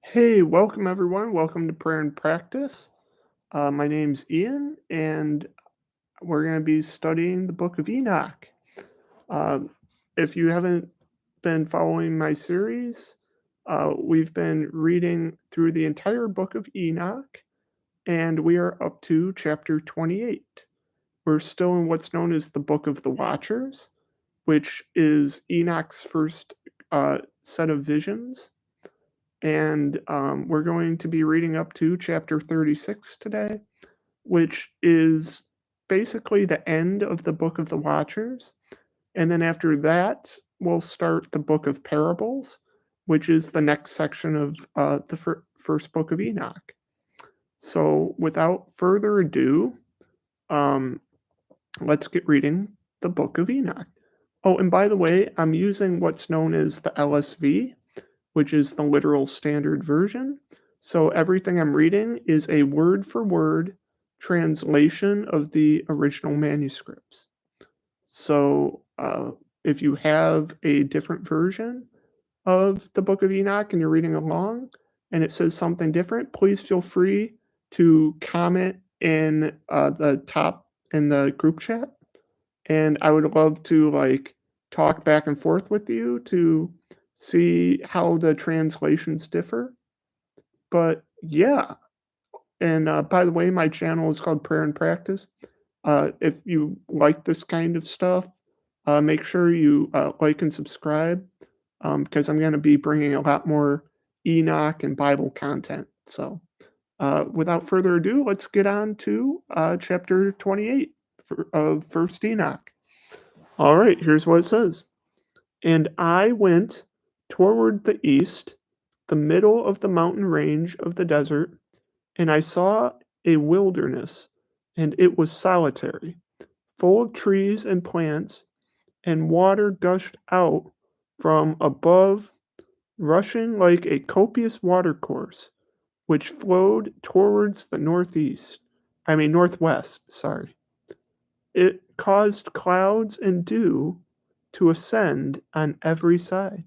Hey, welcome everyone. Welcome to Prayer and Practice. My name's Ian, and we're going to be studying the book of Enoch. Um, if you haven't been following my series, we've been reading through the entire book of Enoch, and we are up to chapter 28. We're still in what's known as the Book of the Watchers, which is Enoch's first set of visions. And we're going to be reading up to chapter 36 today, which is basically the end of the Book of the Watchers. And then after that, we'll start the Book of Parables, which is the next section of the first book of Enoch. So without further ado, um, let's get reading the Book of Enoch. Oh, and by the way, I'm using what's known as the LSV, which is the literal standard version. So everything I'm reading is a word for word translation of the original manuscripts. So if you have a different version of the Book of Enoch and you're reading along and it says something different, please feel free to comment in the top in the group chat. And I would love to talk back and forth with you to see how the translations differ. But yeah, and by the way, my channel is called Prayer and Practice. If you like this kind of stuff, make sure you like and subscribe because I'm going to be bringing a lot more Enoch and Bible content. So without further ado, let's get on to chapter 28 of First Enoch. All right, here's what it says. And I went toward the east, the middle of the mountain range of the desert, and I saw a wilderness, and it was solitary, full of trees and plants, and water gushed out from above, rushing like a copious watercourse, which flowed towards the northwest, sorry. It caused clouds and dew to ascend on every side.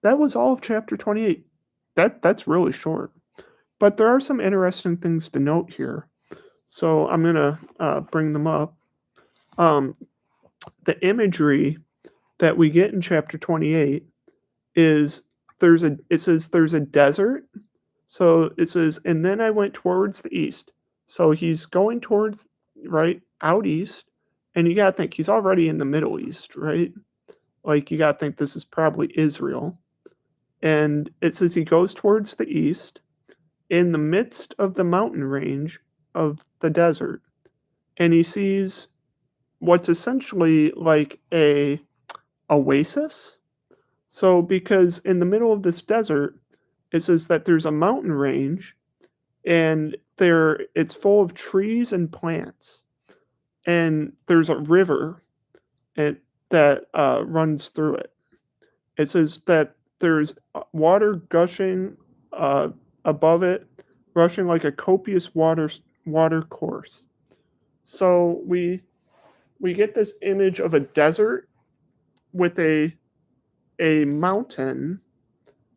That was all of chapter 28. That's really short. But there are some interesting things to note here. So I'm going to bring them up. The imagery that we get in chapter 28 is it says there's a desert. So it says, and then I went towards the east. So he's going towards, right, out east. And you got to think he's already in the Middle East, right? Like you got to think this is probably Israel. And it says he goes towards the east in the midst of the mountain range of the desert. And he sees what's essentially like a oasis. So because in the middle of this desert, it says that there's a mountain range and it's full of trees and plants. And there's a river that runs through it. It says that there's water gushing above it, rushing like a copious water course. So we get this image of a desert with a mountain,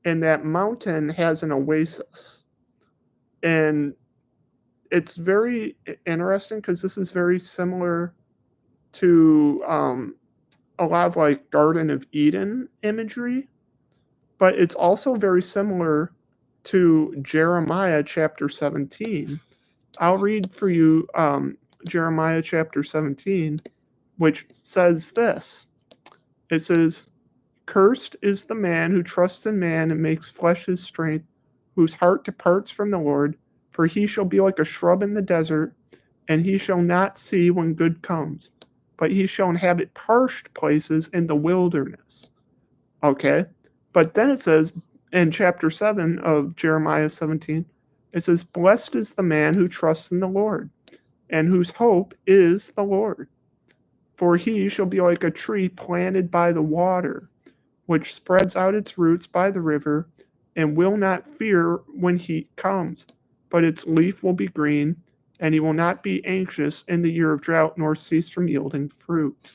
and that mountain has an oasis. And it's very interesting because this is very similar to a lot of like Garden of Eden imagery, but it's also very similar to Jeremiah chapter 17. I'll read for you Jeremiah chapter 17, which says this. It says, "Cursed is the man who trusts in man and makes flesh his strength, whose heart departs from the Lord, for he shall be like a shrub in the desert, and he shall not see when good comes, but he shall inhabit parched places in the wilderness." Okay? But then it says in chapter 7 of Jeremiah 17, it says, "Blessed is the man who trusts in the Lord, and whose hope is the Lord. For he shall be like a tree planted by the water, which spreads out its roots by the river, and will not fear when heat comes, but its leaf will be green, and he will not be anxious in the year of drought, nor cease from yielding fruit."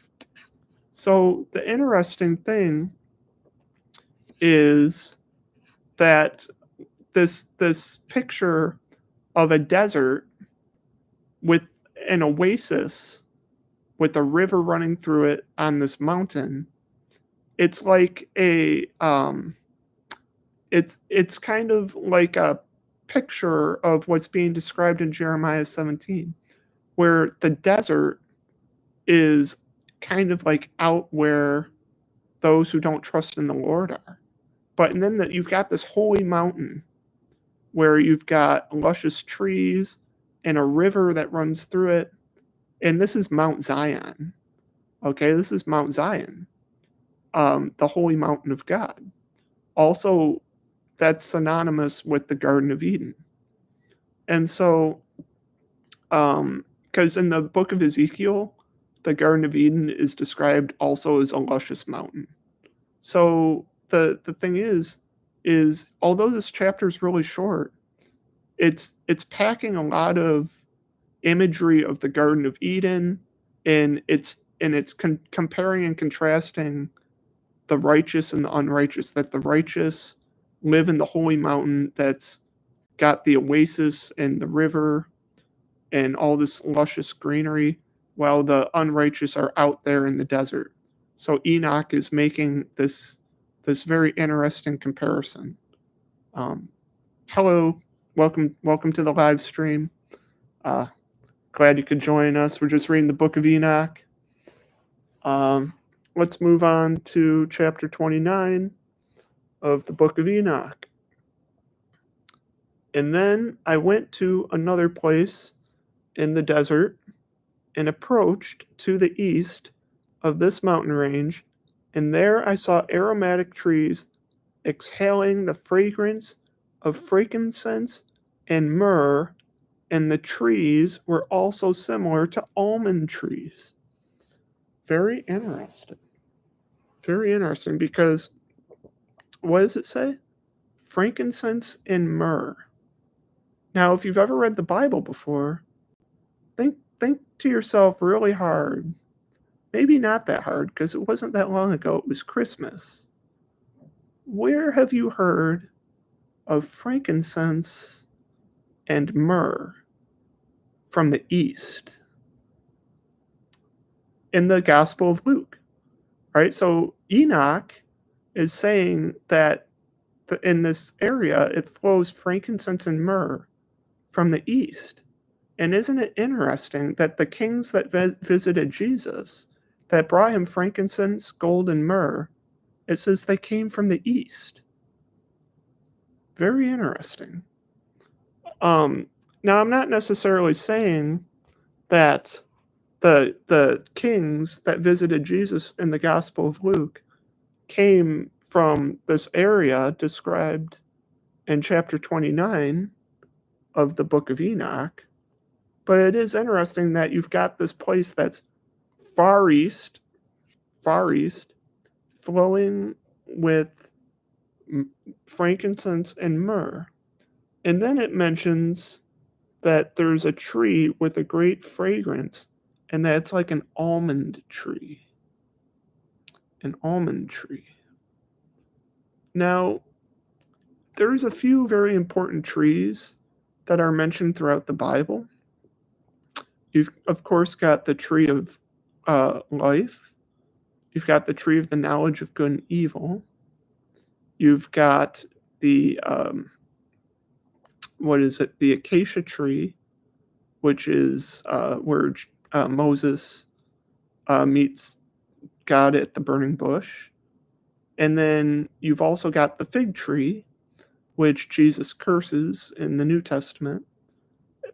So the interesting thing is that this picture of a desert with an oasis with a river running through it on this mountain. It's like it's kind of like a picture of what's being described in Jeremiah 17, where the desert is kind of like out where those who don't trust in the Lord are. But and then that you've got this holy mountain where you've got luscious trees and a river that runs through it. And this is Mount Zion. Okay, this is Mount Zion, the holy mountain of God. Also, that's synonymous with the Garden of Eden. And so, because in the book of Ezekiel, the Garden of Eden is described also as a luscious mountain. So the thing is although this chapter is really short, it's packing a lot of imagery of the Garden of Eden, and it's comparing and contrasting the righteous and the unrighteous. That the righteous live in the holy mountain that's got the oasis and the river and all this luscious greenery, while the unrighteous are out there in the desert. So Enoch is making this very interesting comparison. Um, Hello, welcome to the live stream. Uh, Glad you could join us. We're just reading the book of Enoch. Let's move on to chapter 29 of the book of Enoch. And then I went to another place in the desert and approached to the east of this mountain range, and there I saw aromatic trees exhaling the fragrance of frankincense and myrrh, and the trees were also similar to almond trees. Very interesting. Very interesting, because what does it say? Frankincense and myrrh. Now, if you've ever read the Bible before, think to yourself really hard. Maybe not that hard, because it wasn't that long ago. It was Christmas. Where have you heard of frankincense and myrrh from the East? In the Gospel of Luke, right? So Enoch is saying that in this area it flows frankincense and myrrh from the East. And isn't it interesting that the kings that visited Jesus, that brought him frankincense, gold, and myrrh, it says they came from the East. Very interesting. Now, I'm not necessarily saying that the kings that visited Jesus in the Gospel of Luke came from this area described in chapter 29 of the book of Enoch. But it is interesting that you've got this place that's far east, flowing with frankincense and myrrh. And then it mentions that there's a tree with a great fragrance, and that it's like an almond tree. An almond tree. Now, there's a few very important trees that are mentioned throughout the Bible. You've, of course, got the tree of life. You've got the tree of the knowledge of good and evil. You've got the, the acacia tree, which is where Moses meets God at the burning bush. And then you've also got the fig tree, which Jesus curses in the New Testament.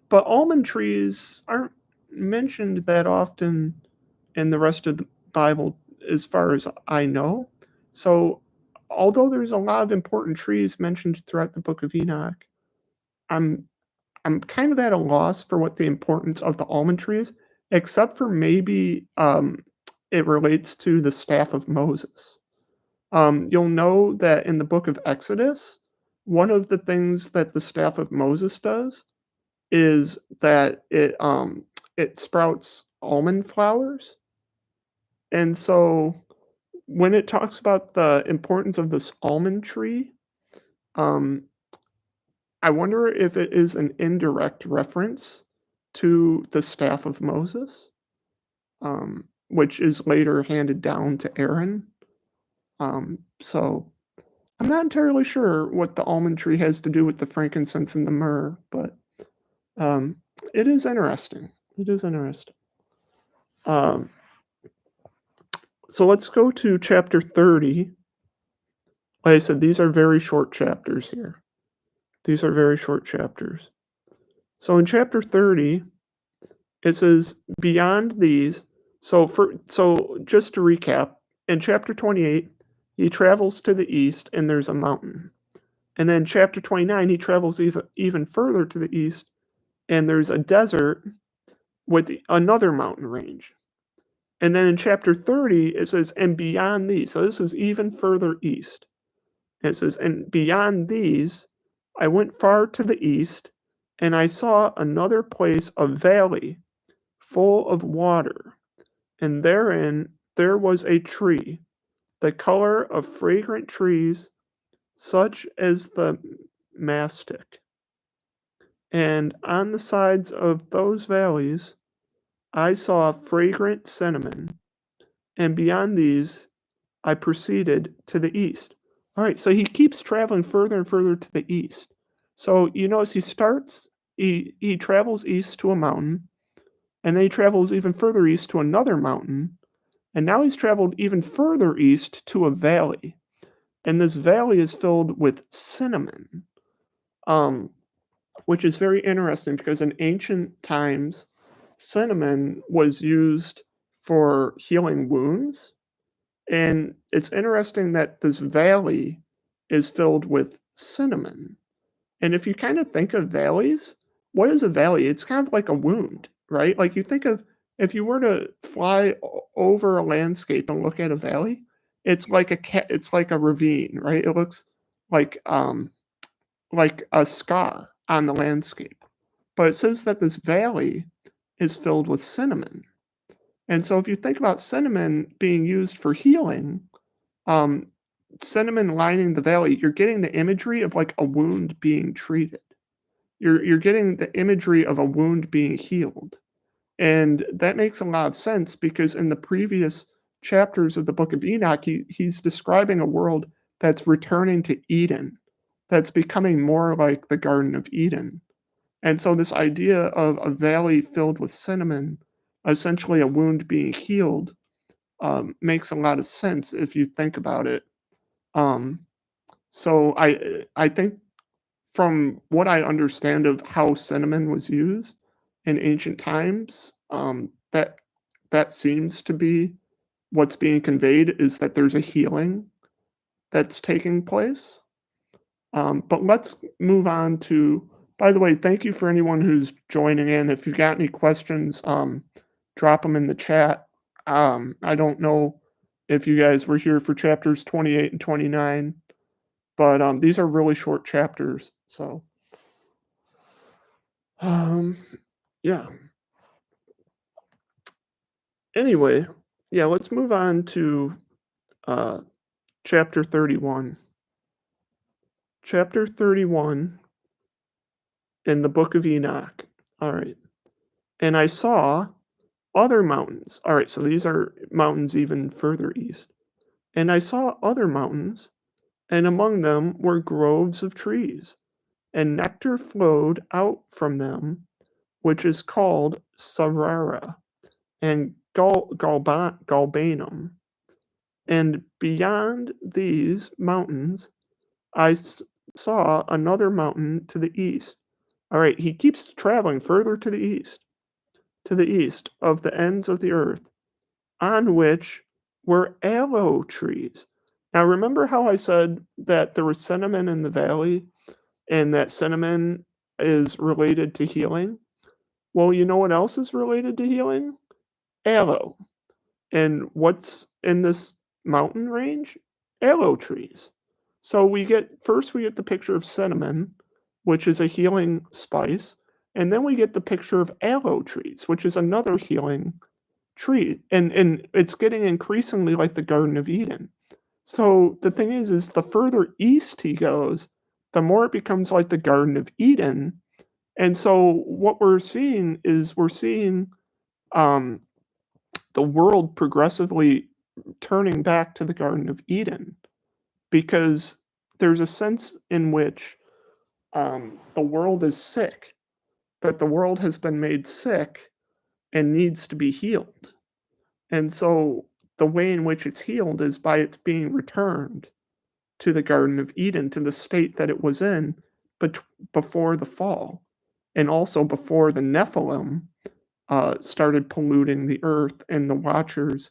But almond trees aren't mentioned that often in the rest of the Bible, as far as I know. So, although there's a lot of important trees mentioned throughout the book of Enoch, I'm kind of at a loss for what the importance of the almond tree is, except for maybe it relates to the staff of Moses. You'll know that in the book of Exodus, one of the things that the staff of Moses does is that it sprouts almond flowers. And so when it talks about the importance of this almond tree, um, I wonder if it is an indirect reference to the staff of Moses, which is later handed down to Aaron. So I'm not entirely sure what the almond tree has to do with the frankincense and the myrrh, but um, it is interesting. It is interesting. Um, so let's go to chapter 30. Like I said, these are very short chapters here. These are very short chapters. So in chapter 30, it says, beyond these, so just to recap, in chapter 28, he travels to the east and there's a mountain. And then chapter 29, he travels even further to the east and there's a desert with another mountain range. And then in chapter 30, it says, and beyond these. So this is even further east. And it says, and beyond these, I went far to the east, and I saw another place, a valley full of water, and therein there was a tree, the color of fragrant trees, such as the mastic. And on the sides of those valleys I saw fragrant cinnamon, and beyond these I proceeded to the east. All right, so he keeps traveling further and further to the east. So you notice he travels east to a mountain, and then he travels even further east to another mountain, and now he's traveled even further east to a valley. And this valley is filled with cinnamon. Um, which is very interesting because in ancient times, cinnamon was used for healing wounds. And it's interesting that this valley is filled with cinnamon. And if you kind of think of valleys, what is a valley? It's kind of like a wound, right? Like you think of if you were to fly over a landscape and look at a valley, it's like a ravine, right? It looks like a scar on the landscape. But it says that this valley is filled with cinnamon. And so if you think about cinnamon being used for healing, um, cinnamon lining the valley, you're getting the imagery of like a wound being treated. You're getting the imagery of a wound being healed. And that makes a lot of sense because in the previous chapters of the book of Enoch, he's describing a world that's returning to Eden, that's becoming more like the Garden of Eden. And so, this idea of a valley filled with cinnamon, essentially a wound being healed, makes a lot of sense if you think about it. Um, so I think from what I understand of how cinnamon was used in ancient times, that seems to be what's being conveyed is that there's a healing that's taking place. But let's move on to. By the way, thank you for anyone who's joining in. If you've got any questions, drop them in the chat. I don't know if you guys were here for chapters 28 and 29, but these are really short chapters. So, um, yeah. Anyway, yeah, let's move on to uh, chapter 31. Chapter 31 in the book of Enoch. All right. And I saw other mountains. All right, so these are mountains even further east. And I saw other mountains, and among them were groves of trees, and nectar flowed out from them, which is called Sarara and Galbanum. And beyond these mountains, saw another mountain to the east. All right, he keeps traveling further to the east of the ends of the earth, on which were aloe trees. Now, remember how I said that there was cinnamon in the valley and that cinnamon is related to healing? Well, you know what else is related to healing? Aloe. And what's in this mountain range? Aloe trees. So we get the picture of cinnamon, which is a healing spice, and then we get the picture of aloe trees, which is another healing tree. And it's getting increasingly like the Garden of Eden. So the thing is the further east he goes, the more it becomes like the Garden of Eden. And so what we're seeing is um, the world progressively turning back to the Garden of Eden because there's a sense in which the world is sick, that the world has been made sick and needs to be healed. And so the way in which it's healed is by its being returned to the Garden of Eden, to the state that it was in but before the fall, and also before the Nephilim started polluting the earth and the Watchers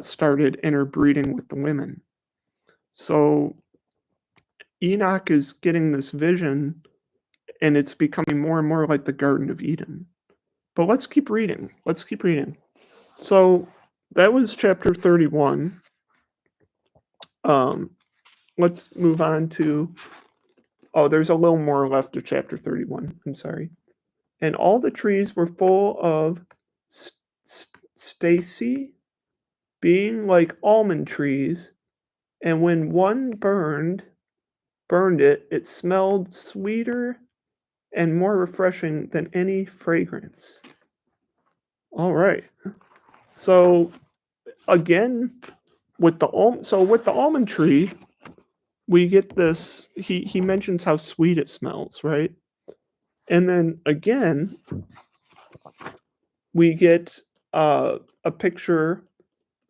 started interbreeding with the women. So Enoch is getting this vision, and it's becoming more and more like the Garden of Eden. But let's keep reading. Let's keep reading. So that was chapter 31. Let's move on to. Oh, there's a little more left of chapter 31. I'm sorry. And all the trees were full of stacy, being like almond trees, and when one burned it, it smelled sweeter and more refreshing than any fragrance. All right. So again, with the almond tree, we get this. He mentions how sweet it smells, right? And then again, we get a picture,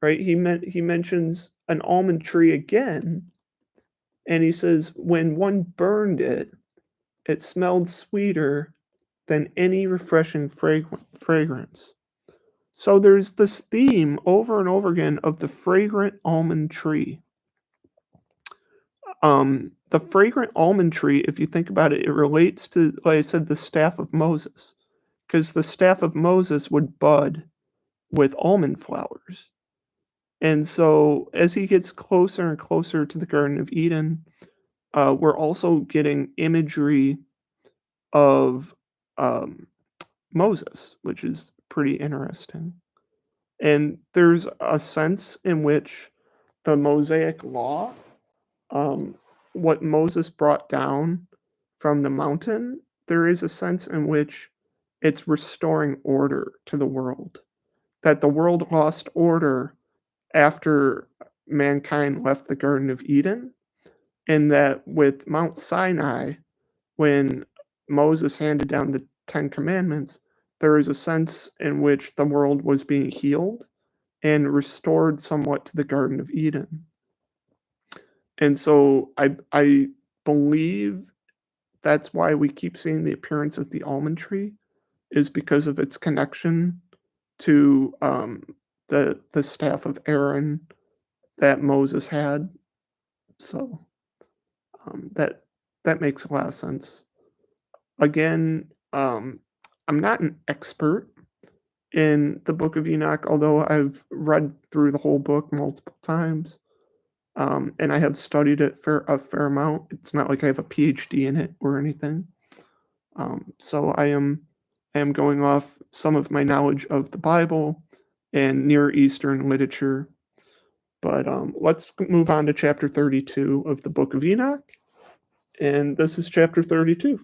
right? He mentions an almond tree again, and he says when one burned it, it smelled sweeter than any refreshing fragrance. So there's this theme over and over again of the fragrant almond tree. The fragrant almond tree, if you think about it, it relates to, like I said, the staff of Moses, because the staff of Moses would bud with almond flowers. And so as he gets closer and closer to the Garden of Eden, we're also getting imagery of um, Moses, which is pretty interesting. And there's a sense in which the Mosaic law, um, what Moses brought down from the mountain, there is a sense in which it's restoring order to the world. That the world lost order after mankind left the Garden of Eden, and that with Mount Sinai, when Moses handed down the Ten Commandments, there is a sense in which the world was being healed and restored somewhat to the Garden of Eden. And so I believe that's why we keep seeing the appearance of the almond tree, is because of its connection to the staff of Aaron that Moses had. So that makes a lot of sense. Again, I'm not an expert in the Book of Enoch, although I've read through the whole book multiple times, and I have studied it a fair amount. It's not like I have a PhD in it or anything. So I am going off some of my knowledge of the Bible and Near Eastern literature. But let's move on to chapter 32 of the Book of Enoch. And this is chapter 32.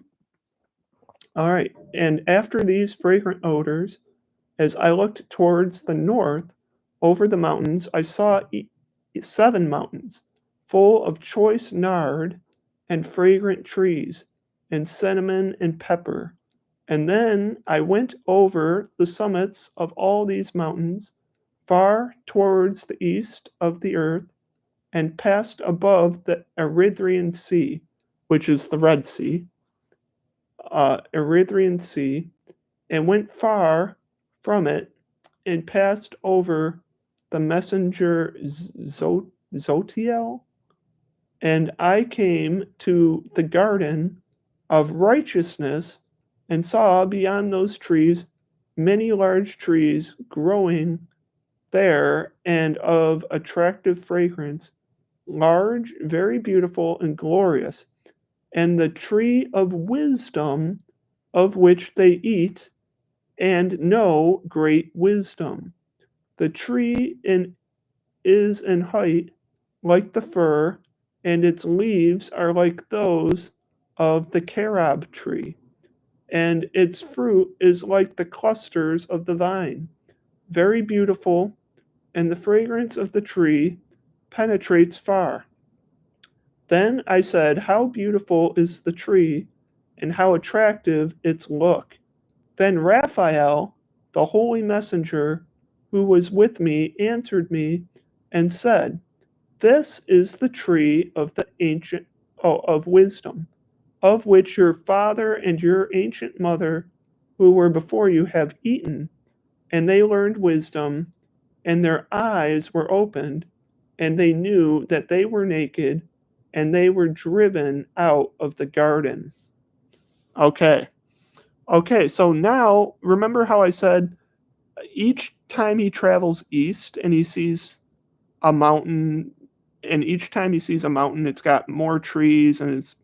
All right. And after these fragrant odors, as I looked towards the north over the mountains, I saw 7 mountains full of choice nard and fragrant trees and cinnamon and pepper. And then I went over the summits of all these mountains far towards the east of the earth and passed above the Erythraean Sea, which is the Red Sea, Erythraean Sea, and went far from it and passed over the messenger Zotiel, and I came to the garden of righteousness and saw beyond those trees many large trees growing there and of attractive fragrance, large, very beautiful, and glorious, and the tree of wisdom of which they eat and know great wisdom. The tree is in height like the fir, and its leaves are like those of the carob tree, and its fruit is like the clusters of the vine, very beautiful, and the fragrance of the tree penetrates far. Then I said, how beautiful is the tree, and how attractive its look. Then Raphael, the holy messenger who was with me, answered me and said, this is the tree of the ancient of wisdom, of which your father and your ancient mother, who were before you, have eaten, and they learned wisdom, and their eyes were opened, and they knew that they were naked, and they were driven out of the garden. Okay. Okay, so now remember how I said each time he travels east and he sees a mountain, and each time he sees a mountain, it's got more trees and it's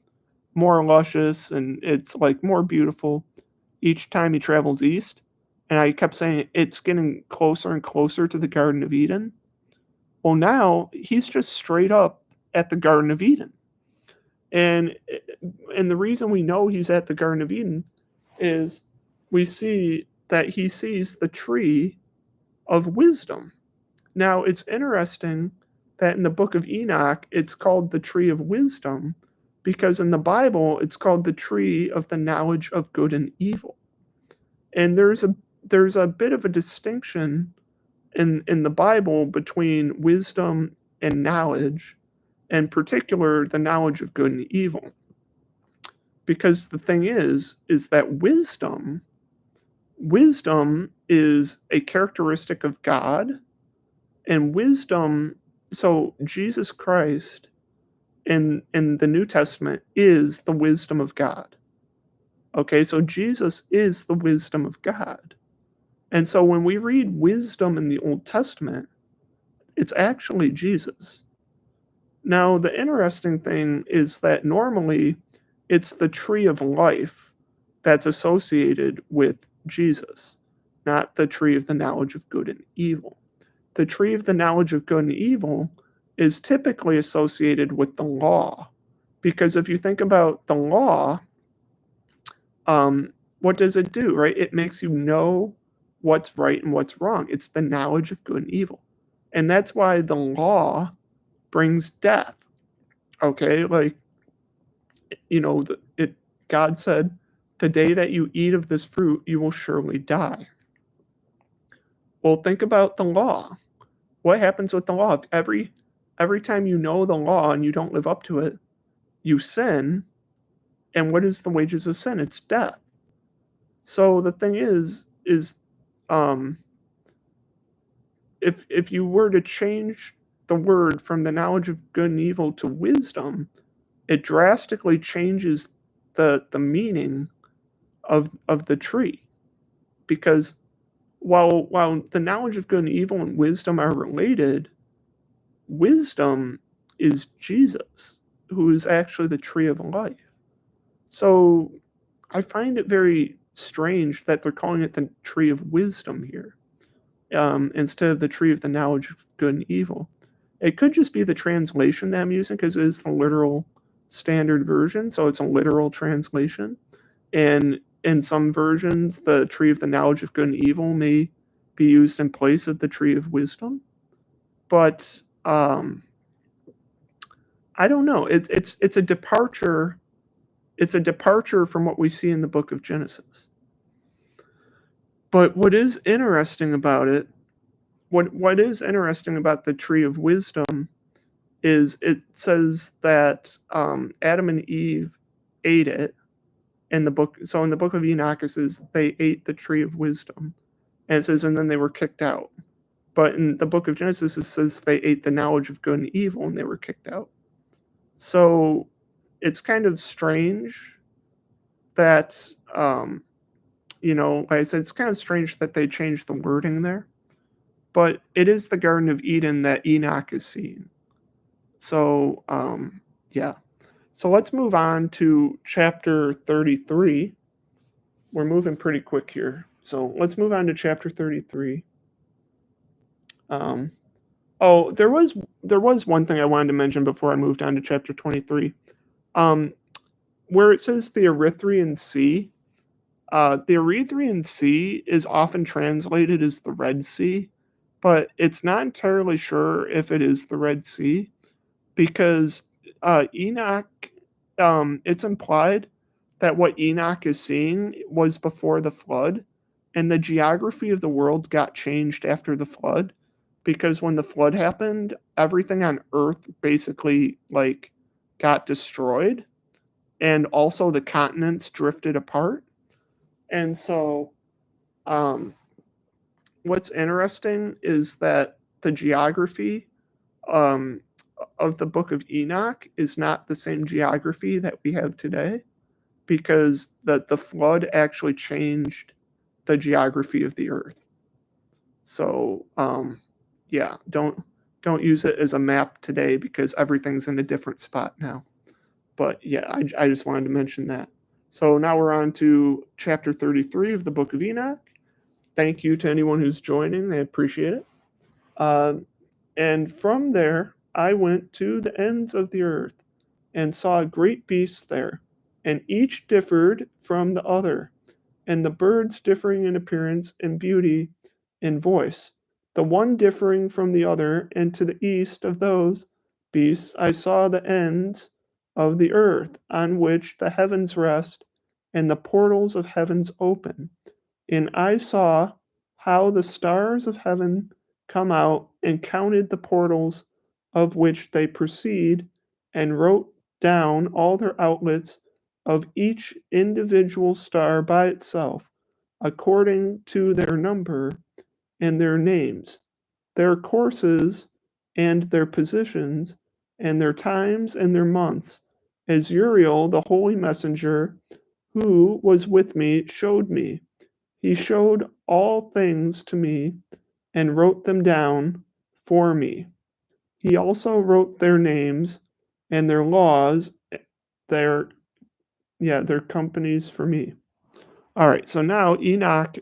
more luscious and it's like more beautiful each time he travels east. And I kept saying it's getting closer and closer to the Garden of Eden. Well, now he's just straight up at the Garden of Eden. And and the reason we know he's at the Garden of Eden is we see that he sees the tree of wisdom. Now, it's interesting that in the book of Enoch, it's called the tree of wisdom because in the Bible, it's called the tree of the knowledge of good and evil. And there's a bit of a distinction in the Bible between wisdom and knowledge, in particular the knowledge of good and evil. Because the thing is that wisdom is a characteristic of God, and wisdom, so Jesus Christ in the New Testament is the wisdom of God. Okay, so Jesus is the wisdom of God. And so when we read wisdom in the Old Testament, it's actually Jesus. Now, the interesting thing is that normally it's the tree of life that's associated with Jesus, not the tree of the knowledge of good and evil. The tree of the knowledge of good and evil is typically associated with the law. Because if you think about the law, what does it do, right? It makes you know what's right and what's wrong. It's the knowledge of good and evil. And that's why the law brings death. Okay, like God said, the day that you eat of this fruit, you will surely die. Well, think about the law. What happens with the law? If every time you know the law and you don't live up to it, you sin. And what is the wages of sin? It's death. So the thing is um, if you were to change the word from the knowledge of good and evil to wisdom, it drastically changes the meaning of the tree. Because while the knowledge of good and evil and wisdom are related, wisdom is Jesus, who is actually the tree of life. So I find it very strange that they're calling it the tree of wisdom here, instead of the tree of the knowledge of good and evil. It could just be the translation that I'm using because it is the literal standard version, so it's a literal translation. And in some versions, the tree of the knowledge of good and evil may be used in place of the tree of wisdom. But I don't know. It's a departure. It's a departure from what we see in the book of Genesis. But what is interesting about it, what is interesting about the tree of wisdom is it says that Adam and Eve ate it in the book. So in the book of Enoch, it says they ate the tree of wisdom. And it says, and then they were kicked out. But in the book of Genesis, it says they ate the knowledge of good and evil and they were kicked out. So it's kind of strange that, like I said, it's kind of strange that they changed the wording there. But it is the Garden of Eden that Enoch is seeing. So, yeah. So let's move on to chapter 33. We're moving pretty quick here. So let's move on to chapter 33. There was one thing I wanted to mention before I moved on to chapter 23. where it says the Erythraean Sea, the Erythraean Sea is often translated as the Red Sea, but it's not entirely sure if it is the Red Sea because Enoch, it's implied that what Enoch is seeing was before the flood, and the geography of the world got changed after the flood because when the flood happened, everything on Earth basically like got destroyed, and also the continents drifted apart. And so, um, what's interesting is that the geography um, of the book of Enoch is not the same geography that we have today because the flood actually changed the geography of the earth. So yeah, don't use it as a map today because everything's in a different spot now. But yeah, I just wanted to mention that. So now we're on to chapter 33 of the book of Enoch. Thank you to anyone who's joining. I appreciate it. Uh, and from there I went to the ends of the earth and saw great beasts there, and each differed from the other, and the birds differing in appearance and beauty and voice, the one differing from the other, and to the east of those beasts I saw the ends of the earth, on which the heavens rest, and the portals of heavens open. And I saw how the stars of heaven come out, and counted the portals of which they proceed, and wrote down all their outlets of each individual star by itself, according to their number and their names, their courses and their positions, and their times and their months, as Uriel, the holy messenger, who was with me, showed me. He showed all things to me and wrote them down for me. He also wrote their names and their laws, their their companies for me. All right, so now Enoch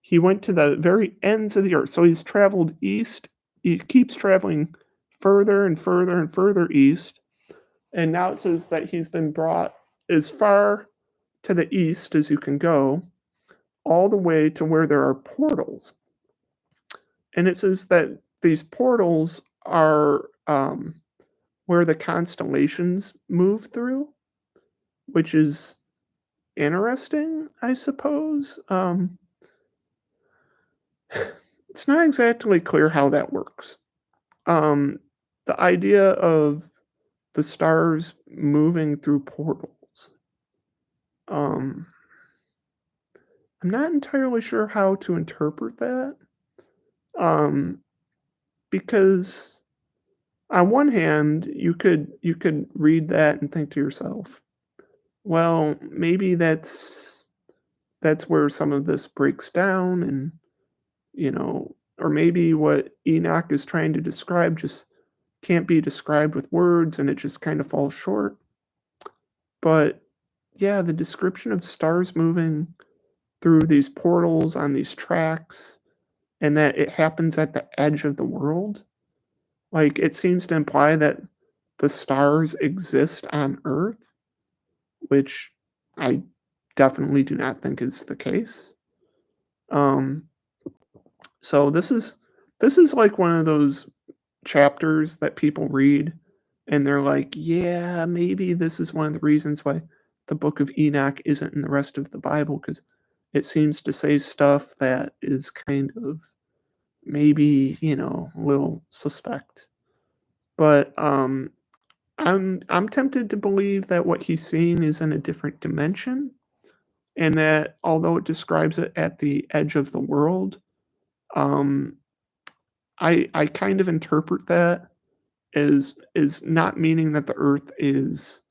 he went to the very ends of the earth. So he's traveled east. He keeps traveling further and further and further east. And now it says that he's been brought as far to the east as you can go, all the way to where there are portals. And it says that these portals are where the constellations move through, which is interesting, I suppose. It's not exactly clear how that works. Um, the idea of the stars moving through portals. Um, I'm not entirely sure how to interpret that. Um, because on one hand, you could read that and think to yourself, well, maybe that's where some of this breaks down and or maybe what Enoch is trying to describe just can't be described with words and it just kind of falls short. But yeah, the description of stars moving through these portals on these tracks and that it happens at the edge of the world, like it seems to imply that the stars exist on Earth, which I definitely do not think is the case. Um, so this is like one of those chapters that people read and they're like, yeah, maybe this is one of the reasons why the book of Enoch isn't in the rest of the Bible because it seems to say stuff that is kind of maybe, a little suspect. But I'm tempted to believe that what he's seeing is in a different dimension and that although it describes it at the edge of the world, um I kind of interpret that is not meaning that the earth is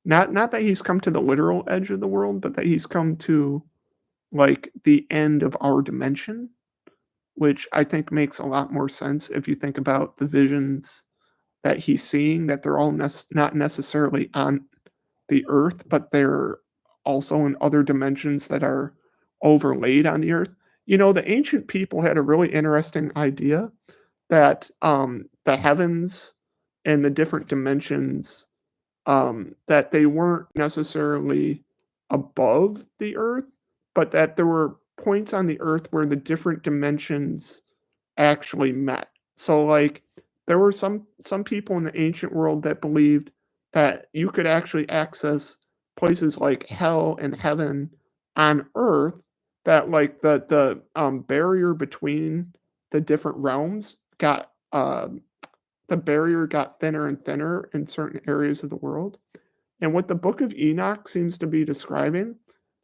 not that he's come to the literal edge of the world, but that he's come to like the end of our dimension, which I think makes a lot more sense if you think about the visions that he's seeing, that they're all not necessarily on the earth, but they're also in other dimensions that are overlaid on the earth. The ancient people had a really interesting idea that the heavens and the different dimensions that they weren't necessarily above the earth, but that there were points on the earth where the different dimensions actually met. So, like, there were some people in the ancient world that believed that you could actually access places like hell and heaven on earth, that, like, the barrier between the different realms got, the barrier got thinner and thinner in certain areas of the world. And what the Book of Enoch seems to be describing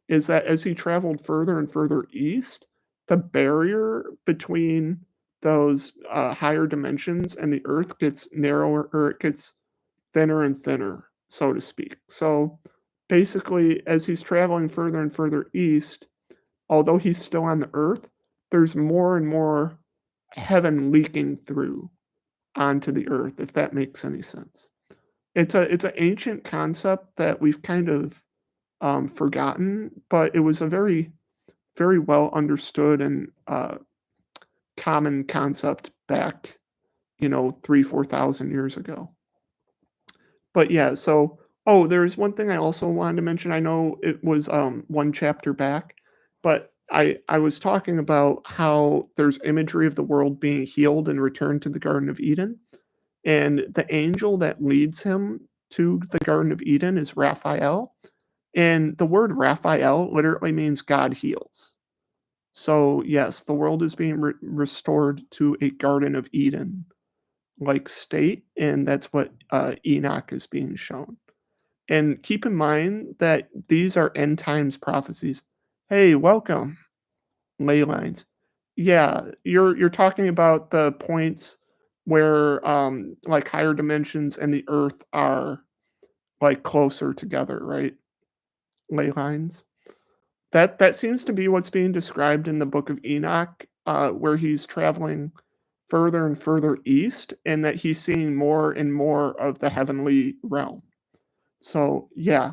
is that as he traveled further and further east, the barrier between those higher dimensions and the earth gets narrower, or it gets thinner and thinner, so to speak. So basically, as he's traveling further and further east, although he's still on the earth, there's more and more heaven leaking through onto the earth, if that makes any sense. It's an ancient concept that we've kind of forgotten, but it was a very well understood and common concept back, 3, 4,000 years ago. But yeah, so there's one thing I also wanted to mention. I know it was one chapter back, but I was talking about how there's imagery of the world being healed and returned to the Garden of Eden. And the angel that leads him to the Garden of Eden is Raphael. And the word Raphael literally means God heals. So, yes, the world is being restored to a Garden of Eden like state. And that's what Enoch is being shown. And keep in mind that these are end times prophecies. Hey, welcome, ley lines. Yeah, you're talking about the points where like higher dimensions and the earth are like closer together, right? Ley lines. That seems to be what's being described in the Book of Enoch, where he's traveling further and further east, and that he's seeing more and more of the heavenly realm. So yeah,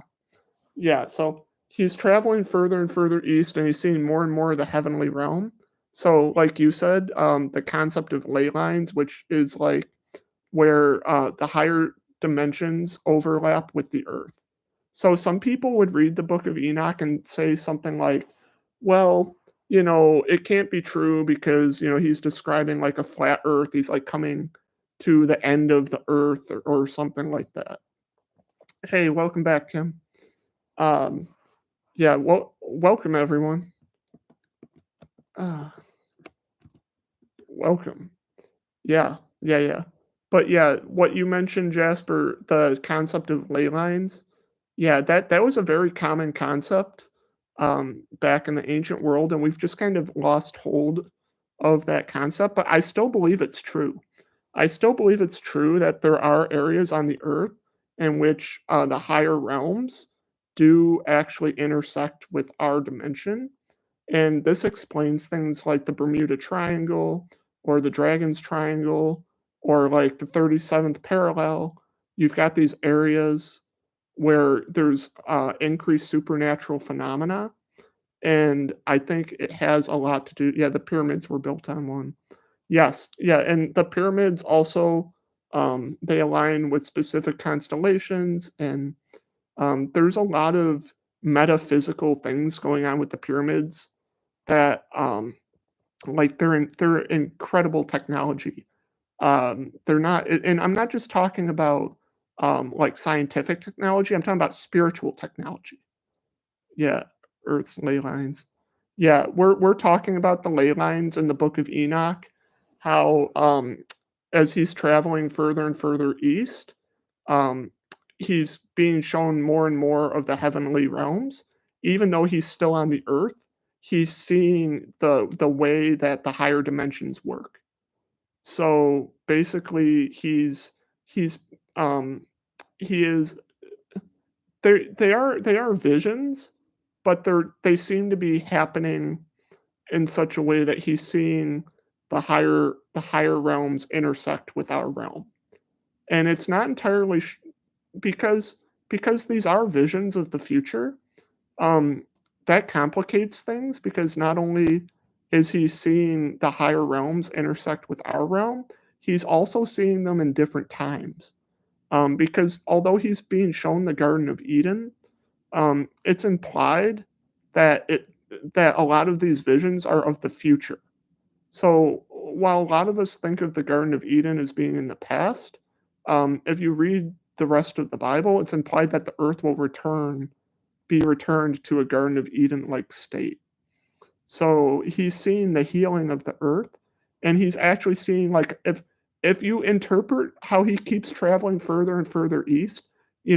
yeah. So he's traveling further and further east, and he's seeing more and more of the heavenly realm. So, like you said, the concept of ley lines, which is like where the higher dimensions overlap with the earth. So some people would read the Book of Enoch and say something like, well, it can't be true because, he's describing like a flat earth. He's like coming to the end of the earth, or something like that. Hey, welcome back, Kim. Um, yeah, well, welcome everyone. Uh, welcome. Yeah, yeah, yeah. But yeah, what you mentioned, Jasper, the concept of ley lines, yeah, that was a very common concept back in the ancient world, and we've just kind of lost hold of that concept. But I still believe it's true. I still believe it's true that there are areas on the earth in which the higher realms do actually intersect with our dimension, and this explains things like the Bermuda Triangle or the Dragon's Triangle or like the 37th parallel. You've got these areas where there's increased supernatural phenomena. And I think it has a lot to do. Yeah, the pyramids were built on one. Yes, yeah, and the pyramids also they align with specific constellations, and there's a lot of metaphysical things going on with the pyramids that like they're incredible technology. They're not, and I'm not just talking about like scientific technology. I'm talking about spiritual technology. Yeah, Earth's ley lines. Yeah, we're talking about the ley lines in the Book of Enoch, how as he's traveling further and further east, um, he's being shown more and more of the heavenly realms. Even though he's still on the earth, he's seeing the way that the higher dimensions work. So basically, he's um, he is they are visions, but they seem to be happening in such a way that he's seeing the higher realms intersect with our realm, and it's not entirely because these are visions of the future. um, that complicates things because not only is he seeing the higher realms intersect with our realm, he's also seeing them in different times. because although he's being shown the Garden of Eden, it's implied that a lot of these visions are of the future. So while a lot of us think of the Garden of Eden as being in the past, if you read the rest of the Bible, it's implied that the earth will be returned to a Garden of Eden like state. So he's seeing the healing of the earth, and he's actually seeing like if you interpret how he keeps traveling further and further east, he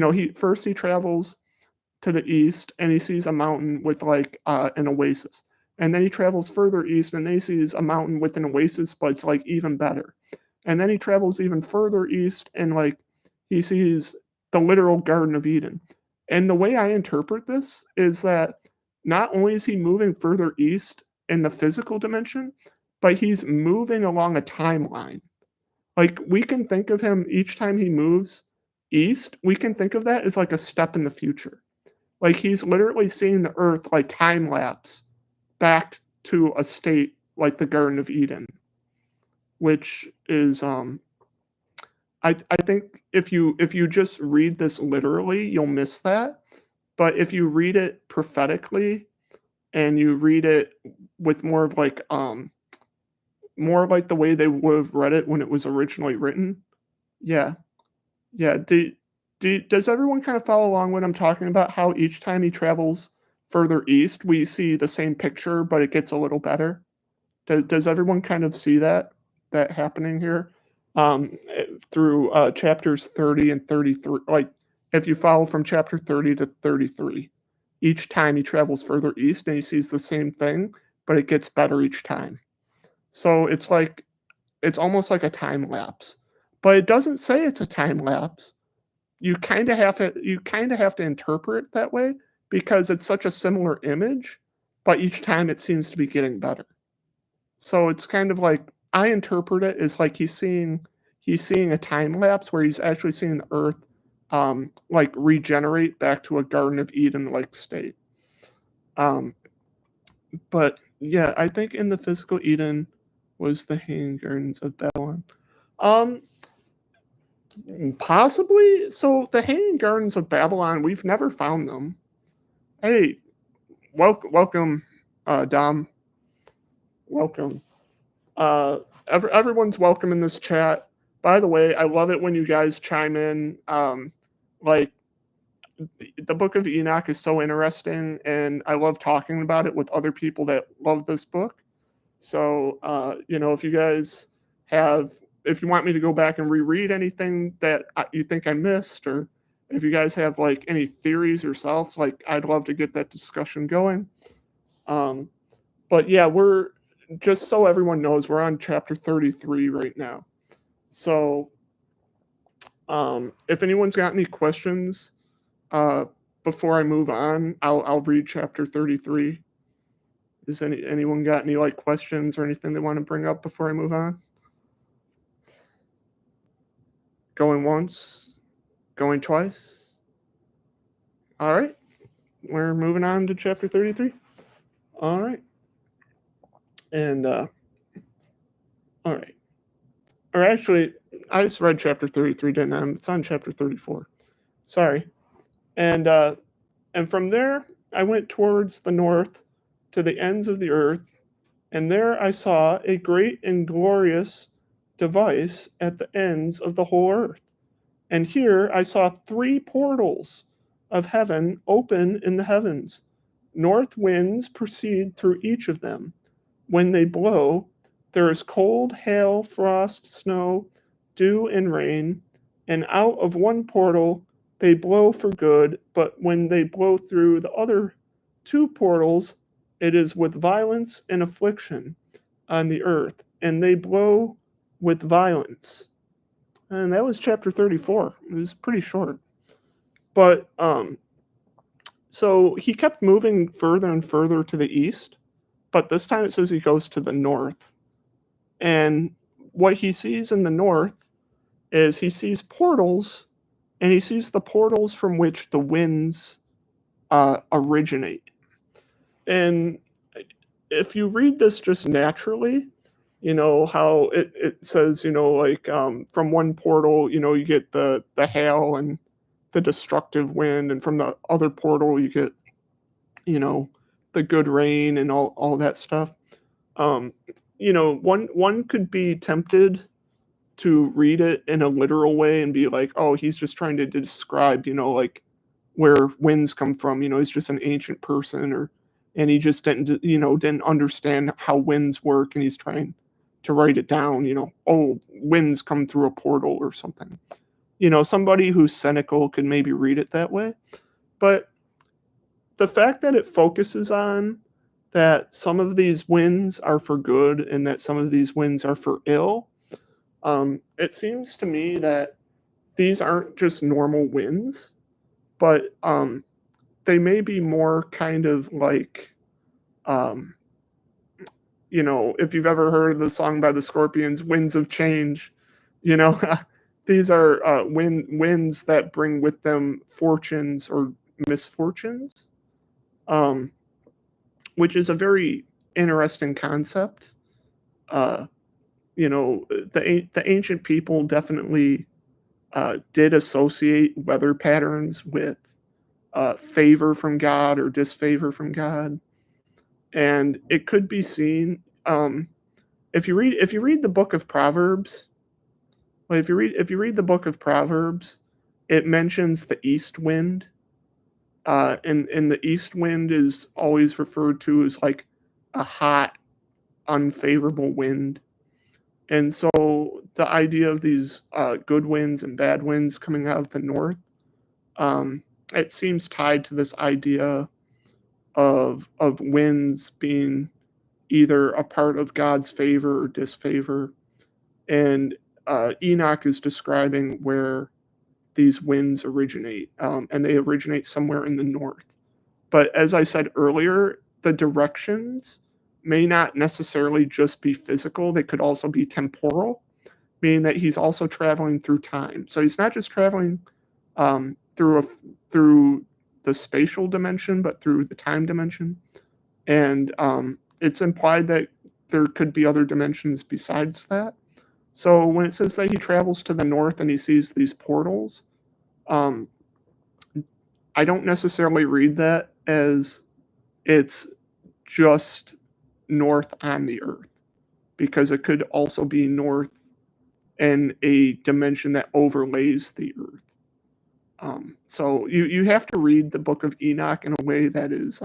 travels to the east and he sees a mountain with like an oasis. And then he travels further east and then he sees a mountain with an oasis, but it's like even better. And then he travels even further east and like he sees the literal Garden of Eden. And the way I interpret this is that not only is he moving further east in the physical dimension, but he's moving along a timeline. Like we can think of him each time he moves east, we can think of that as like a step in the future. Like he's literally seeing the earth like time lapse back to a state like the Garden of Eden, which is I think if you just read this literally, you'll miss that. But if you read it prophetically and you read it with more like the way they would have read it when it was originally written, yeah, yeah. Does everyone kind of follow along when I'm talking about how each time he travels further east, we see the same picture, but it gets a little better? Does everyone kind of see that happening here? Through chapters 30 and 33. Like if you follow from chapter 30 to 33, each time he travels further east and he sees the same thing, but it gets better each time. So it's almost like a time lapse. But it doesn't say it's a time lapse. You kind of have to interpret it that way because it's such a similar image, but each time it seems to be getting better. So it's kind of like I interpret it as like he's seeing a time lapse where he's actually seeing the earth like regenerate back to a Garden of Eden like state. Um but yeah, I think in the physical Eden was the hanging gardens of Babylon. Um Possibly. So the hanging gardens of Babylon, we've never found them. Hey, welcome, Dom. Welcome. Uh, everyone's welcome in this chat. By the way, I love it when you guys chime in. Like the Book of Enoch is so interesting, and I love talking about it with other people that love this book. So, if you guys if you want me to go back and reread anything that you think I missed, or if you guys have like any theories yourselves, like I'd love to get that discussion going. Um, but yeah, we're just so everyone knows, we're on chapter 33 right now. So, if anyone's got any questions, uh, before I move on, I'll read chapter 33. Is anyone got any like questions or anything they want to bring up before I move on? Going once, going twice. All right, we're moving on to chapter 33. All right, and all right, or actually, I just read chapter 33, didn't I? It's on chapter 34. Sorry, and from there I went towards the north to the ends of the earth, and there I saw a great and glorious device at the ends of the whole earth. And here I saw three portals of heaven open in the heavens. North winds proceed through each of them. When they blow, there is cold, hail, frost, snow, dew, and rain. And out of one portal they blow for good, but when they blow through the other two portals, it is with violence and affliction on the earth, and they blow with violence. And that was chapter 34. It was pretty short. But so he kept moving further and further to the east, but this time it says he goes to the north. And what he sees in the north is he sees portals, and he sees the portals from which the winds originate. And if you read this just naturally, how it says, like, from one portal, you get the hail and the destructive wind, and from the other portal you get, you know, the good rain and all that stuff. Um, one could be tempted to read it in a literal way and be like, "Oh, he's just trying to describe, like, where winds come from, he's just an ancient person, or and he just didn't understand how winds work, and he's trying to write it down, oh, winds come through a portal or something." Somebody who's cynical could maybe read it that way, but the fact that it focuses on that some of these winds are for good and that some of these winds are for ill, it seems to me that these aren't just normal winds, but they may be more kind of like, um, if you've ever heard of the song by the Scorpions, "Winds of Change," you know, these are winds that bring with them fortunes or misfortunes, um, which is a very interesting concept. Uh, the ancient people definitely did associate weather patterns with favor from God or disfavor from God, and it could be seen, if you read the book of Proverbs. Well, if you read the book of Proverbs, it mentions the east wind, and the east wind is always referred to as like a hot, unfavorable wind. And so the idea of these good winds and bad winds coming out of the north, um, it seems tied to this idea of winds being either a part of God's favor or disfavor. And Enoch is describing where these winds originate, and they originate somewhere in the north. But as I said earlier, the directions may not necessarily just be physical, they could also be temporal, meaning that he's also traveling through time. So he's not just traveling through the spatial dimension, but through the time dimension. And it's implied that there could be other dimensions besides that. So when it says that he travels to the north and he sees these portals, um, I don't necessarily read that as it's just north on the earth, because it could also be north in a dimension that overlays the earth. So you have to read the book of Enoch in a way that is,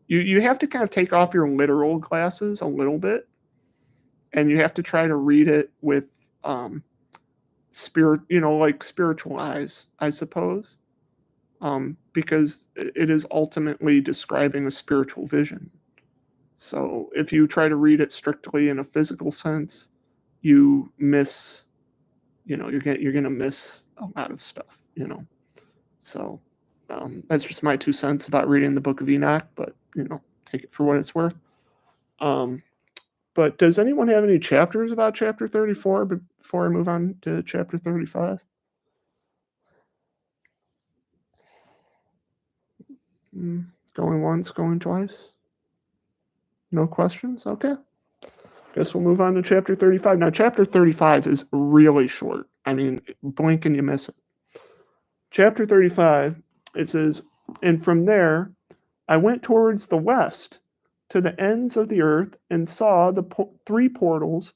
you have to kind of take off your literal glasses a little bit, and you have to try to read it with spirit, like spiritual eyes, I suppose, because it is ultimately describing a spiritual vision. So if you try to read it strictly in a physical sense, you miss, you're gonna miss a lot of stuff. So that's just my 2 cents about reading the Book of Enoch, but take it for what it's worth. Um, but does anyone have any chapters about chapter 34 before I move on to chapter 35? Going once, going twice. No questions? Okay. Guess we'll move on to chapter 35. Now, chapter 35 is really short. I mean, blink and you miss it. Chapter 35, it says, "And from there I went towards the west to the ends of the earth and saw the three portals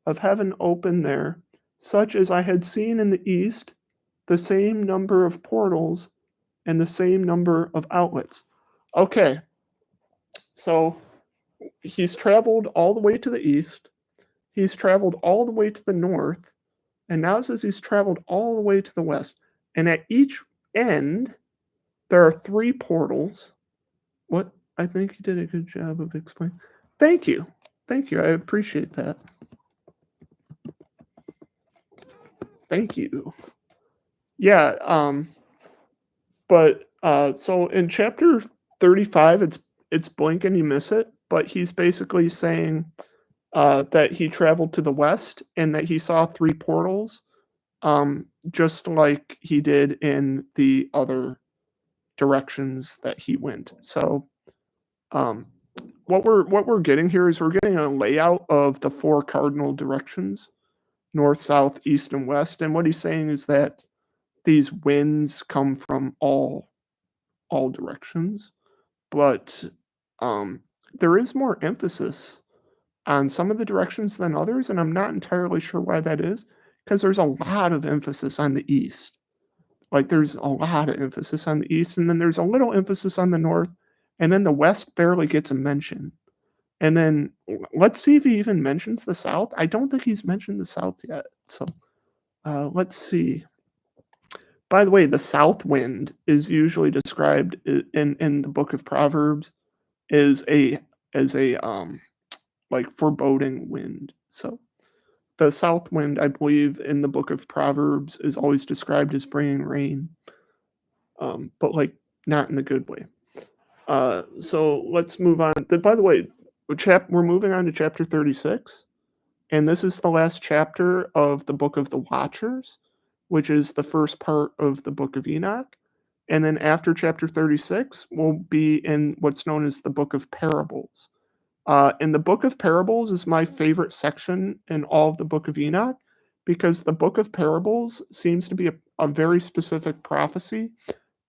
of heaven open there, such as I had seen in the east, the same number of portals and the same number of outlets." Okay, so he's traveled all the way to the east, he's traveled all the way to the north, and now it says he's traveled all the way to the west. And at each end, there are three portals. What? I think you did a good job of explaining. Thank you. Thank you. I appreciate that. Thank you. Yeah, but so in chapter 35, it's blink and you miss it, but he's basically saying that he traveled to the west and that he saw three portals, just like he did in the other directions that he went. So, um, what we're getting here is we're getting a layout of the four cardinal directions: north, south, east, and west. And what he's saying is that these winds come from all directions, but um, there is more emphasis on some of the directions than others, and I'm not entirely sure why that is. Because there's a lot of emphasis on the east. Like there's a lot of emphasis on the east, and then there's a little emphasis on the north, and then the west barely gets a mention. And then let's see if he even mentions the South. I don't think he's mentioned the South yet. So let's see. By the way, the south wind is usually described in the book of Proverbs as a like foreboding wind. So the south wind, I believe, in the book of Proverbs is always described as bringing rain, but like not in the good way. So let's move on. By the way, we're moving on to chapter 36. And this is the last chapter of the book of the Watchers, which is the first part of the book of Enoch. And then after chapter 36, we'll be in what's known as the book of parables. And the book of parables is my favorite section in all of the book of Enoch because the book of parables seems to be a very specific prophecy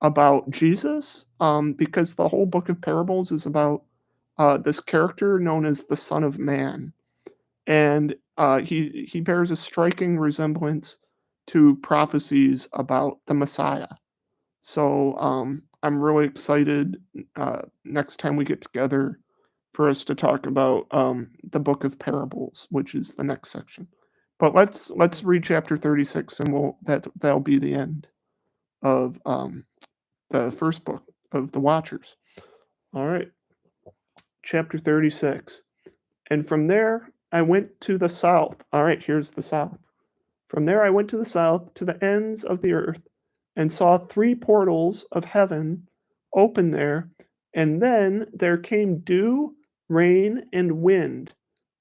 about Jesus, because the whole book of parables is about this character known as the Son of Man, and he bears a striking resemblance to prophecies about the Messiah. So I'm really excited next time we get together for us to talk about the book of parables, which is the next section. But let's read chapter 36, and that'll be the end of the first book of the Watchers. All right, chapter 36. And from there I went to the south. All right, here's the south. From there I went to the south, to the ends of the earth, and saw three portals of heaven open there. And then there came dew, rain, and wind.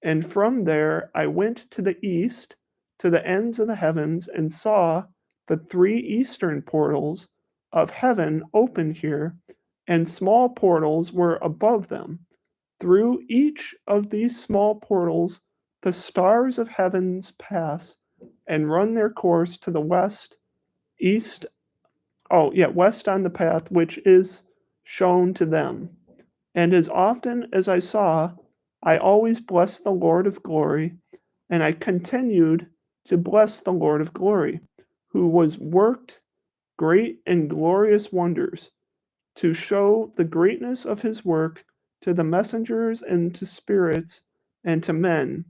And from there I went to the east, to the ends of the heavens, and saw the three eastern portals of heaven open here, and small portals were above them. Through each of these small portals, the stars of heavens pass and run their course to the west, east, west on the path which is shown to them. And as often as I saw, I always blessed the Lord of glory, and I continued to bless the Lord of glory, who was worked great and glorious wonders, to show the greatness of his work to the messengers and to spirits and to men,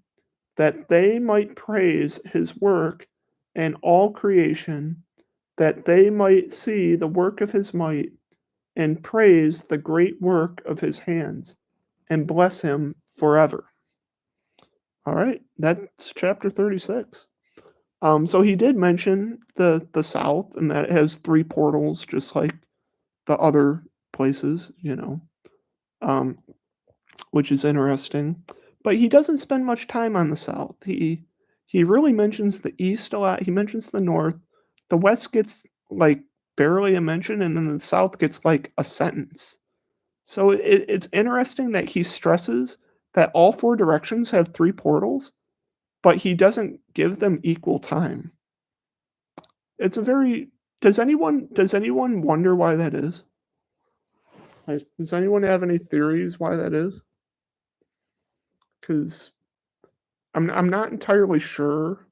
that they might praise his work and all creation, that they might see the work of his might and praise the great work of his hands and bless him forever. All right, that's chapter 36. So he did mention the south and that it has three portals, just like the other places, um, which is interesting. But he doesn't spend much time on the south. He really mentions the east a lot. He mentions the north. The west gets like barely a mention, and then the south gets like a sentence. So it's interesting that he stresses that all four directions have three portals, but he doesn't give them equal time. It's a very does anyone wonder why that is? Like, does anyone have any theories why that is? Because I'm not entirely sure,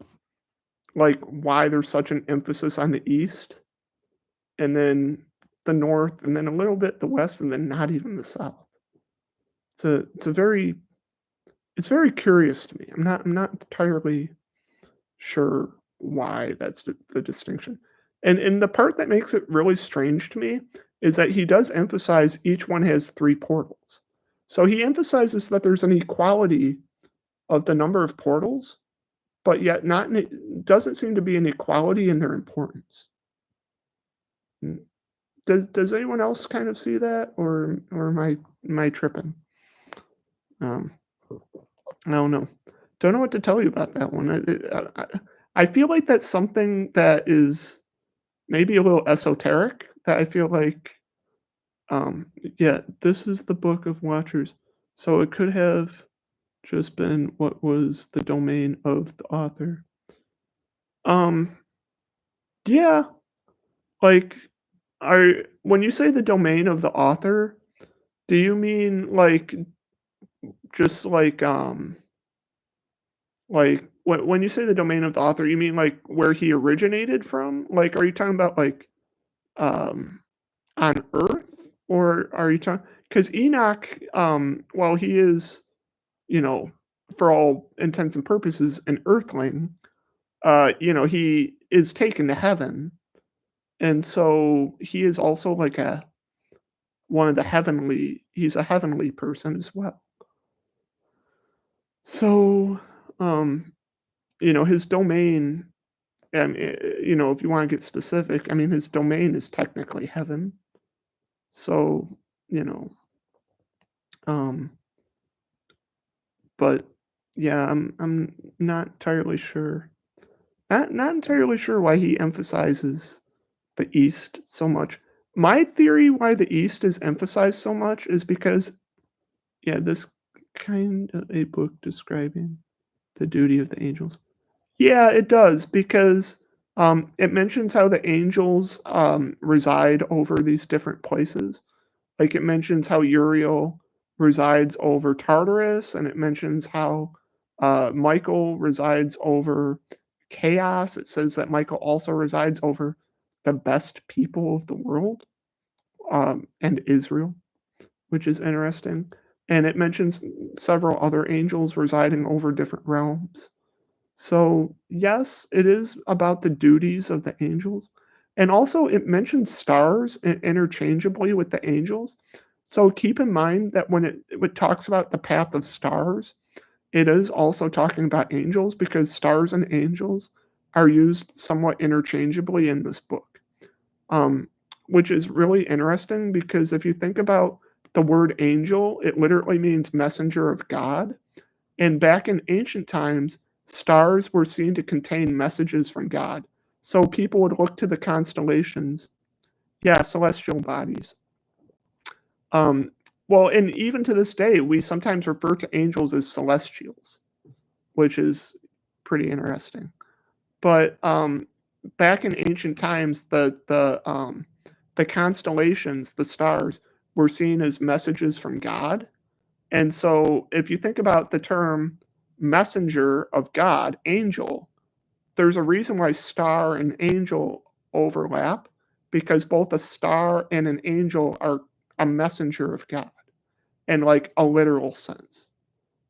like, why there's such an emphasis on the East, and then the North, and then a little bit the West, and then not even the South. It's very curious to me. I'm not entirely sure why that's the distinction. And the part that makes it really strange to me is that he does emphasize each one has three portals. So he emphasizes that there's an equality of the number of portals, but yet not doesn't seem to be an equality in their importance. Mm, does anyone else kind of see that, or am I tripping? Um, I don't know. Don't know what to tell you about that one. I feel like that's something that is maybe a little esoteric. That I feel like, yeah, this is the Book of Watchers. So it could have just been what was the domain of the author. Um, yeah, like, are when you say the domain of the author, do you mean, like, just like, when you say the domain of the author, you mean, like, where he originated from? Like, are you talking about, like, um, on Earth? Or are you talking? Because Enoch, while he is, you know, for all intents and purposes, an earthling, he is taken to heaven, and so he is also like he's a heavenly person as well. So, um, his domain, if you want to get specific, I mean, his domain is technically heaven. So, you know, um, but yeah, I'm not entirely sure. Not entirely sure why he emphasizes the East so much. My theory why the East is emphasized so much is because, yeah, this kind of a book describing the duty of the angels. Yeah, it does because it mentions how the angels reside over these different places. Like it mentions how Uriel resides over Tartarus, and it mentions how Michael resides over chaos. It says that Michael also resides over the best people of the world, and Israel, which is interesting. And it mentions several other angels residing over different realms. So, yes, it is about the duties of the angels. And also, it mentions stars interchangeably with the angels. So, keep in mind that when it talks about the path of stars, it is also talking about angels because stars and angels are used somewhat interchangeably in this book, um, which is really interesting because if you think about the word angel, it literally means messenger of God. And back in ancient times, stars were seen to contain messages from God. So people would look to the constellations. Yeah, celestial bodies. Um, well, and even to this day, we sometimes refer to angels as celestials, which is pretty interesting. But back in ancient times, the constellations, the stars, were seen as messages from God. And so if you think about the term messenger of God, angel, there's a reason why star and angel overlap because both a star and an angel are a messenger of God in like a literal sense,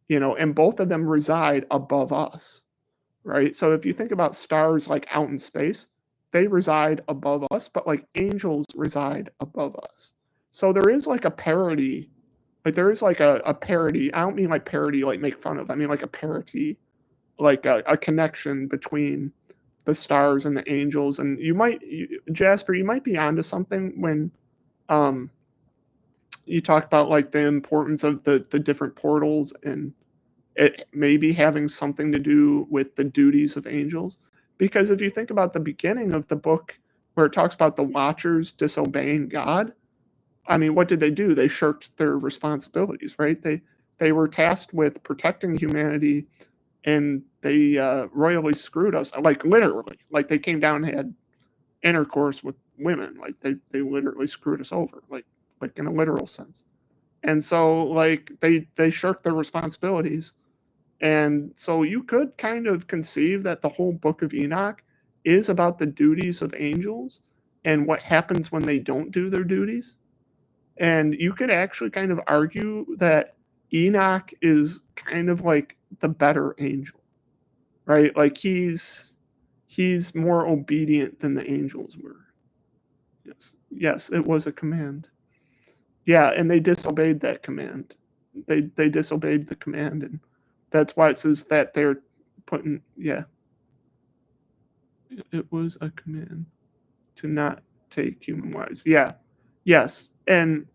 and both of them reside above us, right? So if you think about stars like out in space, they reside above us, but like angels reside above us. So there is like a parity, like there is like a parity. I don't mean like parody, like make fun of. I mean like a parity, like a connection between the stars and the angels. And Jasper, you might be onto something when um, you talk about like the importance of the different portals and it maybe having something to do with the duties of angels. Because if you think about the beginning of the book where it talks about the watchers disobeying God, I mean, what did they do? They shirked their responsibilities, right? They were tasked with protecting humanity, and they royally screwed us. Like literally, like they came down and had intercourse with women. Like they literally screwed us over, like in a literal sense. And so like they shirked their responsibilities, and so you could kind of conceive that the whole book of Enoch is about the duties of angels and what happens when they don't do their duties. And you could actually kind of argue that Enoch is kind of like the better angel, right? Like he's more obedient than the angels were. Yes. Yes, it was a command. Yeah, and they disobeyed that command. They disobeyed the command, and that's why it says that they're putting, yeah, it was a command to not take human lives. Yeah. Yes. And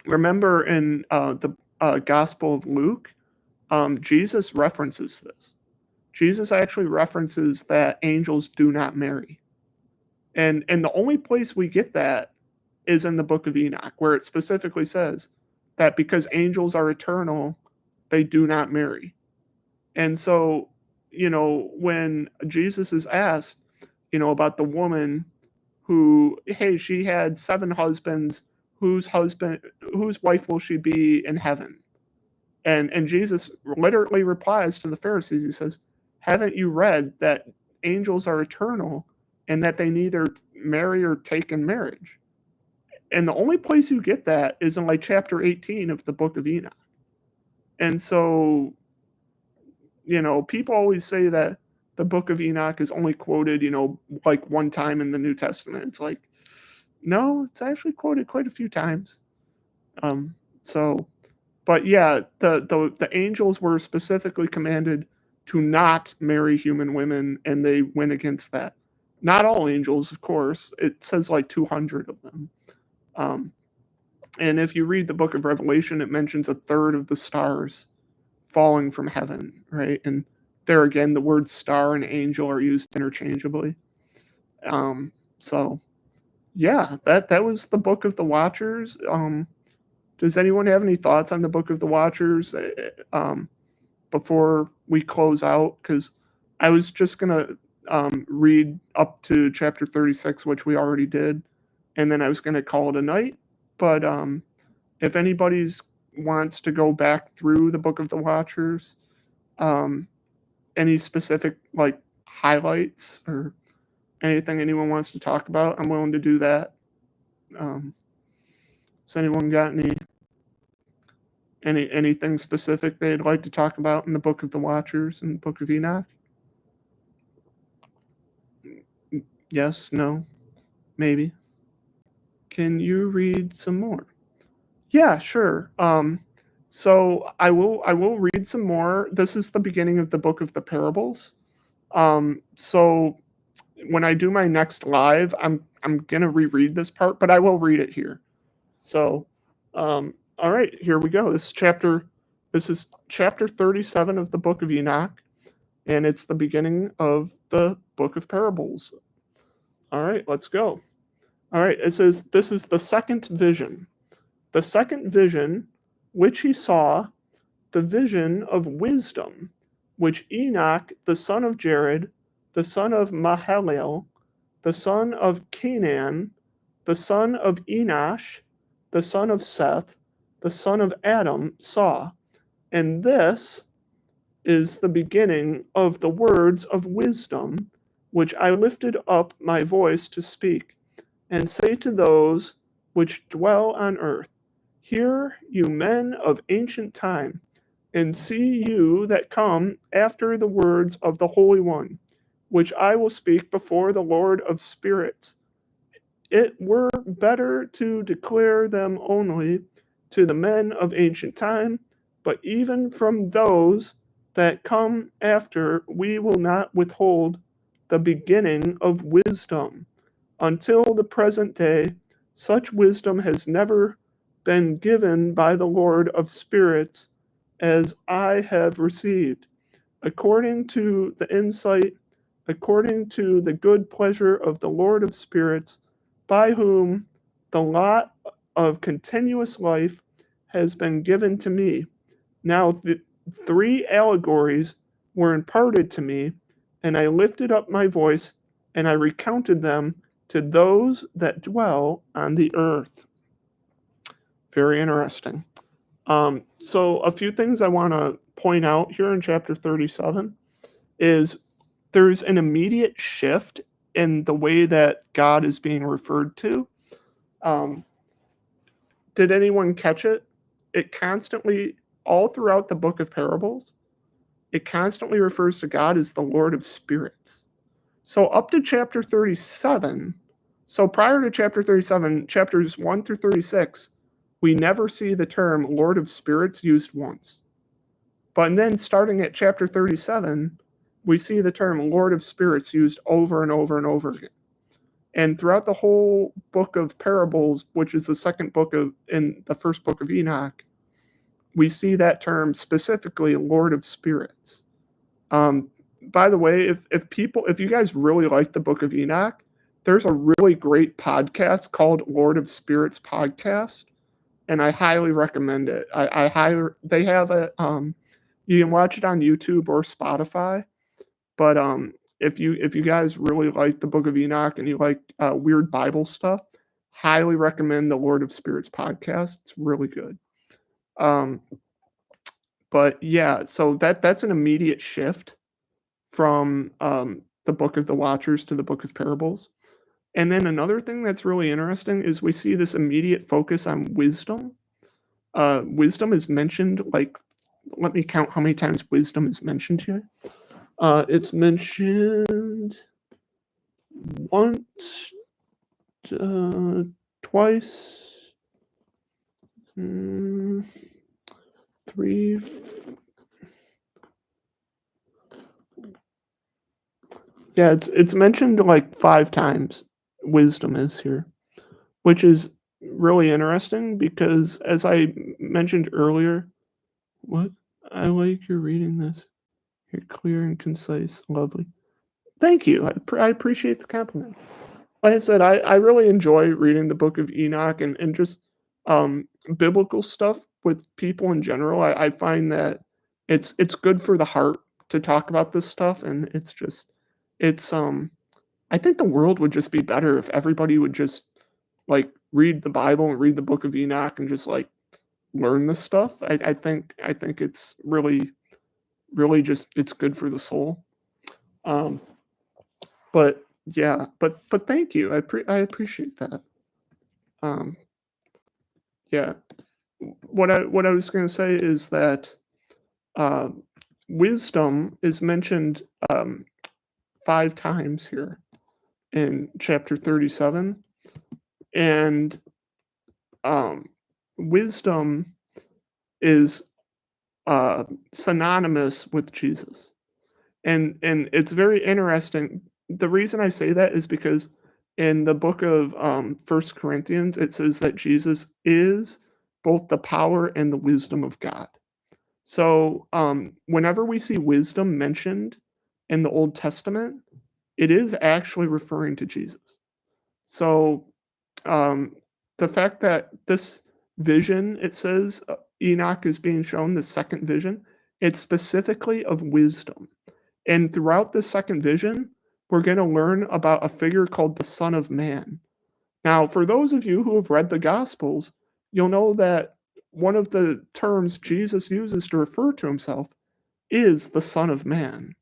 remember in the Gospel of Luke, Jesus references this. Jesus actually references that angels do not marry. And the only place we get that is in the book of Enoch, where it specifically says that because angels are eternal, they do not marry. And so, when Jesus is asked, about the woman who, hey, she had 7 husbands, whose wife will she be in heaven? And Jesus literally replies to the Pharisees. He says, haven't you read that angels are eternal and that they neither marry or take in marriage? And the only place you get that is in like chapter 18 of the book of Enoch. And so, people always say that the book of Enoch is only quoted, like one time in the New Testament. It's like, no, it's actually quoted quite a few times. Um, so, but yeah, the angels were specifically commanded to not marry human women, and they went against that. Not all angels, of course. It says like 200 of them. And if you read the book of Revelation, it mentions a third of the stars falling from heaven, right? And there again, the words star and angel are used interchangeably. So yeah, that was the book of the Watchers. Does anyone have any thoughts on the book of the Watchers before we close out? Because I was just gonna read up to chapter 36, which we already did, and then I was gonna call it a night. But if anybody wants to go back through the book of the Watchers, any specific like highlights or anything anyone wants to talk about, I'm willing to do that. Has anyone got anything specific they'd like to talk about in the book of the Watchers and the book of Enoch? Yes, no, maybe. Can you read some more? Yeah, sure. So I will read some more. This is the beginning of the book of the parables. So when I do my next live, I'm gonna reread this part, but I will read it here. So, all right, here we go. This is chapter 37 of the book of Enoch, and it's the beginning of the book of parables. All right, let's go. All right, it says, this is the second vision. The second vision, which he saw, the vision of wisdom, which Enoch, the son of Jared, the son of Mahalalel, the son of Canaan, the son of Enosh, the son of Seth, the son of Adam, saw. And this is the beginning of the words of wisdom, which I lifted up my voice to speak, and say to those which dwell on earth, hear, you men of ancient time, and see you that come after the words of the Holy One, which I will speak before the Lord of spirits. It were better to declare them only to the men of ancient time, but even from those that come after we will not withhold the beginning of wisdom. Until the present day, such wisdom has never been given by the Lord of spirits as I have received, according to the insight, according to the good pleasure of the Lord of spirits, by whom the lot of continuous life has been given to me. Now the 3 allegories were imparted to me, and I lifted up my voice, and I recounted them to those that dwell on the earth. Very interesting. So a few things I want to point out here in chapter 37 is there's an immediate shift in the way that God is being referred to. Did anyone catch it? It constantly, all throughout the book of parables, it constantly refers to God as the Lord of spirits. So up to chapter 37, so prior to chapter 37, chapters 1 through 36, we never see the term Lord of spirits used once. But then starting at chapter 37, we see the term Lord of spirits used over and over and over again. And throughout the whole book of parables, which is the second book in the first book of Enoch, we see that term specifically Lord of spirits. By the way, if you guys really like the book of Enoch, there's a really great podcast called Lord of Spirits Podcast. and I highly recommend it. I highly they have it. You can watch it on YouTube or Spotify. But if you guys really like the Book of Enoch and you like weird Bible stuff, highly recommend the Lord of Spirits podcast. It's really good. Um, but yeah, so that's an immediate shift from the Book of the Watchers to the Book of Parables. And then another thing that's really interesting is we see this immediate focus on wisdom. Wisdom is mentioned like, let me count how many times wisdom is mentioned here. It's mentioned once, twice, three. Yeah, it's mentioned like 5 times. Wisdom is here, which is really interesting because, as I mentioned earlier, what I like your reading this. You're clear and concise, lovely. Thank you. I appreciate the compliment. Like I said, I really enjoy reading the Book of Enoch and just biblical stuff with people in general. I find that it's good for the heart to talk about this stuff, and it's I think the world would just be better if everybody would just like read the Bible and read the Book of Enoch and just like learn this stuff. I think it's really just it's good for the soul. Um, but yeah, but thank you. I appreciate that. Um, yeah. What I was going to say is that um, wisdom is mentioned 5 times here in chapter 37, and um, wisdom is synonymous with Jesus, and it's very interesting. The reason I say that is because in the book of First Corinthians, it says that Jesus is both the power and the wisdom of God. So, whenever we see wisdom mentioned in the Old Testament, it is actually referring to Jesus. So, um, the fact that this vision, it says Enoch is being shown the second vision, it's specifically of wisdom. And throughout the second vision, we're going to learn about a figure called the Son of Man. Now, for those of you who have read the Gospels, you'll know that one of the terms Jesus uses to refer to himself is the Son of Man.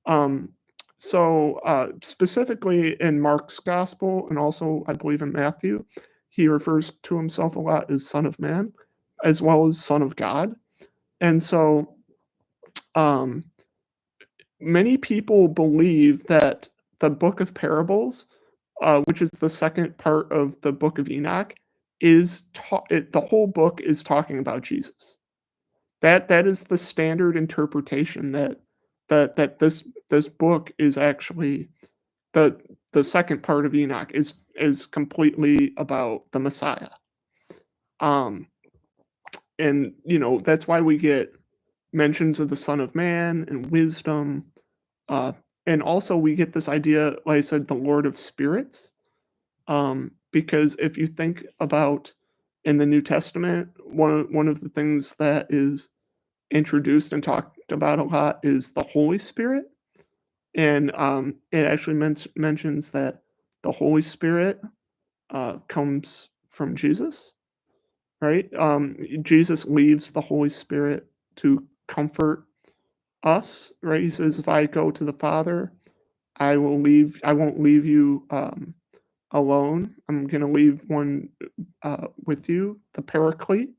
Um, so, specifically in Mark's Gospel and also, I believe, in Matthew, he refers to himself a lot as Son of Man, as well as Son of God. And so, um, many people believe that the book of parables, which is the second part of the book of Enoch, the whole book is talking about Jesus. That is the standard interpretation that this book is actually the the second part of Enoch is completely about the Messiah. Um, and that's why we get mentions of the Son of Man and wisdom. Uh, and also we get this idea, like I said, the Lord of Spirits. Because if you think about in the New Testament, one of the things that is introduced and talked about a lot is the Holy Spirit, and it actually mentions that the Holy Spirit comes from Jesus, right? Jesus leaves the Holy Spirit to comfort us, right? He says, "If I go to the Father, I won't leave you alone. I'm gonna leave one with you, the Paraclete,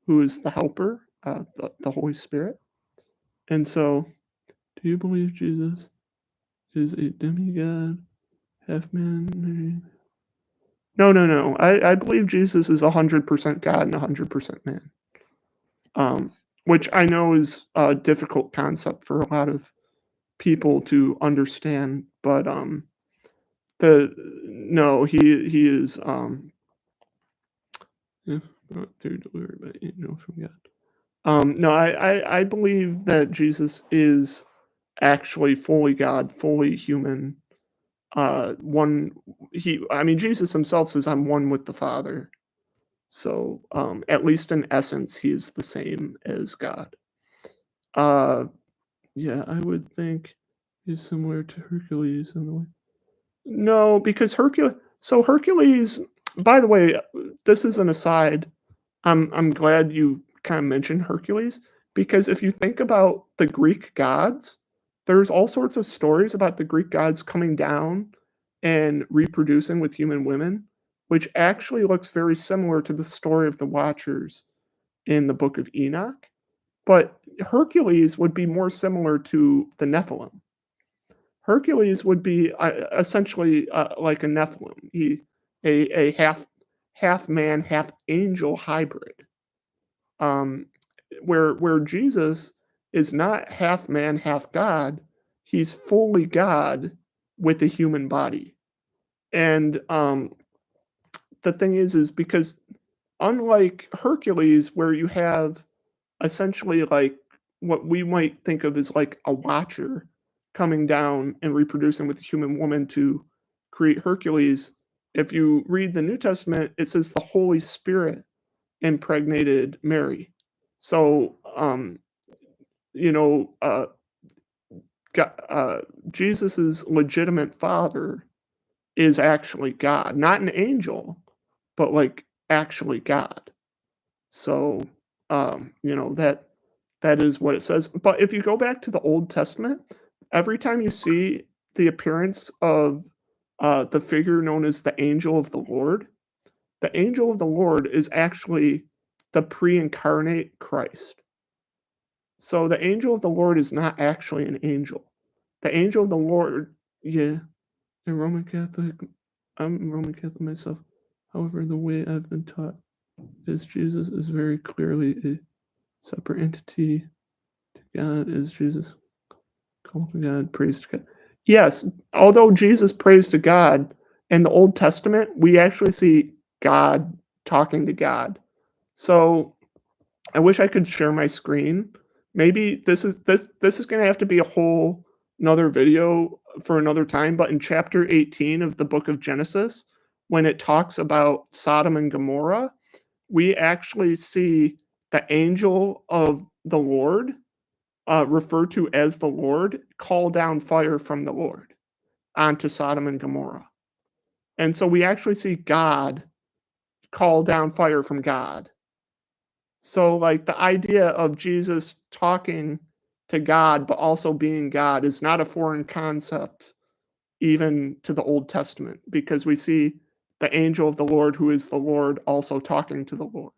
who is the Helper, the Holy Spirit." And so, do you believe Jesus is a demigod, half man? No, no, no. I believe Jesus is 100% God and 100% man. Um, which I know is a difficult concept for a lot of people to understand, but the no, he is yeah, brought through delivered by angel from God. No, I believe that Jesus is actually fully God, fully human. One, I mean, Jesus himself says, "I'm one with the Father." So, at least in essence, he is the same as God. Uh, yeah, I would think he's similar to Hercules in the way. No, because Hercules, by the way, this is an aside. I'm glad you kind of mentioned Hercules because if you think about the Greek gods, there's all sorts of stories about the Greek gods coming down and reproducing with human women, which actually looks very similar to the story of the Watchers in the book of Enoch. But Hercules would be more similar to the Nephilim. Hercules would be essentially like a Nephilim, a half man, half angel hybrid. Um, where Jesus is not half man, half God. He's fully God with a human body. And the thing is because unlike Hercules, where you have essentially like what we might think of as like a watcher coming down and reproducing with a human woman to create Hercules. If you read the New Testament, it says the Holy Spirit impregnated Mary. So, you know, God, Jesus's legitimate father is actually God, not an angel, but like actually God. So, that is what it says. But if you go back to the Old Testament, every time you see the appearance of the figure known as the angel of the angel of the Lord is actually the pre-incarnate Christ. So the angel of the Lord is not actually an angel. The angel of the Lord, yeah, in Roman Catholic, I'm Roman Catholic myself. However, the way I've been taught is Jesus is very clearly a separate entity to God. Is Jesus called to God, praised to God? Yes, although Jesus prays to God in the Old Testament, we actually see God talking to God. So I wish I could share my screen. Maybe this is gonna have to be a whole another video for another time, but in chapter 18 of the book of Genesis, when it talks about Sodom and Gomorrah, we actually see the angel of the Lord, referred to as the Lord, call down fire from the Lord onto Sodom and Gomorrah. And so we actually see God call down fire from God. So, like, the idea of Jesus talking to God, but also being God is not a foreign concept even to the Old Testament because we see the angel of the Lord, who is the Lord, also talking to the Lord.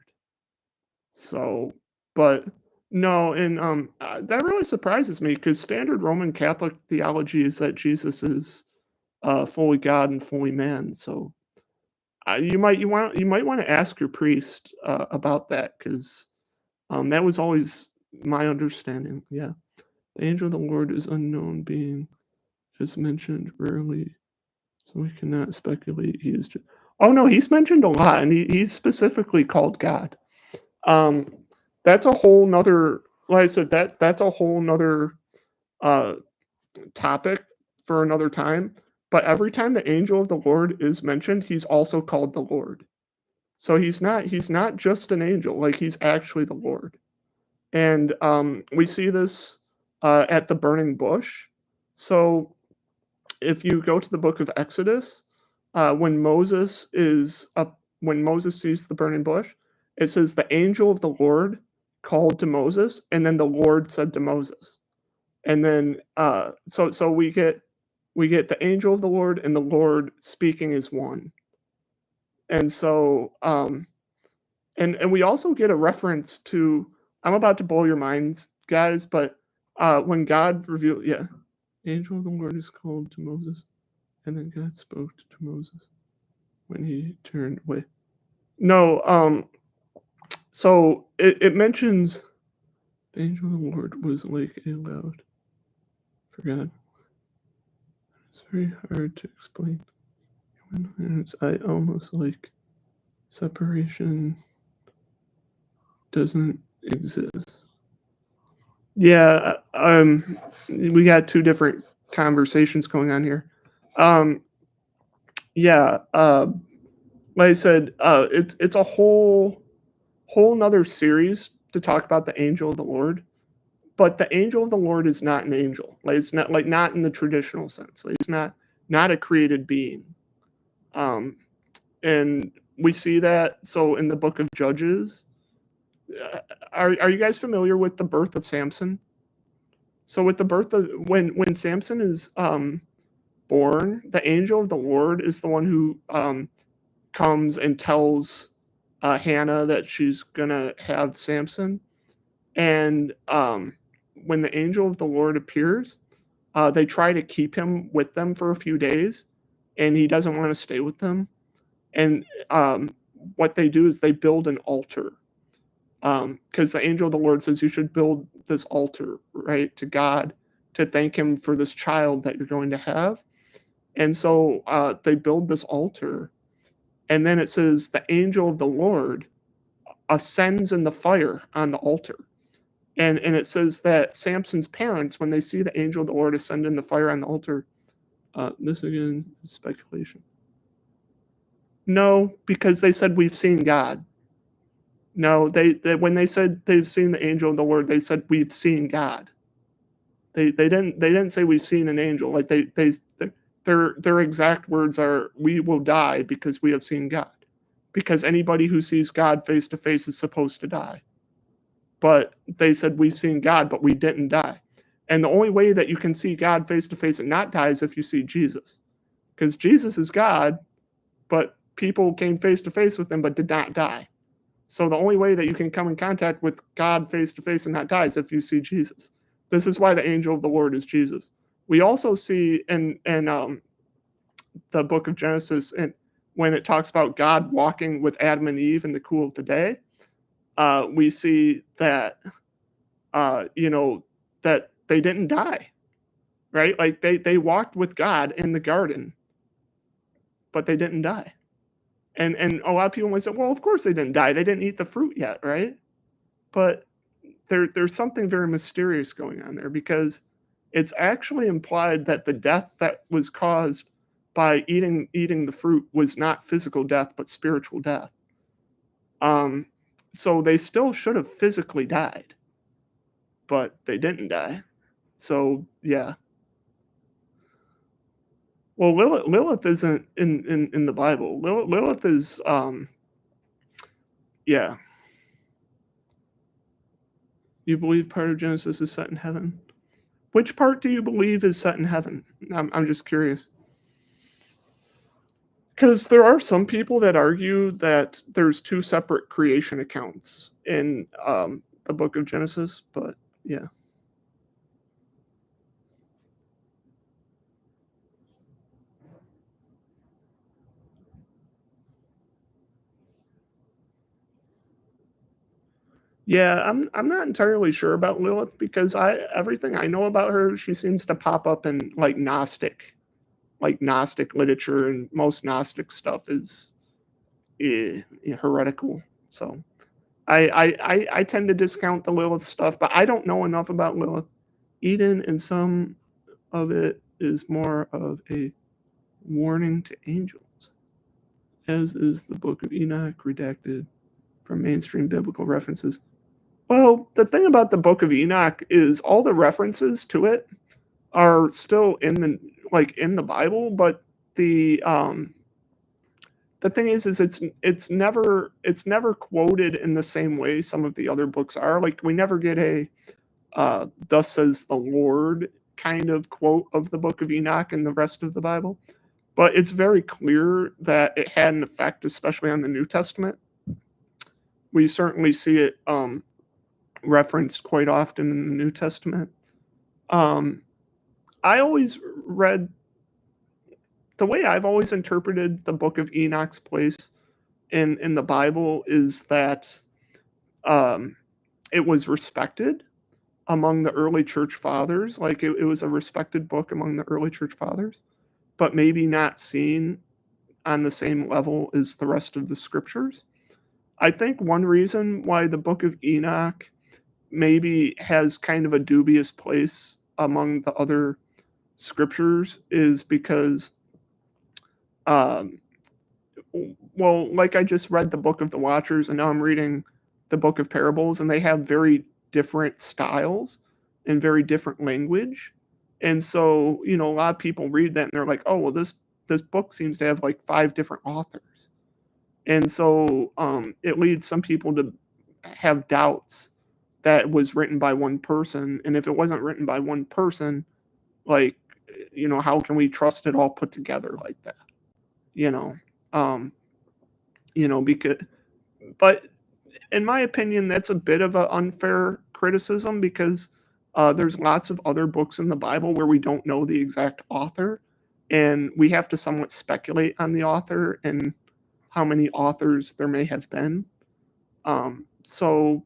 So, but no, and that really surprises me because standard Roman Catholic theology is that Jesus is fully God and fully man. So, you might want to ask your priest about that because that was always my understanding. Yeah, the angel of the Lord is unknown being, as mentioned rarely, so we cannot speculate he is. Oh no, he's mentioned a lot, and he's specifically called God. Um, that's a whole nother. Like I said, that's a whole nother uh, topic for another time. But every time the angel of the Lord is mentioned, he's also called the Lord. So he's not just an angel; like he's actually the Lord. And we see this at the burning bush. So if you go to the book of Exodus, when Moses sees the burning bush, it says the angel of the Lord called to Moses, and then the Lord said to Moses. And then so we get the angel of the Lord and the Lord speaking as one. And so and we also get a reference to, I'm about to blow your minds, guys, but when God revealed, yeah, the angel of the Lord is called to Moses, and then God spoke to Moses when he turned away. No, so it mentions the angel of the Lord was like a loud for God. It's very hard to explain. I almost like separation doesn't exist. Yeah, we got two different conversations going on here. Um, yeah, Like I said, it's a whole nother series to talk about the angel of the Lord. But the angel of the Lord is not an angel. Like it's not like not in the traditional sense. Like it's not a created being. Um, and we see that so in the book of Judges. Are you guys familiar with the birth of Samson? So with the birth of when Samson is born, the angel of the Lord is the one who comes and tells Hannah that she's gonna have Samson. And when the angel of the Lord appears, they try to keep him with them for a few days, and he doesn't want to stay with them. And what they do is they build an altar because the angel of the Lord says you should build this altar, right, to God to thank Him for this child that you're going to have. And so they build this altar, and then it says the angel of the Lord ascends in the fire on the altar. And it says that Samson's parents, when they see the angel of the Lord ascend in the fire on the altar, this again is speculation. No, because they said we've seen God. No, they when they said they've seen the angel of the Lord, they said we've seen God. They didn't say we've seen an angel. Like their exact words are we will die because we have seen God. Because anybody who sees God face to face is supposed to die. But they said we've seen God, but we didn't die. And the only way that you can see God face to face and not die is if you see Jesus. Because Jesus is God, but people came face to face with him but did not die. So the only way that you can come in contact with God face to face and not die is if you see Jesus. This is why the angel of the Lord is Jesus. We also see in the book of Genesis, and when it talks about God walking with Adam and Eve in the cool of the day, we see that you know that they didn't die, right? Like they walked with God in the garden, but they didn't die. And a lot of people might say, well, of course they didn't die. They didn't eat the fruit yet, right? But there's something very mysterious going on there because it's actually implied that the death that was caused by eating the fruit was not physical death but spiritual death. Um, so they still should have physically died, but they didn't die. So yeah. Well, Lilith isn't in the Bible. Lilith is yeah. You believe part of Genesis is set in heaven? Which part do you believe is set in heaven? I'm just curious. Because there are some people that argue that there's two separate creation accounts in the book of Genesis, but yeah. Yeah, I'm not entirely sure about Lilith because I everything I know about her, she seems to pop up in like Gnostic literature, and most Gnostic stuff is heretical. So I tend to discount the Lilith stuff, but I don't know enough about Lilith. Eden and some of it is more of a warning to angels, as is the Book of Enoch, redacted from mainstream biblical references. Well, the thing about the Book of Enoch is all the references to it are still in the Bible, but the thing is it's never quoted in the same way some of the other books are. Like we never get a thus says the Lord kind of quote of the Book of Enoch and the rest of the Bible. But it's very clear that it had an effect, especially on the New Testament. We certainly see it referenced quite often in the New Testament. Um, I always read the way I've always interpreted the Book of Enoch's place in the Bible is that um, it was respected among the early church fathers. Like it was a respected book among the early church fathers, but maybe not seen on the same level as the rest of the scriptures. I think one reason why the Book of Enoch maybe has kind of a dubious place among the other scriptures is because um, well, like I just read the Book of the Watchers, and now I'm reading the Book of Parables, and they have very different styles and very different language. And so, a lot of people read that and they're like, "Oh, well, this book seems to have like 5 different authors." And so, it leads some people to have doubts that it was written by one person, and if it wasn't written by one person, like, how can we trust it all put together like that? You know? Um, because but in my opinion, that's a bit of an unfair criticism because there's lots of other books in the Bible where we don't know the exact author, and we have to somewhat speculate on the author and how many authors there may have been. So,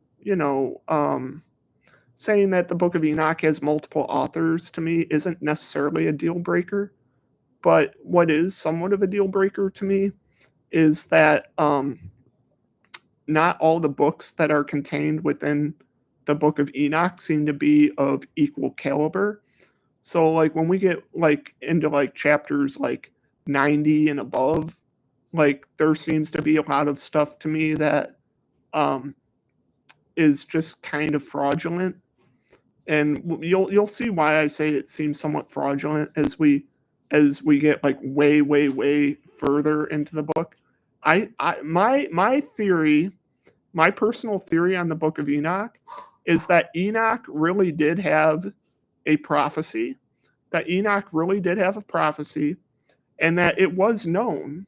saying that the Book of Enoch has multiple authors to me isn't necessarily a deal breaker, but what is somewhat of a deal breaker to me is that not all the books that are contained within the Book of Enoch seem to be of equal caliber. So like when we get like into like chapters like 90 and above, like there seems to be a lot of stuff to me that um is just kind of fraudulent. And you'll see why I say it seems somewhat fraudulent as we get like way way way further into the book. My theory, my personal theory on the Book of Enoch is that Enoch really did have a prophecy, that Enoch really did have a prophecy, and that it was known,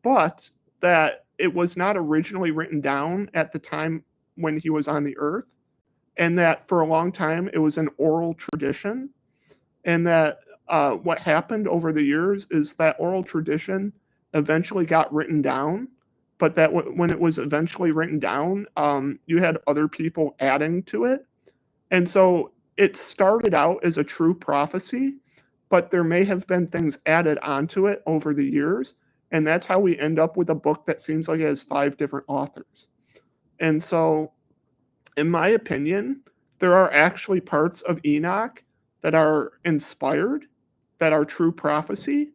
but that it was not originally written down at the time when he was on the earth, and that for a long time it was an oral tradition, and that what happened over the years is that oral tradition eventually got written down, but that when it was eventually written down, you had other people adding to it, and so it started out as a true prophecy, but there may have been things added onto it over the years, and that's how we end up with a book that seems like it has 5 different authors. And so in my opinion, there are actually parts of Enoch that are inspired, that are true prophecy.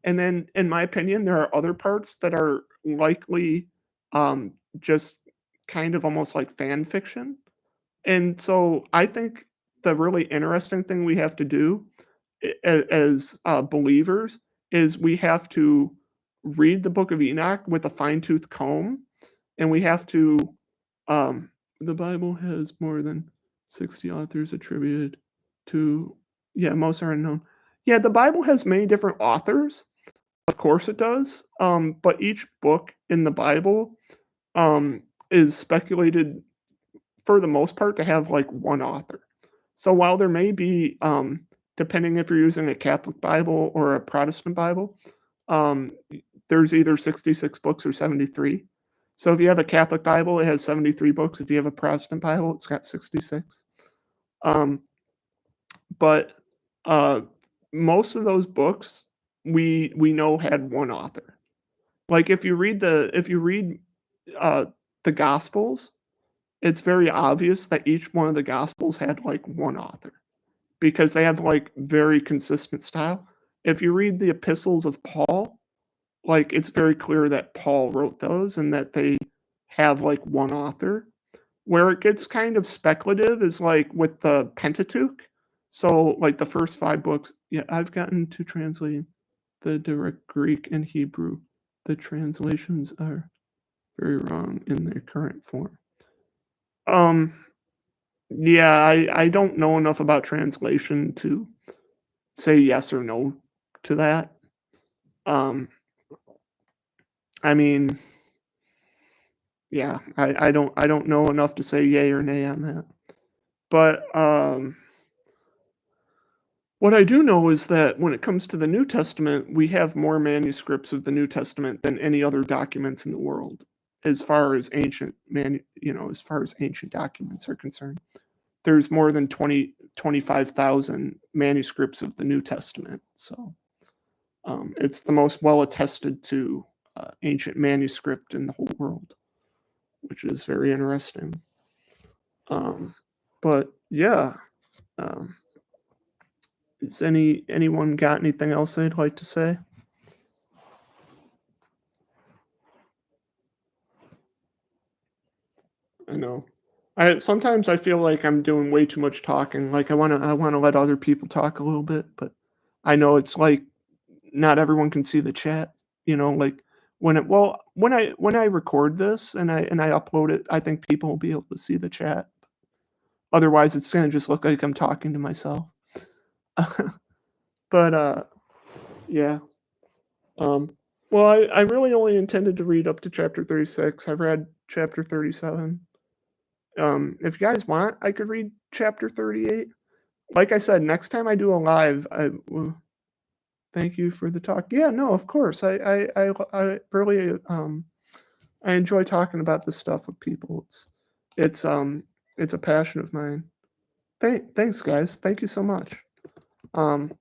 And then, in my opinion, there are other parts that are likely just kind of almost like fan fiction. And so I think the really interesting thing we have to do as believers is we have to read the Book of Enoch with a fine tooth comb, and we have to um, the Bible has more than 60 authors attributed to, yeah, most are unknown. Yeah, the Bible has many different authors. Of course it does. But each book in the Bible um, is speculated for the most part to have like one author. So while there may be, depending if you're using a Catholic Bible or a Protestant Bible, um, there's either 66 books or 73. So if you have a Catholic Bible, it has 73 books. If you have a Protestant Bible, it's got 66. Um, but uh, most of those books we know had one author. Like if you read uh, the Gospels, it's very obvious that each one of the Gospels had like one author because they have like very consistent style. If you read the epistles of Paul, like it's very clear that Paul wrote those and that they have like one author. Where it gets kind of speculative is like with the Pentateuch. So like the first 5 books, yeah, I've gotten to translating the direct Greek and Hebrew. The translations are very wrong in their current form. Um, yeah, I don't know enough about translation to say yes or no to that. Um, I mean, yeah, I don't know enough to say yay or nay on that. But what I do know is that when it comes to the New Testament, we have more manuscripts of the New Testament than any other documents in the world, as far as as far as ancient documents are concerned. There's more than 25,000 manuscripts of the New Testament. So it's the most well attested to ancient manuscript in the whole world, which is very interesting. Um, but yeah, um, is anyone got anything else they'd like to say? I know. I sometimes I feel like I'm doing way too much talking. Like I wanna let other people talk a little bit, but I know it's like not everyone can see the chat. Like when I record this and I upload it, I think people will be able to see the chat. Otherwise, it's gonna just look like I'm talking to myself. But yeah. Um, well, I really only intended to read up to chapter 36. I've read chapter 37. If you guys want, I could read chapter 38. Like I said, next time I do a live, thank you for the talk. Yeah, no, of course. I really I enjoy talking about this stuff with people. It's it's a passion of mine. Thanks, guys. Thank you so much. Um,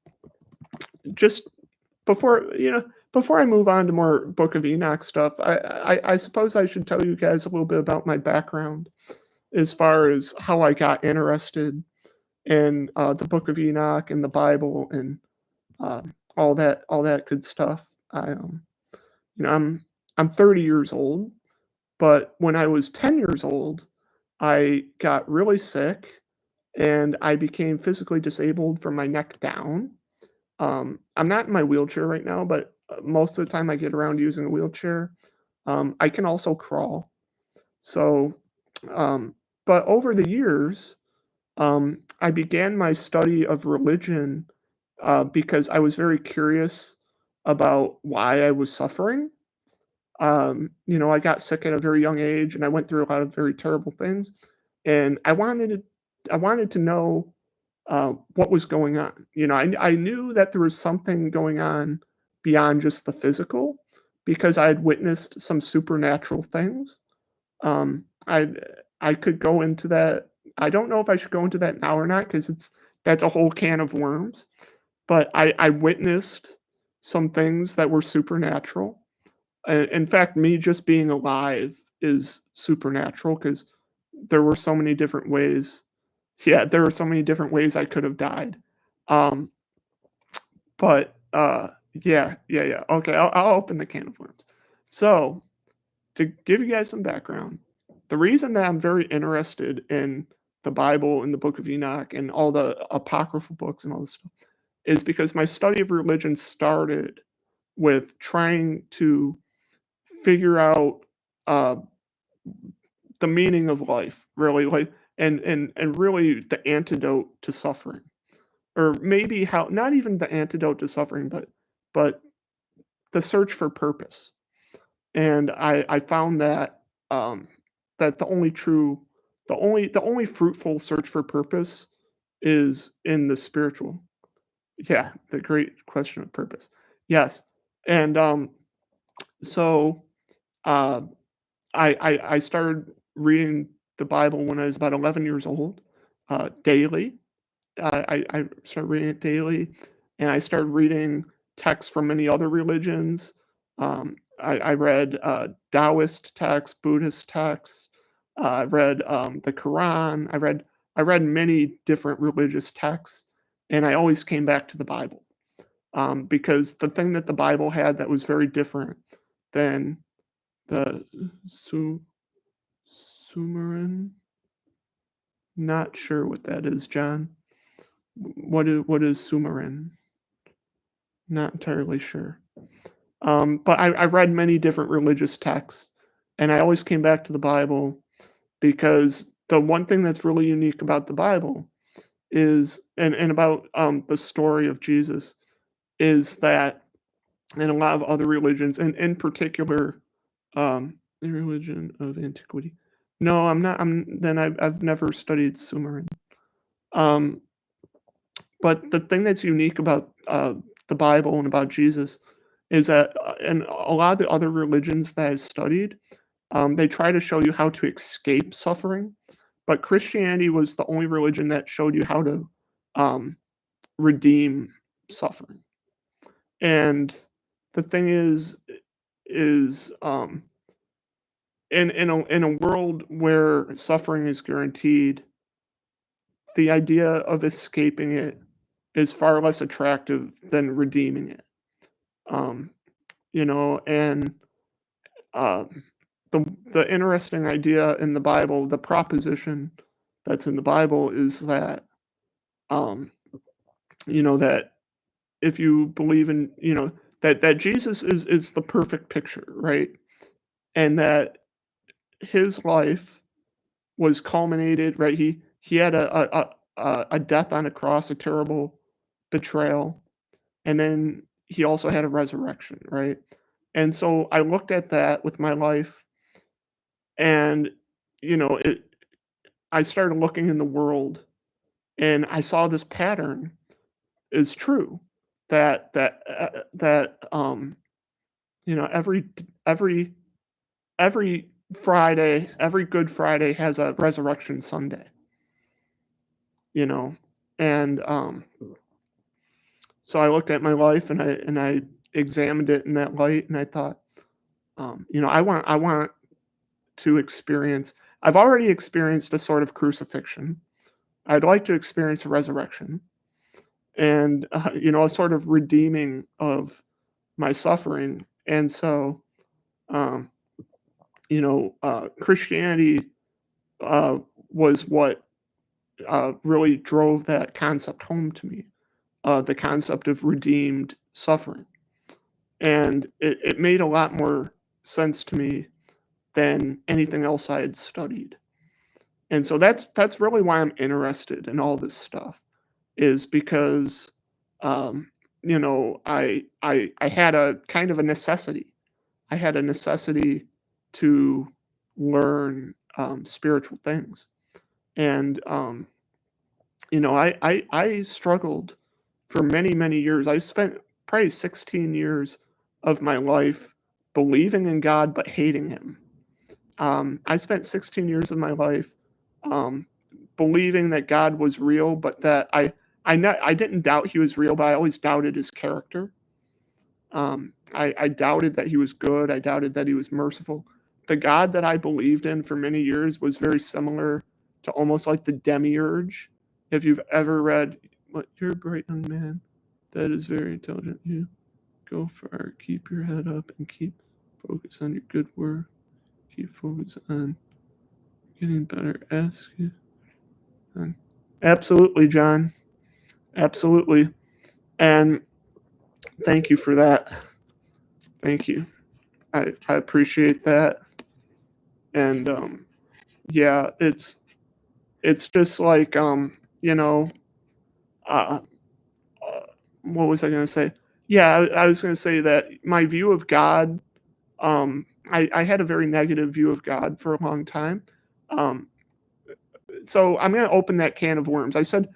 just before I move on to more Book of Enoch stuff, I suppose I should tell you guys a little bit about my background as far as how I got interested in the Book of Enoch and the Bible and all that good stuff. You know, I'm 30 years old, but when I was 10 years old, I got really sick and I became physically disabled from my neck down. I'm not in my wheelchair right now, but most of the time I get around using a wheelchair. I can also crawl. So, um, but over the years, I began my study of religion because I was very curious about why I was suffering. I got sick at a very young age, and I went through a lot of very terrible things, and I wanted to know what was going on. I knew that there was something going on beyond just the physical because I had witnessed some supernatural things. I could go into that. I don't know if I should go into that now or not because that's a whole can of worms. But I witnessed some things that were supernatural. In fact, me just being alive is supernatural because there were so many different ways. Yeah, there were so many different ways I could have died. Um, but yeah, yeah, yeah. Okay, I'll open the can of worms. So to give you guys some background, the reason that I'm very interested in the Bible and the Book of Enoch and all the apocryphal books and all this stuff is because my study of religion started with trying to figure out uh, the meaning of life, really, like, and really the antidote to suffering, or maybe how not even the antidote to suffering, but the search for purpose. And I found that that the only fruitful search for purpose is in the spiritual. Yeah, the great question of purpose. Yes, and so uh, I started reading the Bible when I was about 11 years old, daily. I started reading it daily, and I started reading texts from many other religions. I read Taoist texts, Buddhist texts. I read the Quran. I read many different religious texts, and I always came back to the Bible because the thing that the Bible had that was very different than the Sumerian. Not sure what that is, John. What is Sumerian? Not entirely sure. But I read many different religious texts, and I always came back to the Bible because the one thing that's really unique about the Bible is, and about the story of Jesus, is that in a lot of other religions, and in particular, the religion of antiquity. No, I'm not. I've never studied Sumerian. Um, but the thing that's unique about the Bible and about Jesus is that, in a lot of the other religions that I studied, they try to show you how to escape suffering, but Christianity was the only religion that showed you how to um, redeem suffering. And the thing is, in a world where suffering is guaranteed, the idea of escaping it is far less attractive than redeeming it. Um, and um, the interesting idea in the Bible, the proposition that's in the Bible is that, um, that if you believe in, that Jesus is the perfect picture, right? And that his life was culminated, right? He had a death on a cross, a terrible betrayal, and then he also had a resurrection, right? And so I looked at that with my life, and it. I started looking in the world, and I saw this pattern is true that every every Friday, every Good Friday has a Resurrection Sunday, you know, and so I looked at my life and I examined it in that light, and I thought, I want to experience. I've already experienced a sort of crucifixion. I'd like to experience a resurrection, and a sort of redeeming of my suffering. And so, um, Christianity uh, was what really drove that concept home to me, the concept of redeemed suffering. And it made a lot more sense to me than anything else I had studied. And so that's really why I'm interested in all this stuff, is because I had a kind of a necessity. I had a necessity to learn spiritual things. And I struggled for many, many years. I spent probably 16 years of my life believing in God but hating him. I spent 16 years of my life um, believing that God was real, but that I didn't doubt he was real, but I always doubted his character. I doubted that he was good. I doubted that he was merciful. The God that I believed in for many years was very similar to almost like the demiurge. If you've ever read, "What, you're a bright young man, that is very intelligent. You go far, keep your head up, and keep focus on your good work. Keep focus on getting better. Ask you." Absolutely, John. Absolutely. And thank you for that. Thank you. I appreciate that. And yeah, it's just like uh, uh what was I going to say? Yeah, I was going to say that my view of God, I had a very negative view of God for a long time. Um, so I'm going to open that can of worms. I said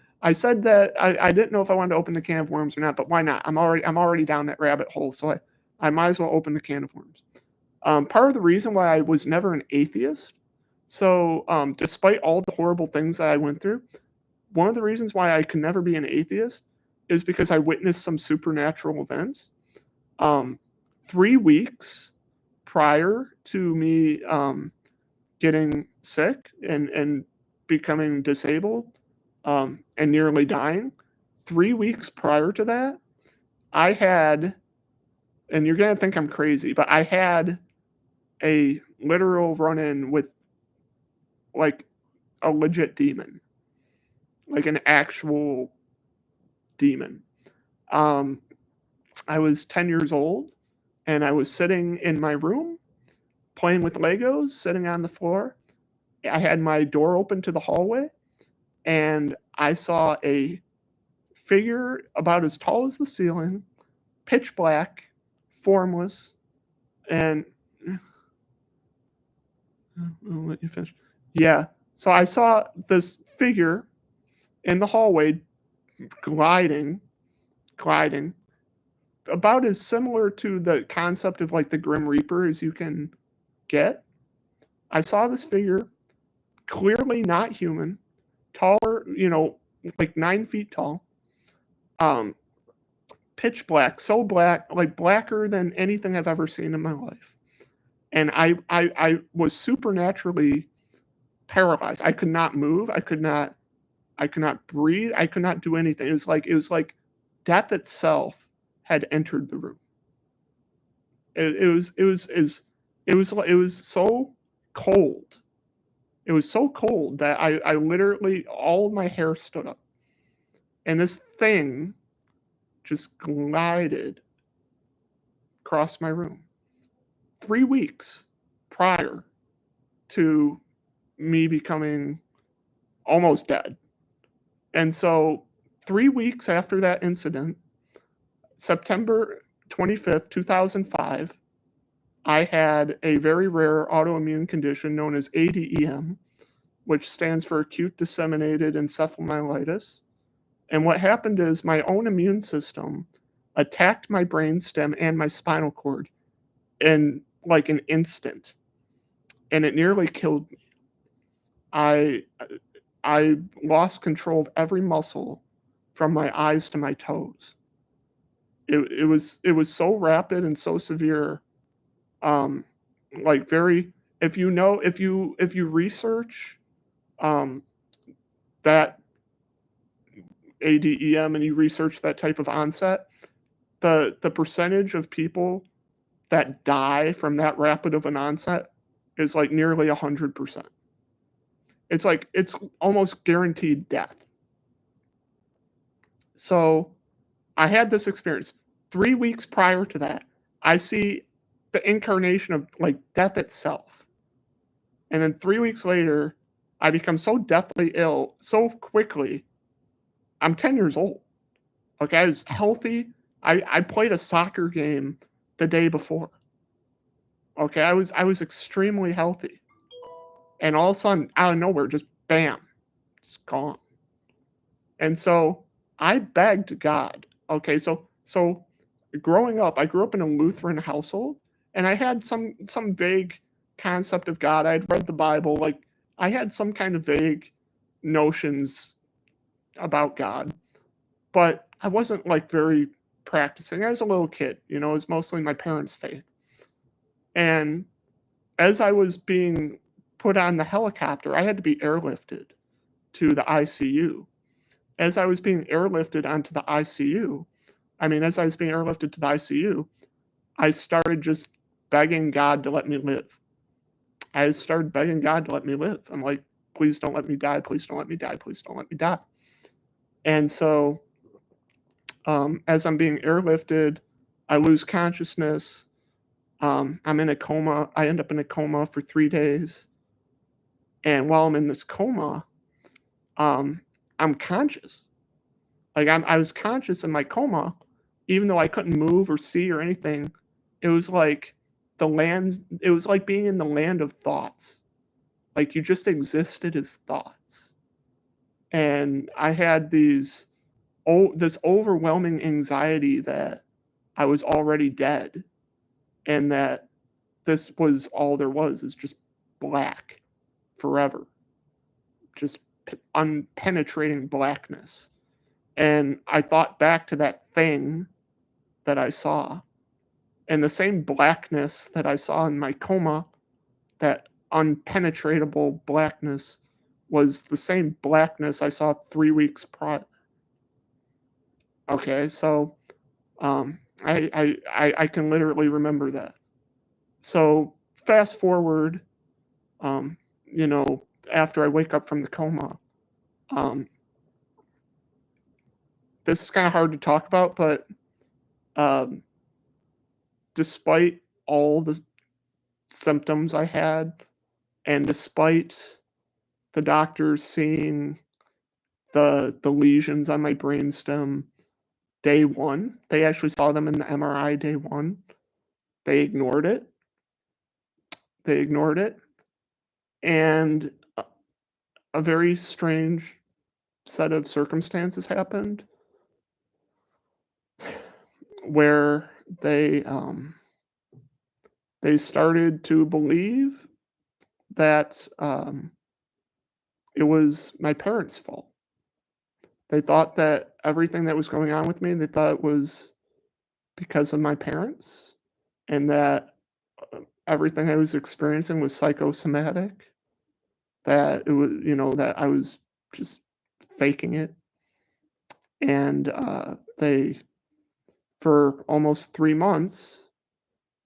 that I didn't know if I wanted to open the can of worms or not, but why not? I'm already down that rabbit hole, so I might as well open the can of worms. Part of the reason why I was never an atheist, so despite all the horrible things that I went through, one of the reasons why I could never be an atheist is because I witnessed some supernatural events. Um, 3 weeks prior to me getting sick and becoming disabled and nearly dying, 3 weeks prior to that, I had, and you're gonna think I'm crazy, but I had a literal run in with like a legit demon, like an actual demon. Um, I was 10 years old and I was sitting in my room playing with Legos, sitting on the floor. I had my door open to the hallway and I saw a figure about as tall as the ceiling, pitch black, formless, and I'll let you finish. Yeah. So I saw this figure in the hallway gliding, gliding, about as similar to the concept of like the Grim Reaper as you can get. I saw this figure, clearly not human, taller, like 9 feet tall, um, pitch black, so black, like blacker than anything I've ever seen in my life. And I was supernaturally paralyzed. I could not move. I could not breathe. I could not do anything. It was like death itself had entered the room. It was it was so cold. It was so cold that I literally all of my hair stood up, and this thing just glided across my room. 3 weeks prior to me becoming almost dead. And so 3 weeks after that incident, September 25th, 2005, I had a very rare autoimmune condition known as ADEM, which stands for acute disseminated encephalomyelitis. And what happened is my own immune system attacked my brainstem and my spinal cord in like an instant, and it nearly killed me. I I lost control of every muscle from my eyes to my toes. It was so rapid and so severe. Um, like very if you research um, that ADEM and you research that type of onset, the percentage of people that die from that rapid of an onset is like nearly 100%. It's like it's almost guaranteed death. So I had this experience 3 weeks prior to that. I see the incarnation of like death itself. And then 3 weeks later, I become so deathly ill so quickly. I'm 10 years old. Okay. I was healthy. I played a soccer game the day before. Okay. I was extremely healthy. And all of a sudden, out of nowhere, just bam, it's gone. And so I begged God. Okay, so growing up, I grew up in a Lutheran household, and I had some vague concept of God. I had read the Bible, like I had some kind of vague notions about God, but I wasn't like very practicing. I was a little kid, you know, it was mostly my parents' faith. And as I was being put on the helicopter, I had to be airlifted to the ICU. As I was being airlifted onto the ICU, as I was being airlifted to the ICU, I started just begging God to let me live. I started begging God to let me live. I'm like, please don't let me die. Please don't let me die. Please don't let me die. And so, as I'm being airlifted, I lose consciousness. I'm in a coma. I end up in a coma for 3 days. And while I'm in this coma, um, I'm conscious. I was conscious in my coma, even though I couldn't move or see or anything. It was like it was like being in the land of thoughts. Like you just existed as thoughts. And I had this overwhelming anxiety that I was already dead and that this was all there was is just black forever. Just unpenetrating blackness. And I thought back to that thing that I saw. And the same blackness that I saw in my coma, that unpenetratable blackness, was the same blackness I saw 3 weeks prior. Okay, so I can literally remember that. So fast forward, um, you know, after I wake up from the coma, um, this is kind of hard to talk about, but um, despite all the symptoms I had, and despite the doctors seeing the lesions on my brainstem day one, they actually saw them in the MRI day one. They ignored it. They ignored it, and a very strange set of circumstances happened where they started to believe that it was my parents' fault. They thought that everything that was going on with me, they thought it was because of my parents, and that everything I was experiencing was psychosomatic, that it was, that I was just faking it. And they, for almost 3 months,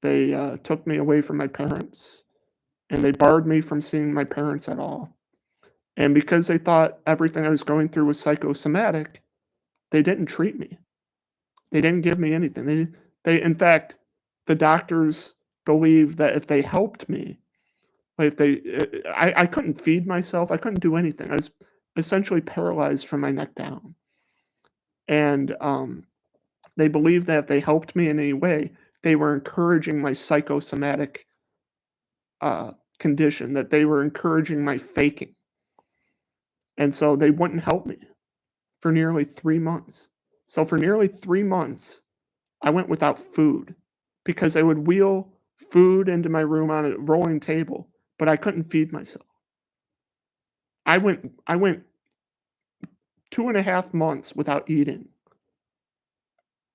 They took me away from my parents, and they barred me from seeing my parents at all. And because they thought everything I was going through was psychosomatic, they didn't treat me. They didn't give me anything. In fact, the doctors believed that if they helped me, like if they, I couldn't feed myself. I couldn't do anything. I was essentially paralyzed from my neck down. And they believed that if they helped me in any way, they were encouraging my psychosomatic condition, that they were encouraging my faking. And so they wouldn't help me for nearly 3 months. So for nearly 3 months, I went without food because they would wheel food into my room on a rolling table, but I couldn't feed myself. I went 2.5 months without eating.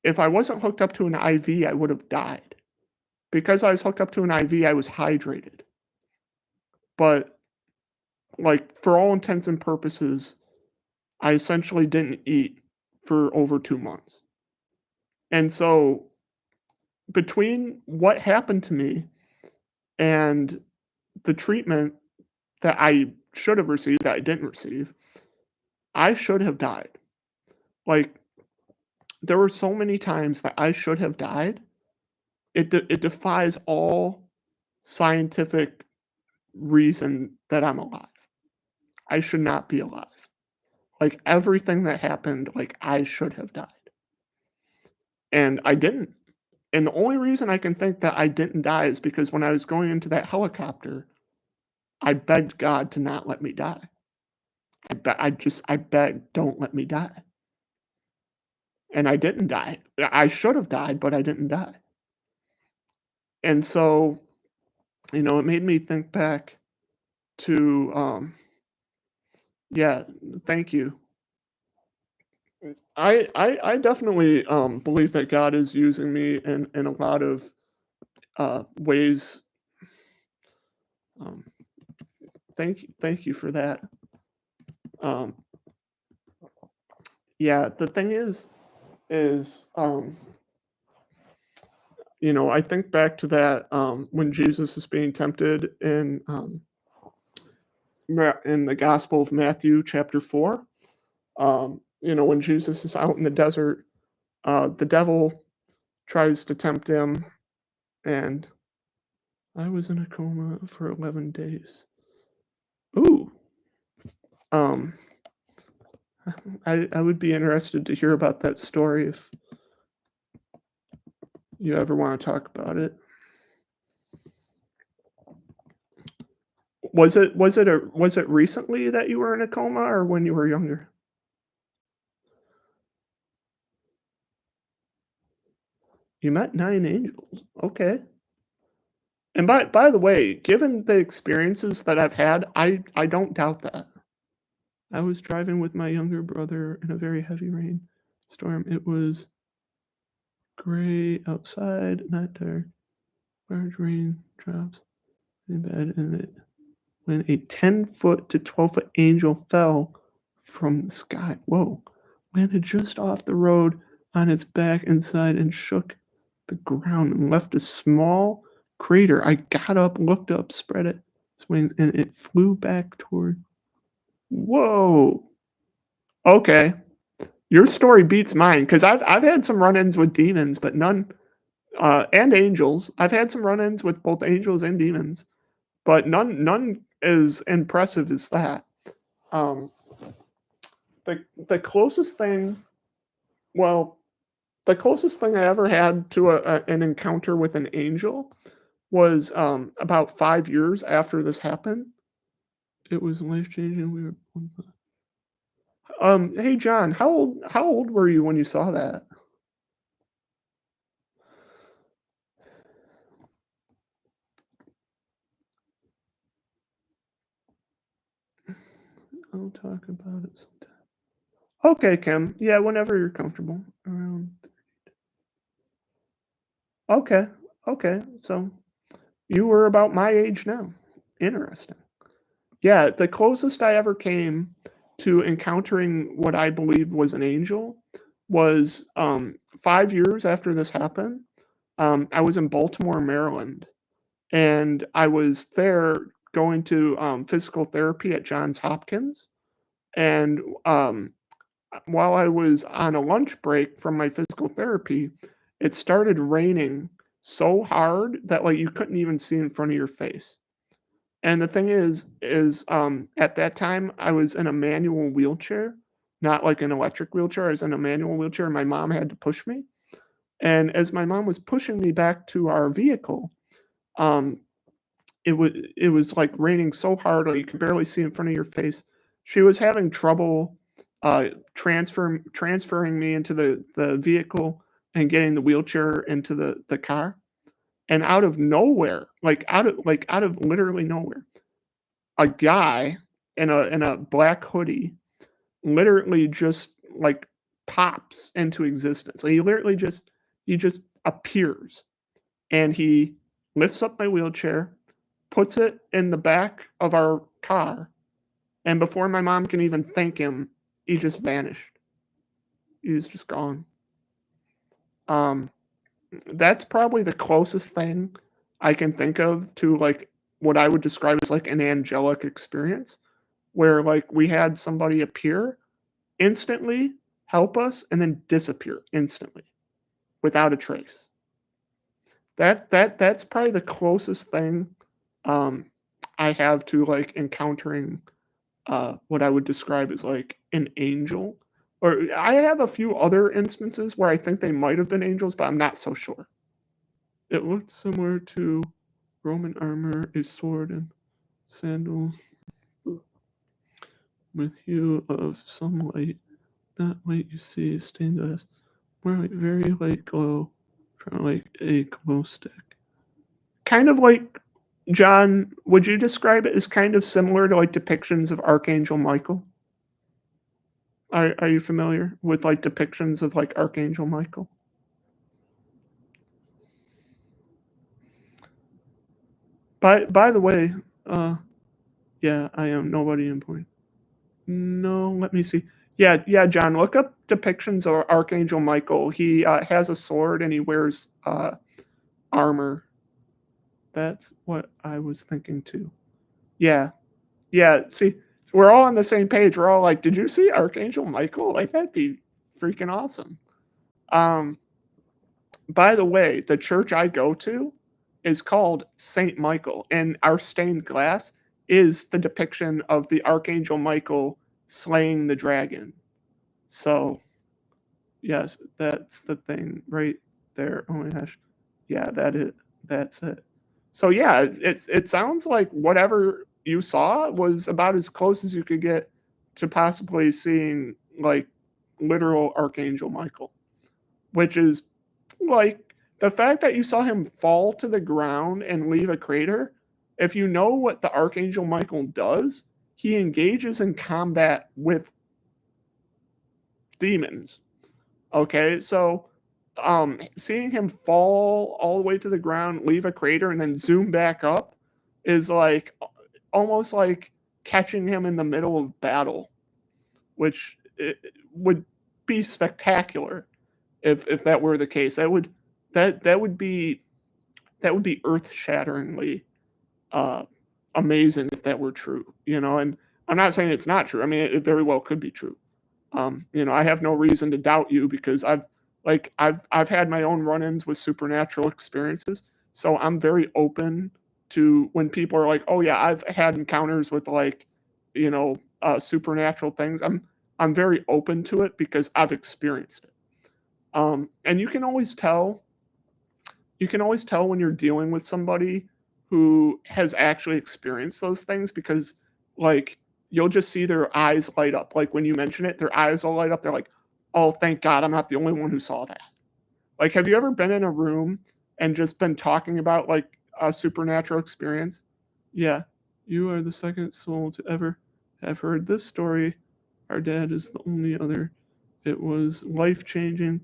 If I wasn't hooked up to an IV, I would have died. Because I was hooked up to an IV, I was hydrated. But, like, for all intents and purposes, I essentially didn't eat for over 2 months. And so, between what happened to me and the treatment that I should have received that I didn't receive, I should have died. Like, there were so many times that I should have died. It defies all scientific reason that I'm alive. I should not be alive. Like, everything that happened, like, I should have died. And I didn't. And the only reason I can think that I didn't die is because when I was going into that helicopter, I begged God to not let me die. I begged, "Don't let me die." And I didn't die. I should have died, but I didn't die. And so, it made me think back to, yeah, thank you. I definitely, believe that God is using me in a lot of, ways. Um, thank you for that. Um, yeah, the thing is, I think back to that, when Jesus is being tempted in the Gospel of Matthew chapter 4. When Jesus is out in the desert, the devil tries to tempt him, and I was in a coma for 11 days. Ooh. Um, I would be interested to hear about that story if you ever want to talk about it. Was it recently that you were in a coma or when you were younger? You met 9 angels. Okay. And by the way, given the experiences that I've had, I don't doubt that. I was driving with my younger brother in a very heavy rain storm. It was gray outside, not dark. Large rain drops in bed, and when a 10-foot to 12-foot angel fell from the sky. Whoa. Landed just off the road on its back inside and shook the ground and left a small crater. I got up, looked up, spread its wings, and it flew back toward. Whoa. Okay. Your story beats mine because I've had some run-ins with demons, but none and angels. I've had some run-ins with both angels and demons, but none as impressive as that. Um, the closest thing, well, the closest thing I ever had to an encounter with an angel was about 5 years after this happened. It was life changing. We were. Hey John, how old were you when you saw that? I'll talk about it sometime. Okay, Kim. Yeah, whenever you're comfortable. Around. Okay. Okay. So you were about my age now. Interesting. Yeah, the closest I ever came to encountering what I believed was an angel was 5 years after this happened. I was in Baltimore, Maryland, and I was there going to physical therapy at Johns Hopkins. And while I was on a lunch break from my physical therapy, it started raining so hard that like you couldn't even see in front of your face. And the thing is at that time I was in a manual wheelchair, not like an electric wheelchair. I was in a manual wheelchair, and my mom had to push me. And as my mom was pushing me back to our vehicle, um, it was like raining so hard, like you could barely see in front of your face. She was having trouble transferring me into the vehicle and getting the wheelchair into the car. And out of nowhere, out of literally nowhere, a guy in a black hoodie literally just like pops into existence. Like he just appears, and he lifts up my wheelchair, puts it in the back of our car, and before my mom can even thank him, he just vanished. He was just gone. Um, that's probably the closest thing I can think of to like what I would describe as like an angelic experience, where like we had somebody appear instantly, help us, and then disappear instantly without a trace. That's probably the closest thing um, I have to like encountering what I would describe as like an angel. Or I have a few other instances where I think they might have been angels, but I'm not so sure. It looked similar to Roman armor, a sword, and sandals with hue of sunlight, not light you see stained glass, more like very light glow from like a glow stick. Kind of like John, would you describe it as kind of similar to like depictions of Archangel Michael? Are you familiar with like depictions of like Archangel Michael? By the way, uh, yeah, I am nobody important. No, let me see. Yeah, yeah, John, look up depictions of Archangel Michael. He has a sword and he wears armor. That's what I was thinking too. Yeah, yeah. See, we're all on the same page. We're all like, "Did you see Archangel Michael? Like that'd be freaking awesome." Um, by the way, the church I go to is called Saint Michael, and our stained glass is the depiction of the Archangel Michael slaying the dragon. So yes, that's the thing right there. Oh my gosh. Yeah, that's it. So yeah, it sounds like whatever you saw was about as close as you could get to possibly seeing like literal Archangel Michael, which is like the fact that you saw him fall to the ground and leave a crater. If you know what the Archangel Michael does, he engages in combat with demons. Okay, so seeing him fall all the way to the ground, leave a crater, and then zoom back up is like almost like catching him in the middle of battle, which would be spectacular if that were the case. That would be earth shatteringly uh, amazing if that were true. And I'm not saying it's not true. I mean, it very well could be true. I have no reason to doubt you because I've had my own run-ins with supernatural experiences, so I'm very open to when people are like, "Oh yeah, I've had encounters with like, supernatural things." I'm very open to it because I've experienced it. And you can always tell when you're dealing with somebody who has actually experienced those things because like you'll just see their eyes light up. Like when you mention it, their eyes will light up. They're like, "Oh, thank God, I'm not the only one who saw that." Like, have you ever been in a room and just been talking about like a supernatural experience? Yeah, you are the second soul to ever have heard this story. Our dad is the only other. It was life changing.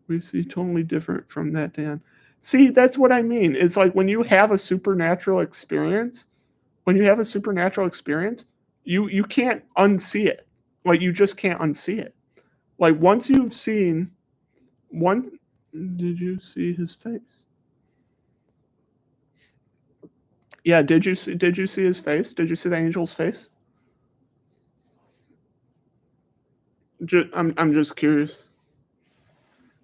We see totally different from that Dan. See, that's what I mean. It's like when you have a supernatural experience, you can't unsee it. Like you just can't unsee it. Like once you've seen one, did you see his face? Yeah, did you see his face? Did you see the angel's face? I'm just curious.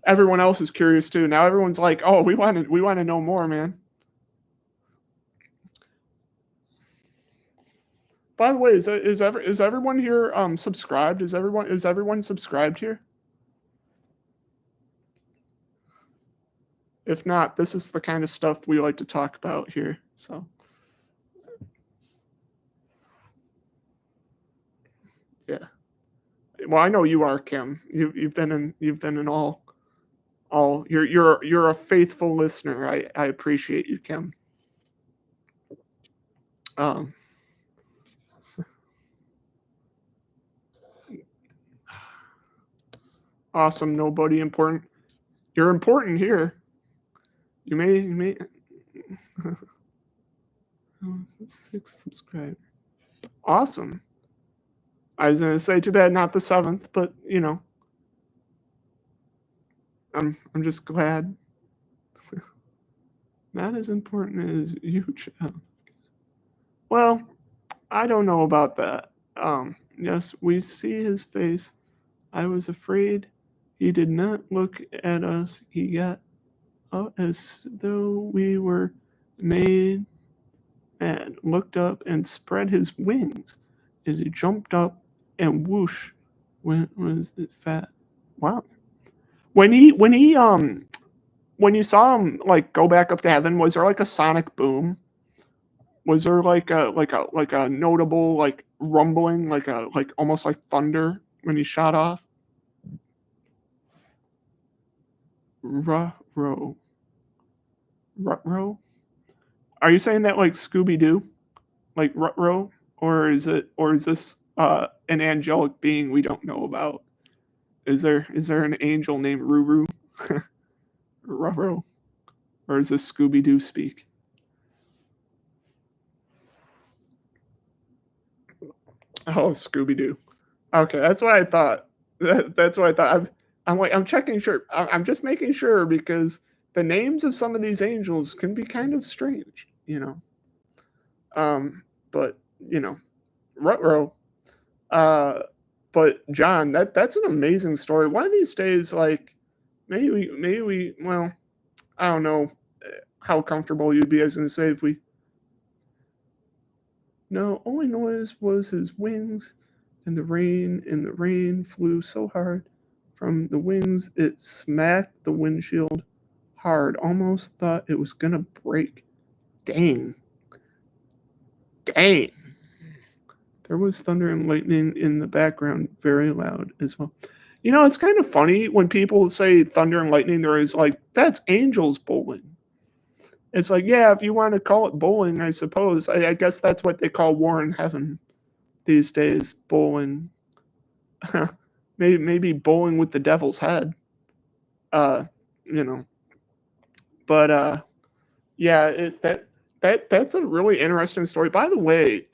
Everyone else is curious too. Now everyone's like, "Oh, we want to know more, man." By the way, is everyone here subscribed? Is everyone subscribed here? If not, this is the kind of stuff we like to talk about here. So, yeah. Well, I know you are, Kim. You've been in all you're a faithful listener. I appreciate you, Kim. Um awesome, nobody important. You're important here. You may 6 subscribers. Awesome. I was gonna say too bad not the seventh, but I'm just glad. Not as important as you, child. Well, I don't know about that. Yes, we see his face. I was afraid he did not look at us. He got up as though we were made and looked up and spread his wings as he jumped up and whoosh was it fat. Wow. When you saw him like go back up to heaven, was there like a sonic boom? Was there like a notable like rumbling, like almost like thunder when he shot off? Ruh-roh. Ruh-roh? Are you saying that like Scooby Doo? Like Ruh-roh? Or is this an angelic being we don't know about? Is there an angel named Ruru? Ruh-roh? Or is this Scooby Doo speak? Oh, Scooby Doo. Okay, that's what I thought. That's what I thought. I'm checking sure. I'm just making sure because the names of some of these angels can be kind of strange. Um, but Rutro. Uh, but John, that's an amazing story. One of these days, like maybe we. Well, I don't know how comfortable you'd be. I was gonna say if we. No, only noise was his wings, and the rain flew so hard from the wings it smacked the windshield hard. Almost thought it was gonna break. Dang, dang. There was thunder and lightning in the background, very loud as well. It's kind of funny when people say thunder and lightning. There is like that's angels bowling. It's like, yeah, if you want to call it bowling, I suppose. I guess that's what they call war in heaven these days. Bowling, maybe bowling with the devil's head. Uh, you know, but yeah, that's a really interesting story. By the way,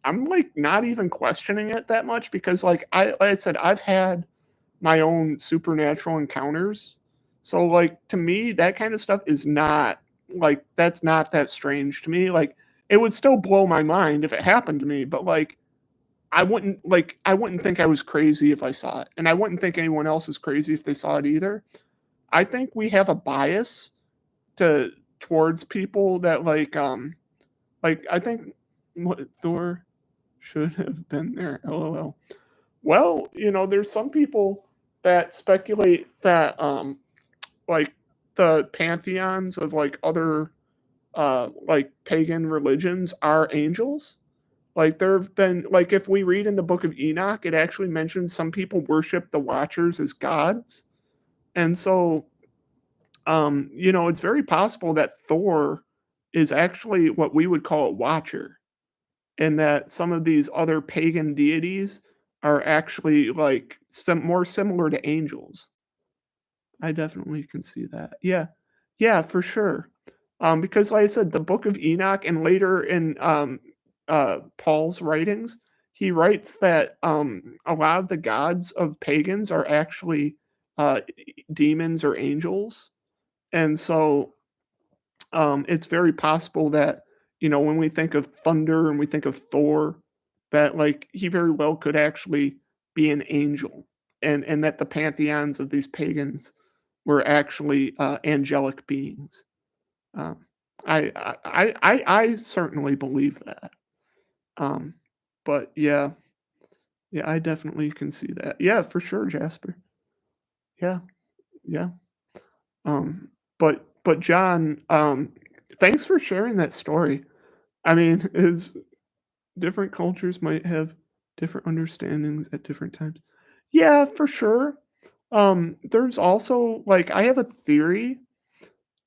I'm like not even questioning it that much because like I said, I've had my own supernatural encounters. So like to me, that kind of stuff is not like that's not that strange to me. Like it would still blow my mind if it happened to me, but I wouldn't think I was crazy if I saw it. And I wouldn't think anyone else is crazy if they saw it either. I think we have a bias to towards people that like I think what Thor should have been there. LOL. Well, there's some people that speculate that like the pantheons of like other like pagan religions are angels. Like there have been like if we read in the book of Enoch, it actually mentions some people worship the watchers as gods. And so it's very possible that Thor is actually what we would call a watcher and that some of these other pagan deities are actually like more similar to angels. I definitely can see that. Yeah. Yeah, for sure. Because like I said, the book of Enoch and later in Paul's writings, he writes that a lot of the gods of pagans are actually demons or angels. And so it's very possible that, when we think of thunder and we think of Thor, that like he very well could actually be an angel, and that the pantheons of these pagans were actually angelic beings. Um, I certainly believe that. Um, but yeah, yeah, I definitely can see that. Yeah, for sure, Jasper. Yeah, yeah. But John, thanks for sharing that story. I mean, is different cultures might have different understandings at different times. Yeah, for sure. There's also like I have a theory,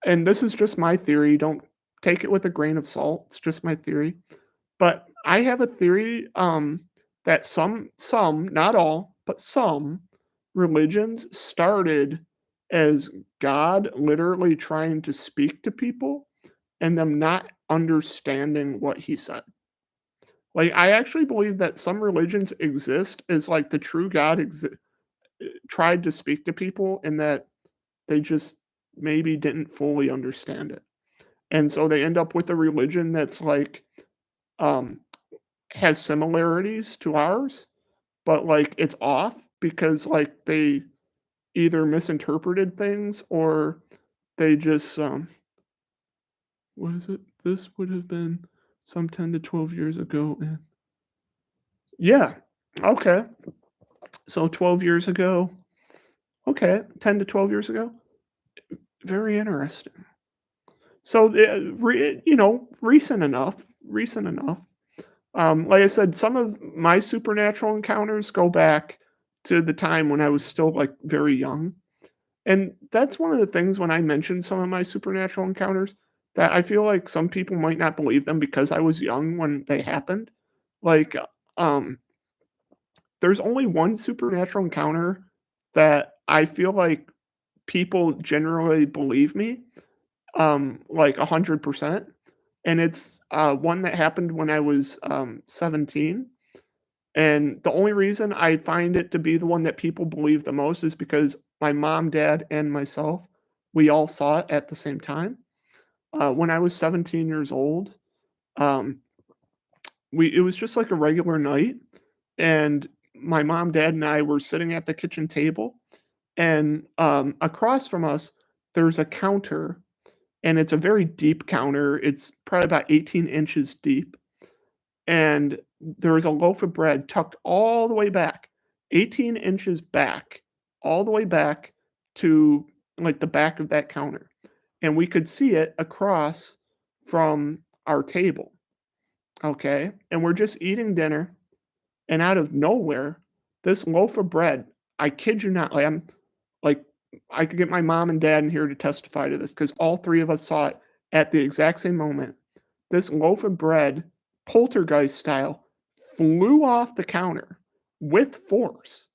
and this is just my theory. Don't take it with a grain of salt. It's just my theory. But I have a theory that some, not all, but some religions started as God literally trying to speak to people and them not understanding what he said. Like I actually believe that some religions exist as like the true God tried to speak to people and that they just maybe didn't fully understand it. And so they end up with a religion that's like um has similarities to ours, but, like, it's off because, like, they either misinterpreted things or they just, what is it? This would have been some 10 to 12 years ago, and yeah, okay. So 12 years ago, okay, 10 to 12 years ago, very interesting. So, recent enough. Like I said, some of my supernatural encounters go back to the time when I was still, like, very young. And that's one of the things when I mention some of my supernatural encounters that I feel like some people might not believe them because I was young when they happened. Like, um, there's only one supernatural encounter that I feel like people generally believe me, like 100%. And it's one that happened when I was 17. And the only reason I find it to be the one that people believe the most is because my mom, dad, and myself, we all saw it at the same time. When I was 17 years old, um, we it was just like a regular night, and my mom, dad, and I were sitting at the kitchen table, and across from us, there's a counter, and it's a very deep counter. It's probably about 18 inches deep, and there was a loaf of bread tucked all the way back, 18 inches back, all the way back to like the back of that counter. And we could see it across from our table. Okay. And we're just eating dinner. And out of nowhere, this loaf of bread, I kid you not, like like I could get my mom and dad in here to testify to this because all three of us saw it at the exact same moment. This loaf of bread, poltergeist style, flew off the counter with force.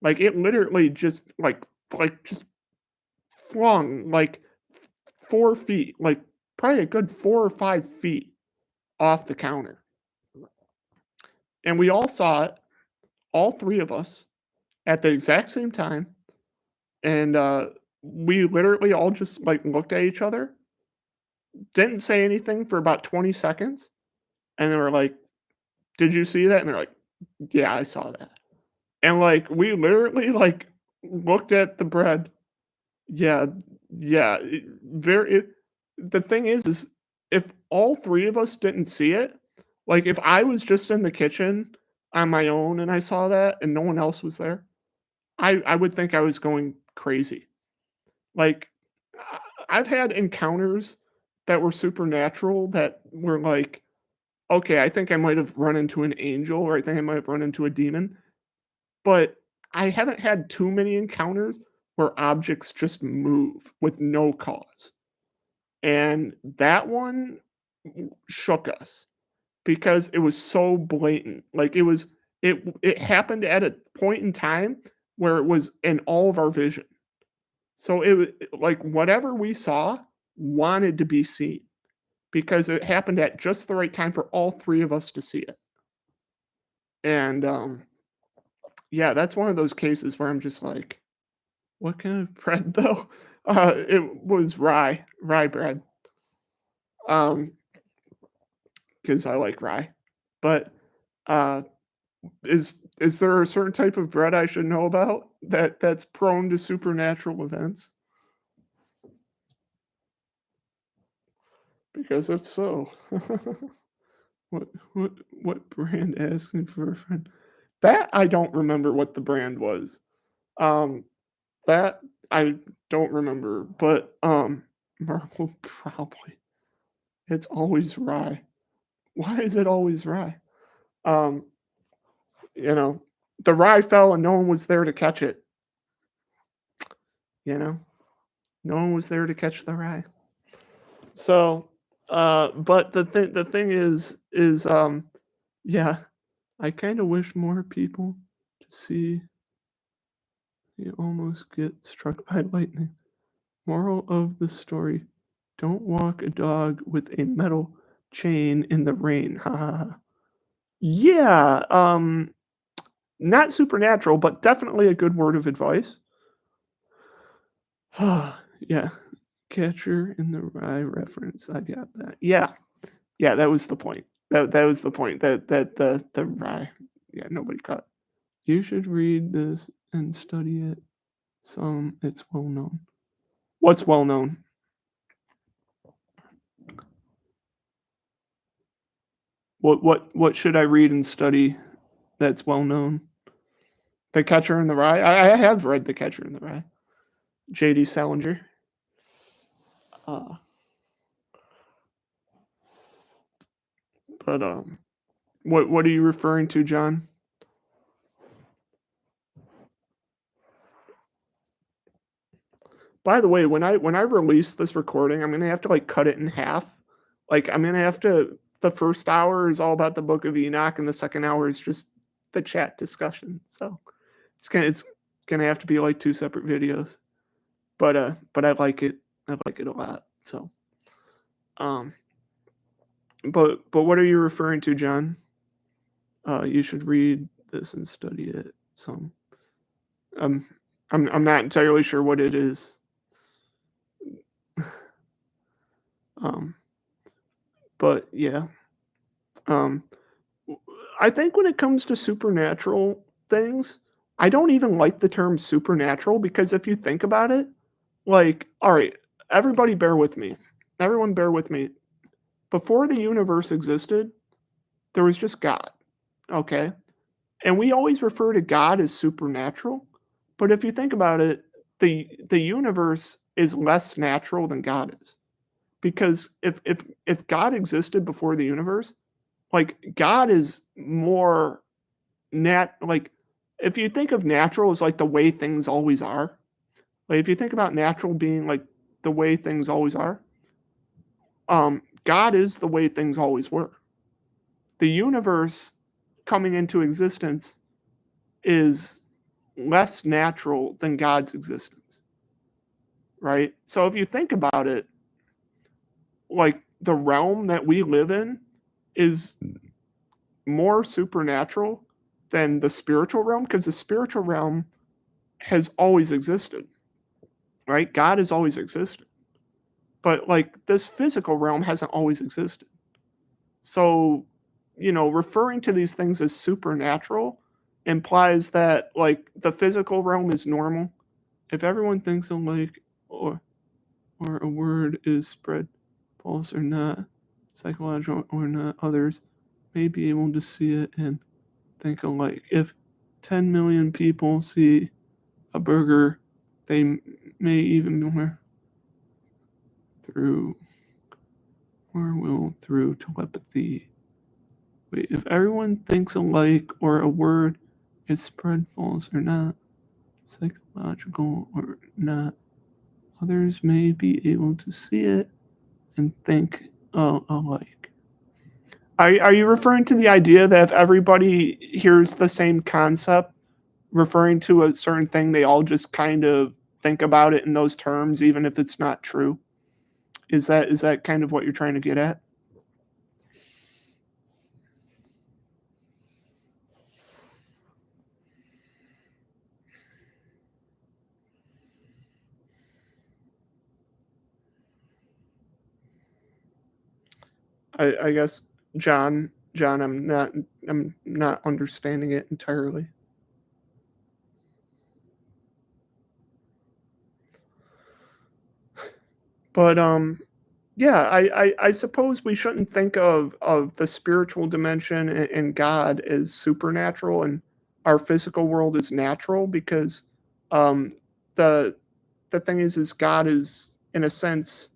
Like it literally just just flung like 4 feet, like probably a good 4 or 5 feet off the counter. And we all saw it, all three of us, at the exact same time. And we literally all just like looked at each other, didn't say anything for about 20 seconds. And they were like, "Did you see that?" And they're like, "Yeah, I saw that." And, like, we literally, like, looked at the bread. Yeah, yeah, the thing is if all 3 of us didn't see it, like, if I was just in the kitchen on my own and I saw that and no one else was there, I would think I was going crazy. Like, I I've had encounters that were supernatural that were like, "Okay, I think I might have run into an angel, or I think I might have run into a demon." But I haven't had too many encounters where objects just move with no cause. And that one shook us because it was so blatant. Like it happened at a point in time where it was in all of our vision. So it was like whatever we saw wanted to be seen because it happened at just the right time for all three of us to see it. And yeah, that's one of those cases where I'm just like, what kind of bread though? It was rye bread. Because I like rye. But uh, is there a certain type of bread I should know about that's prone to supernatural events? Because if so, what what brand asking for a friend? That I don't remember what the brand was. Um, that I don't remember, but Marvel probably. It's always rye. Why is it always rye? Um, you know, the rye fell and no one was there to catch it. You know, no one was there to catch the rye. So, but the thing is, yeah, I kind of wish more people to see you almost get struck by lightning. Moral of the story: don't walk a dog with a metal chain in the rain. Ha ha ha. Yeah, not supernatural, but definitely a good word of advice. Yeah, Catcher in the Rye reference. I got that. Yeah, yeah, that was the point. That was the point. That the rye. Yeah, nobody caught. You should read this and study it. Some it's well known. What's well known? What should I read and study that's well known? The Catcher in the Rye. I have read The Catcher in the Rye. J.D. Salinger. Uh, but what are you referring to, John? By the way, when I release this recording, I'm gonna have to like cut it in half. Like I'm gonna have to. The first hour is all about the Book of Enoch, and the second hour is just the chat discussion. So it's gonna have to be like two separate videos. But I like it. I like it a lot. So um, but what are you referring to, John? You should read this and study it. So um, I'm not entirely sure what it is. Um, but yeah. Um, I think when it comes to supernatural things, I don't even like the term supernatural because if you think about it, like, all right, everybody bear with me. Everyone bear with me. Before the universe existed, there was just God. Okay. And we always refer to God as supernatural. But if you think about it, the universe is less natural than God is. Because if God existed before the universe, like God is more like if you think of natural as like the way things always are, like if you think about natural being like the way things always are, God is the way things always were. The universe coming into existence is less natural than God's existence, right? So if you think about it, like the realm that we live in is more supernatural than the spiritual realm because the spiritual realm has always existed, right? God has always existed. But like this physical realm hasn't always existed. So, referring to these things as supernatural implies that like the physical realm is normal. If everyone thinks alike or a word is spread false or not, psychological or not, others may be able to see it and think alike. If 10 million people see a burger, they may even more through or will through telepathy. Wait, if everyone thinks alike or a word is spread false or not, psychological or not, others may be able to see it and think alike. Are you referring to the idea that if everybody hears the same concept, referring to a certain thing, they all just kind of think about it in those terms, even if it's not true? Is that kind of what you're trying to get at? I guess John, I'm not understanding it entirely. But yeah, I suppose we shouldn't think of the spiritual dimension and God as supernatural and our physical world is natural because um the the thing is God is in a sense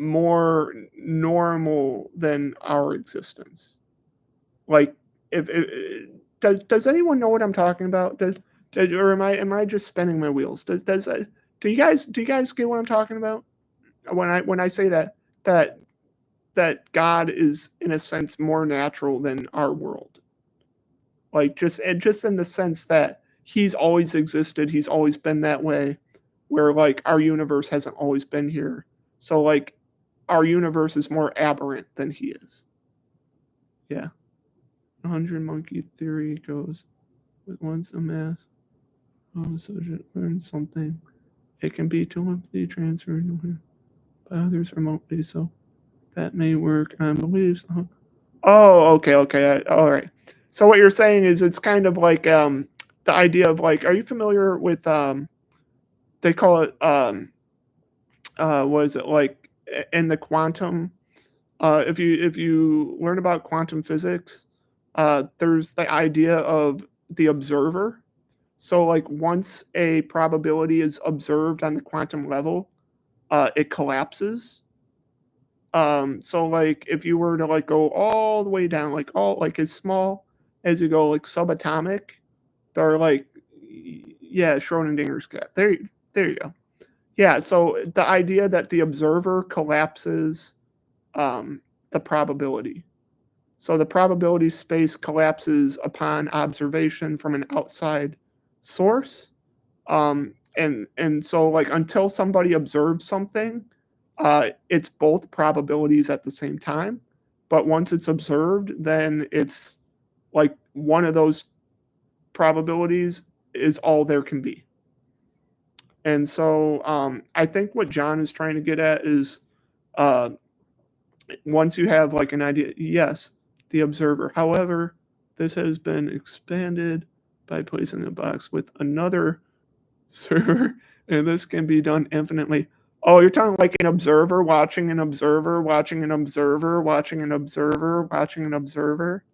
more normal than our existence. Like, if does anyone know what I'm talking about? Or am I just spinning my wheels? Do you guys get what I'm talking about when I say that that God is in a sense more natural than our world? Like just in the sense that he's always existed, he's always been that way, where like our universe hasn't always been here. So like our universe is more aberrant than he is. Yeah. 100 monkey theory goes with once a mass subject learns something, it can be telepathy transferred by others remotely. So that may work on beliefs. Oh, okay, okay. All right. So what you're saying is it's kind of like the idea of like, are you familiar with they call it what is it like in the quantum if you learn about quantum physics, there's the idea of the observer. So like once a probability is observed on the quantum level, it collapses. So like if you were to like go all the way down, like all like as small as you go, like subatomic, they're like yeah, Schrodinger's cat. There you go. Yeah, so the idea that the observer collapses um, the probability. So the probability space collapses upon observation from an outside source. And so like until somebody observes something, it's both probabilities at the same time. But once it's observed, then it's like one of those probabilities is all there can be. And so I think what John is trying to get at is uh, once you have like an idea, yes, the observer. However, this has been expanded by placing a box with another server, and this can be done infinitely. Oh, you're talking like an observer watching an observer watching an observer watching an observer watching an observer?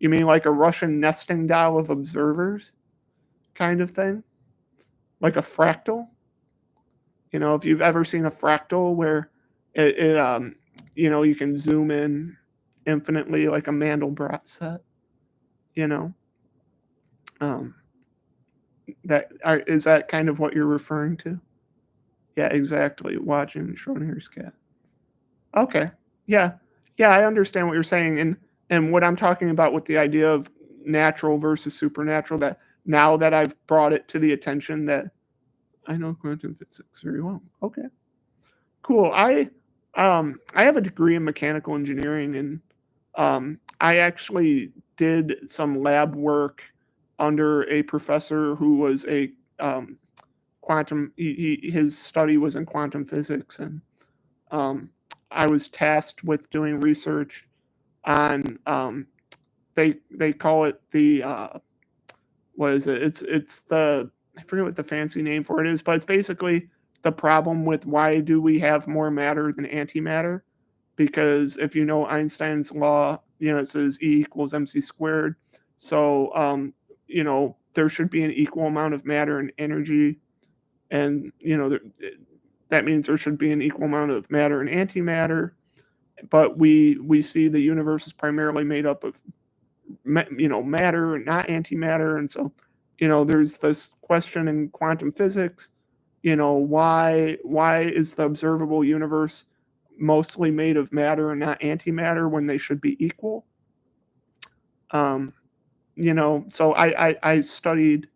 You mean like a Russian nesting doll of observers kind of thing? Like a fractal? If you've ever seen a fractal where it you can zoom in infinitely like a Mandelbrot set, you know, um, is that kind of what you're referring to? Yeah, exactly. Watching Schrodinger's cat. Okay. Yeah. Yeah, I understand what you're saying, and what I'm talking about with the idea of natural versus supernatural. That now that I've brought it to the attention that I know quantum physics very well. Okay. Cool. I have a degree in mechanical engineering, and I actually did some lab work under a professor who was a quantum. His study was in quantum physics, and um, I was tasked with doing research on they call it the what is it? It's the I forget what the fancy name for it is, but it's basically the problem with why do we have more matter than antimatter? Because if you know Einstein's law, it says E equals mc squared. So there should be an equal amount of matter and energy, and that means there should be an equal amount of matter and antimatter. But we see the universe is primarily made up of matter, not antimatter, and so there's this question in quantum physics. Why is the observable universe mostly made of matter and not antimatter when they should be equal? Um, so I studied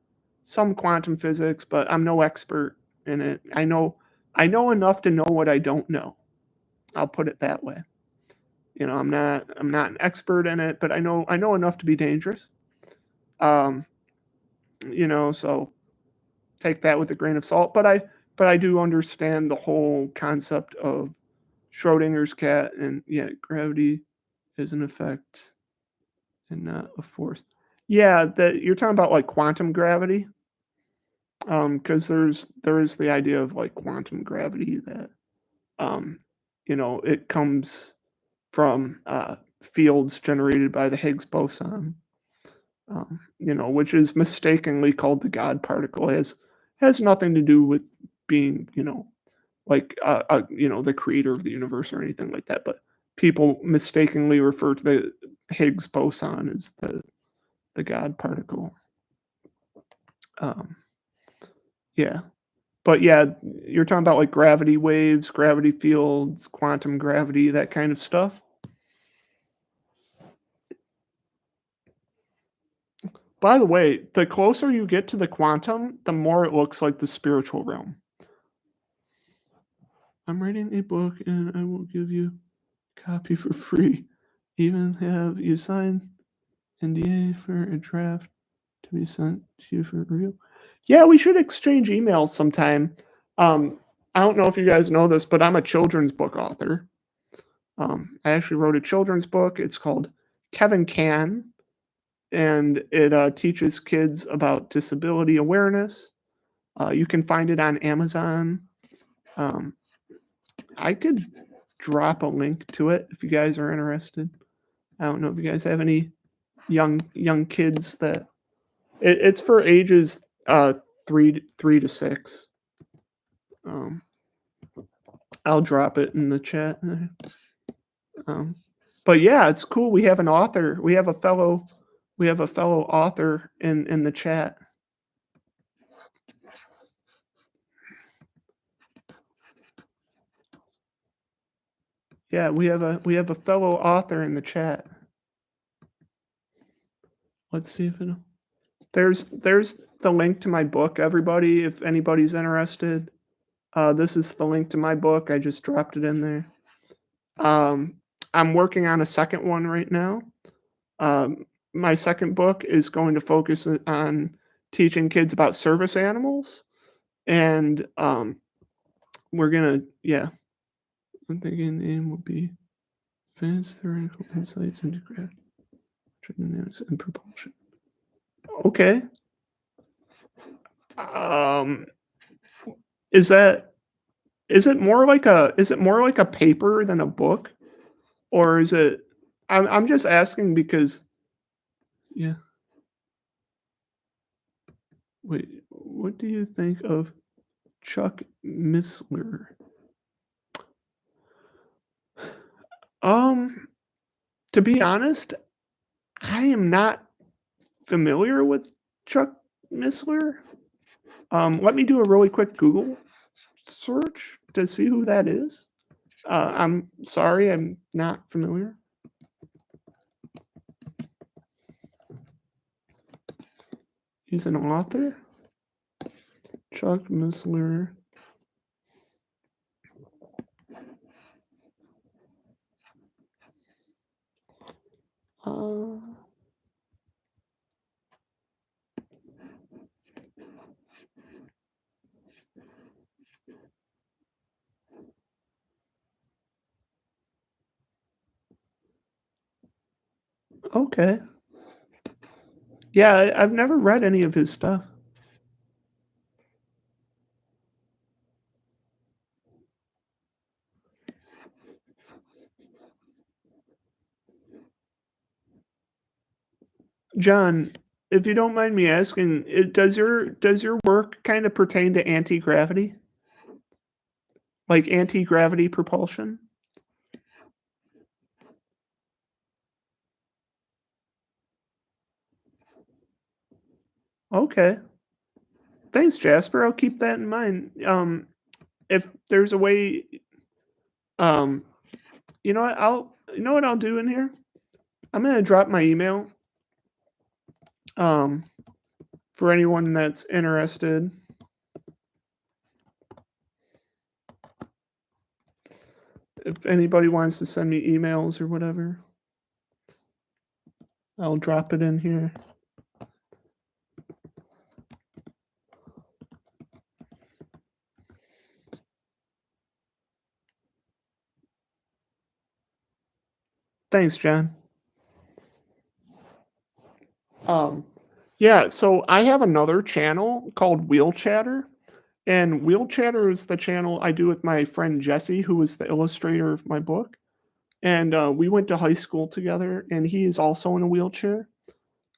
some quantum physics, but I'm no expert in it. I know enough to know what I don't know. I'll put it that way. I'm not an expert in it, but I know enough to be dangerous. Um, so take that with a grain of salt. But I do understand the whole concept of Schrodinger's cat and yeah, gravity is an effect and not a force. Yeah, that you're talking about like quantum gravity. Because there is the idea of like quantum gravity that um, it comes from fields generated by the Higgs boson, which is mistakenly called the God particle. Has nothing to do with being, like the creator of the universe or anything like that. But people mistakenly refer to the Higgs boson as the God particle. Um, yeah. But yeah, you're talking about like gravity waves, gravity fields, quantum gravity, that kind of stuff. By the way, the closer you get to the quantum, the more it looks like the spiritual realm. I'm writing a book and I will give you a copy for free. Even have you sign NDA for a draft to be sent to you for review. Yeah, we should exchange emails sometime. I don't know if you guys know this, but I'm a children's book author. I actually wrote a children's book. It's called Kevin Can, and it teaches kids about disability awareness. You can find it on Amazon. Um, I could drop a link to it if you guys are interested. I don't know if you guys have any young kids that it's for ages three to six. Um, I'll drop it in the chat. Um, but yeah, it's cool. We have an author. We have a fellow author in the chat. Yeah, we have a fellow author in the chat. Let's see if it. There's the link to my book, everybody. If anybody's interested, this is the link to my book. I just dropped it in there. I'm working on a second one right now. My second book is going to focus on teaching kids about service animals, and we're gonna yeah. I'm thinking the aim would be advanced theoretical insights into gravity, dynamics, and propulsion. Okay. Um, is that is it more like a paper than a book, or is it? I'm just asking because yeah. Wait, what do you think of Chuck Missler? Um, to be honest, I am not familiar with Chuck Missler. Let me do a really quick Google search to see who that is. I'm sorry, I'm not familiar. He's an author. Chuck Missler. Uh, okay. Yeah, I've never read any of his stuff. John, if you don't mind me asking, does your work kind of pertain to anti-gravity? Like anti-gravity propulsion? Okay. Thanks, Jasper. I'll keep that in mind. If there's a way, um, you know what I'll do in here? I'm gonna drop my email. Um, for anyone that's interested. If anybody wants to send me emails or whatever, I'll drop it in here. Thanks, John. Um, yeah, so I have another channel called Wheel Chatter, and Wheel Chatter is the channel I do with my friend Jesse, who is the illustrator of my book. And we went to high school together, and he is also in a wheelchair.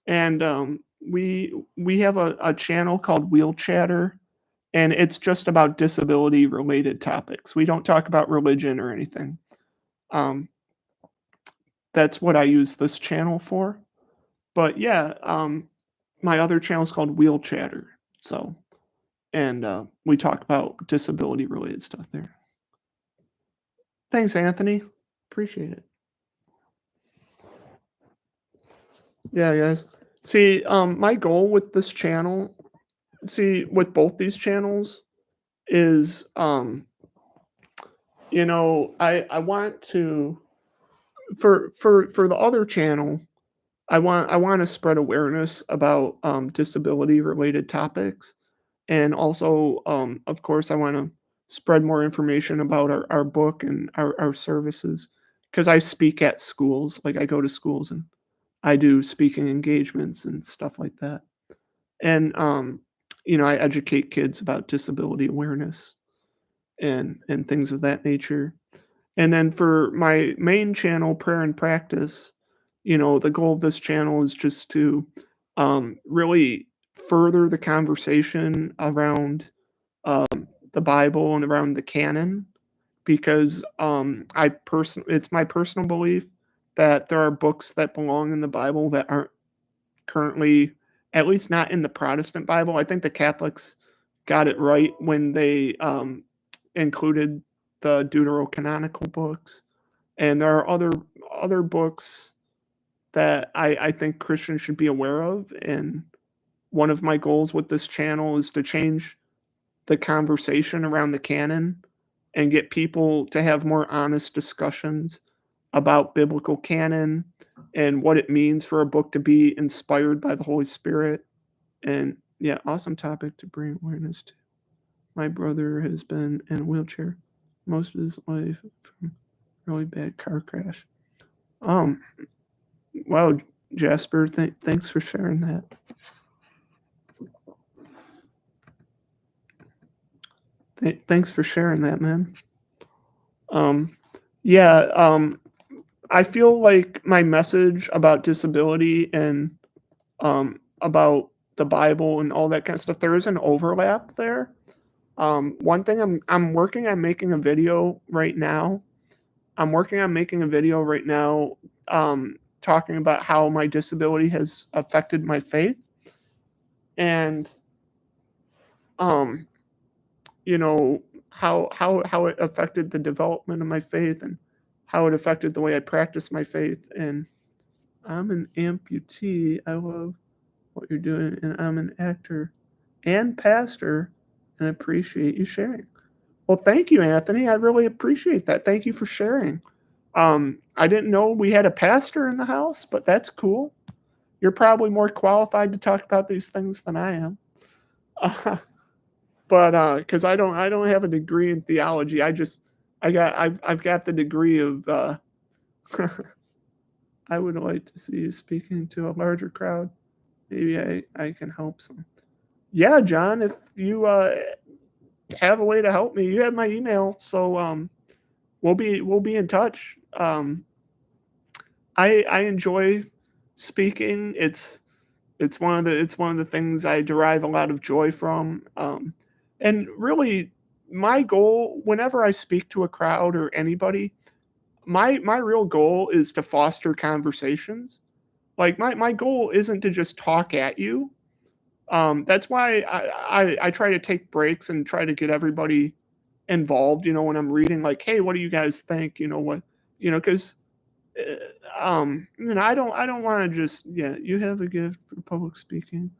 And we have a channel called Wheel Chatter, and it's just about disability related topics. We don't talk about religion or anything. Um, that's what I use this channel for. But yeah, my other channel is called Wheel Chatter. So, and we talk about disability related stuff there. Thanks, Anthony. Appreciate it. Yeah, guys. See, my goal with this channel, see, with both these channels is, I want to for the other channel, I want to spread awareness about disability related topics. And also, of course, I want to spread more information about our book and our services because I speak at schools. Like I go to schools and I do speaking engagements and stuff like that. And I educate kids about disability awareness and things of that nature. And then for my main channel, Prayer and Practice, the goal of this channel is just to really further the conversation around the Bible and around the canon, because it's my personal belief that there are books that belong in the Bible that aren't currently, at least not in the Protestant Bible. I think the Catholics got it right when they included the deuterocanonical books, and there are other books that I think Christians should be aware of. And one of my goals with this channel is to change the conversation around the canon and get people to have more honest discussions about biblical canon and what it means for a book to be inspired by the Holy Spirit. And yeah, awesome topic to bring awareness to. My brother has been in a wheelchair most of his life from a really bad car crash. Um, wow, Jasper, thanks for sharing that. Thanks for sharing that, man. Um, yeah, I feel like my message about disability and about the Bible and all that kind of stuff, there is an overlap there. One thing I'm working on making a video right now. I'm working on making a video right now, talking about how my disability has affected my faith, and um, you know how it affected the development of my faith and how it affected the way I practice my faith. And I'm an amputee. I love what you're doing, and I'm an actor and pastor, and appreciate you sharing. Well, thank you, Anthony. I really appreciate that. Thank you for sharing. I didn't know we had a pastor in the house, but that's cool. You're probably more qualified to talk about these things than I am. But because I don't have a degree in theology. I've got the degree of I would like to see you speaking to a larger crowd. Maybe I can help some. Yeah, John, if you have a way to help me, you have my email, so we'll be in touch. I enjoy speaking. It's one of the things I derive a lot of joy from. And really, my goal whenever I speak to a crowd or anybody, my real goal is to foster conversations. Like my goal isn't to just talk at you. That's why I try to take breaks and try to get everybody involved. When I'm reading, like, hey, what do you guys think? Because I don't want to just, yeah, you have a gift for public speaking.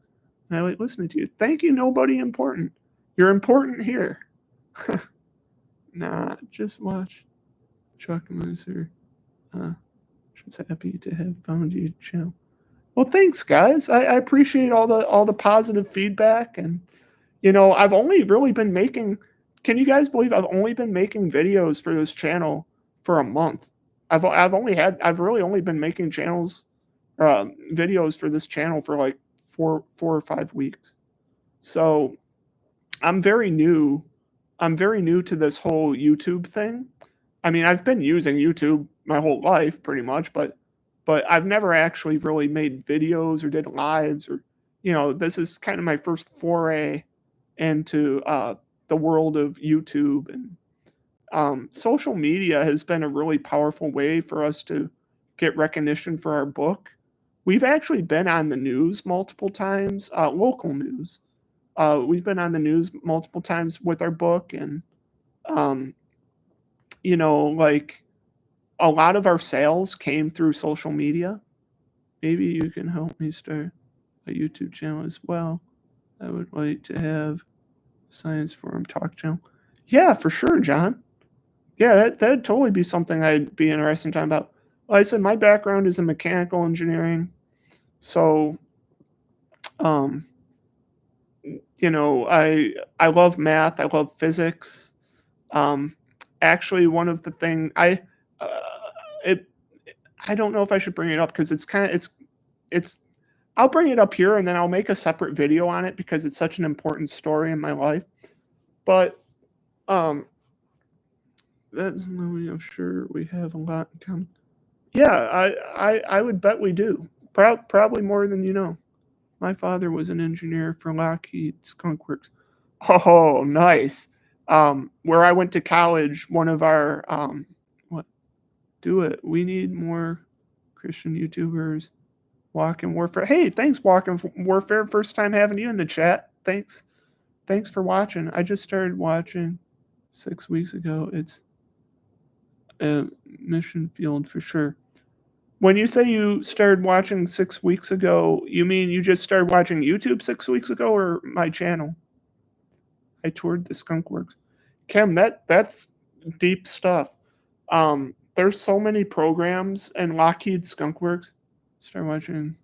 And I like listening to you. Thank you, nobody important. You're important here. Nah, just watch Chuck Moser. Uh, just happy to have found you, Joe. Well, thanks, guys. I appreciate all the positive feedback, and I've only really been making. Can you guys believe I've only been making videos for this channel for a month? I've really only been making videos for this channel for like 4 or 5 weeks. So I'm very new. I'm very new to this whole YouTube thing. I mean, I've been using YouTube my whole life pretty much, but I've never actually really made videos or did lives or this is kind of my first foray into the world of YouTube. And social media has been a really powerful way for us to get recognition for our book. We've actually been on the news multiple times, local news. We've been on the news multiple times with our book, and um, like a lot of our sales came through social media. Maybe you can help me start a YouTube channel as well. I would like to have Science Forum Talk channel. Yeah, for sure, John. Yeah, that'd totally be something I'd be interested in talking about. Like I said, my background is in mechanical engineering, so um, I love math. I love physics. Um, Actually, one of the thing uh, it I don't know if I should bring it up because it's I'll bring it up here and then I'll make a separate video on it because it's such an important story in my life. But um, I'm sure we have a lot in common. Yeah, I would bet we do. Probably more than you know. My father was an engineer for Lockheed Skunk Works. Oh, nice. Where I went to college, one of our what do it. We need more Christian YouTubers. Walk in Warfare. Hey, thanks, Walk in Warfare. First time having you in the chat. Thanks for watching. I just started watching 6 weeks ago. It's a mission field for sure. When you say you started watching 6 weeks ago, you mean you just started watching YouTube 6 weeks ago or my channel? I toured the Skunk Works. Kim, that's deep stuff. There's so many programs and Lockheed Skunk Works. Start watching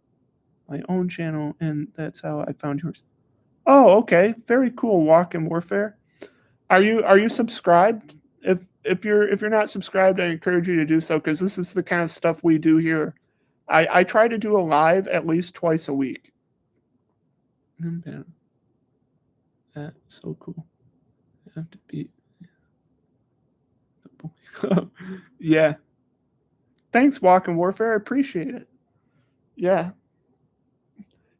my own channel, and that's how I found yours. Oh, okay. Very cool. Walk in Warfare. Are you subscribed? If you're not subscribed, I encourage you to do so because this is the kind of stuff we do here. I try to do a live at least twice a week. That's so cool. I have to be. Yeah. Thanks, Walk in Warfare. I appreciate it. Yeah.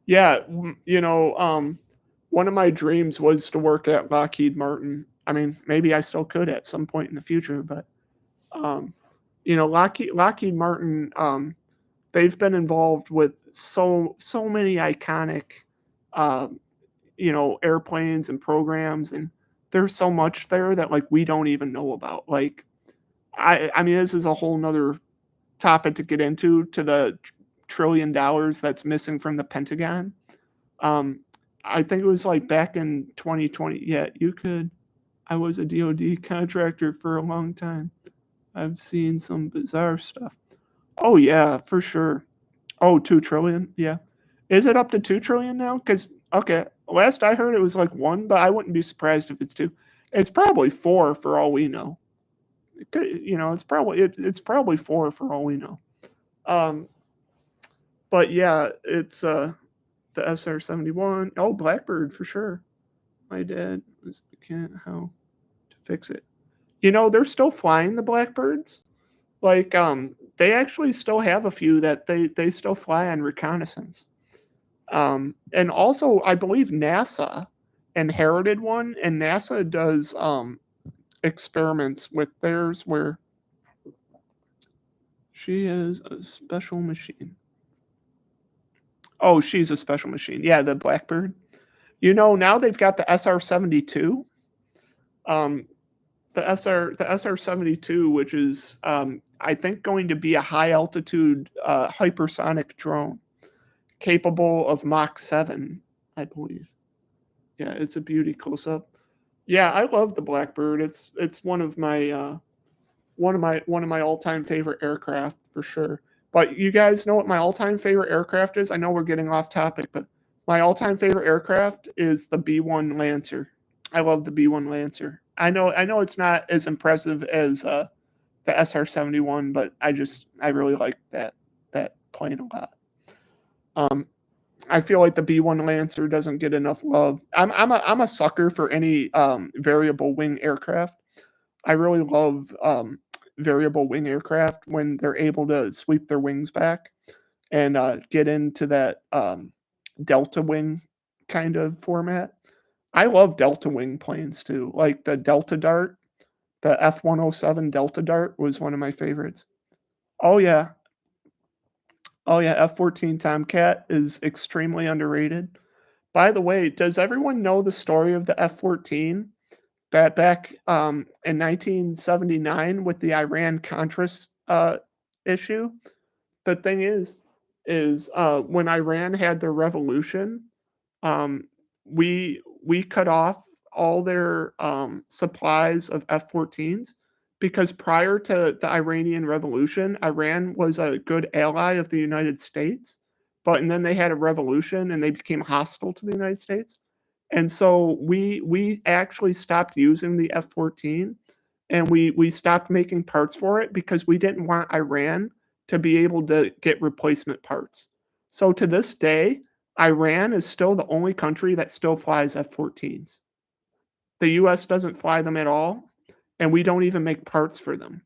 Yeah. One of my dreams was to work at Lockheed Martin. I mean, maybe I still could at some point in the future, but um, Lockheed Martin, they've been involved with so many iconic, um, airplanes and programs, and there's so much there that like we don't even know about. Like, I mean, this is a whole nother topic to get into to the $1 trillion that's missing from the Pentagon. Um, I think it was like back in 2020. Yeah, you could. I was a DoD contractor for a long time. I've seen some bizarre stuff. Oh yeah, for sure. Oh, 2 trillion. Yeah, is it up to 2 trillion now? Because okay, last I heard it was like one, but I wouldn't be surprised if it's two. It's probably four for all we know. It could, it's probably four for all we know. Um, but yeah, it's the SR-71. Oh, Blackbird for sure. My dad was can't how to fix it. They're still flying the Blackbirds. Like they actually still have a few that they still fly on reconnaissance. And also I believe NASA inherited one, and NASA does experiments with theirs where she is a special machine. Oh, she's a special machine. Yeah, the Blackbird. Now they've got the SR-72. Um, the SR-72, which is I think going to be a high altitude hypersonic drone capable of Mach 7, I believe. Yeah, it's a beauty close up. Yeah, I love the Blackbird. It's one of my all-time favorite aircraft for sure. But you guys know what my all-time favorite aircraft is? I know we're getting off topic, but my all-time favorite aircraft is the B-1 Lancer. I love the B-1 Lancer. I know it's not as impressive as the SR-71, but I really like that plane a lot. Um, I feel like the B-1 Lancer doesn't get enough love. I'm a sucker for any, variable wing aircraft. I really love, variable wing aircraft when they're able to sweep their wings back and, get into that, delta wing kind of format. I love delta wing planes too, like the Delta Dart. The F-107 Delta Dart was one of my favorites. Oh, yeah. Oh, yeah, F-14 Tomcat is extremely underrated. By the way, does everyone know the story of the F-14? That back, in 1979 with the Iran-Contras, issue, the thing is, when Iran had their revolution, um, we cut off all their supplies of F-14s because prior to the Iranian Revolution, Iran was a good ally of the United States, but and then they had a revolution and they became hostile to the United States, and so we actually stopped using the F-14 and we stopped making parts for it because we didn't want Iran to be able to get replacement parts. So to this day, Iran is still the only country that still flies F-14s. The US doesn't fly them at all, and we don't even make parts for them.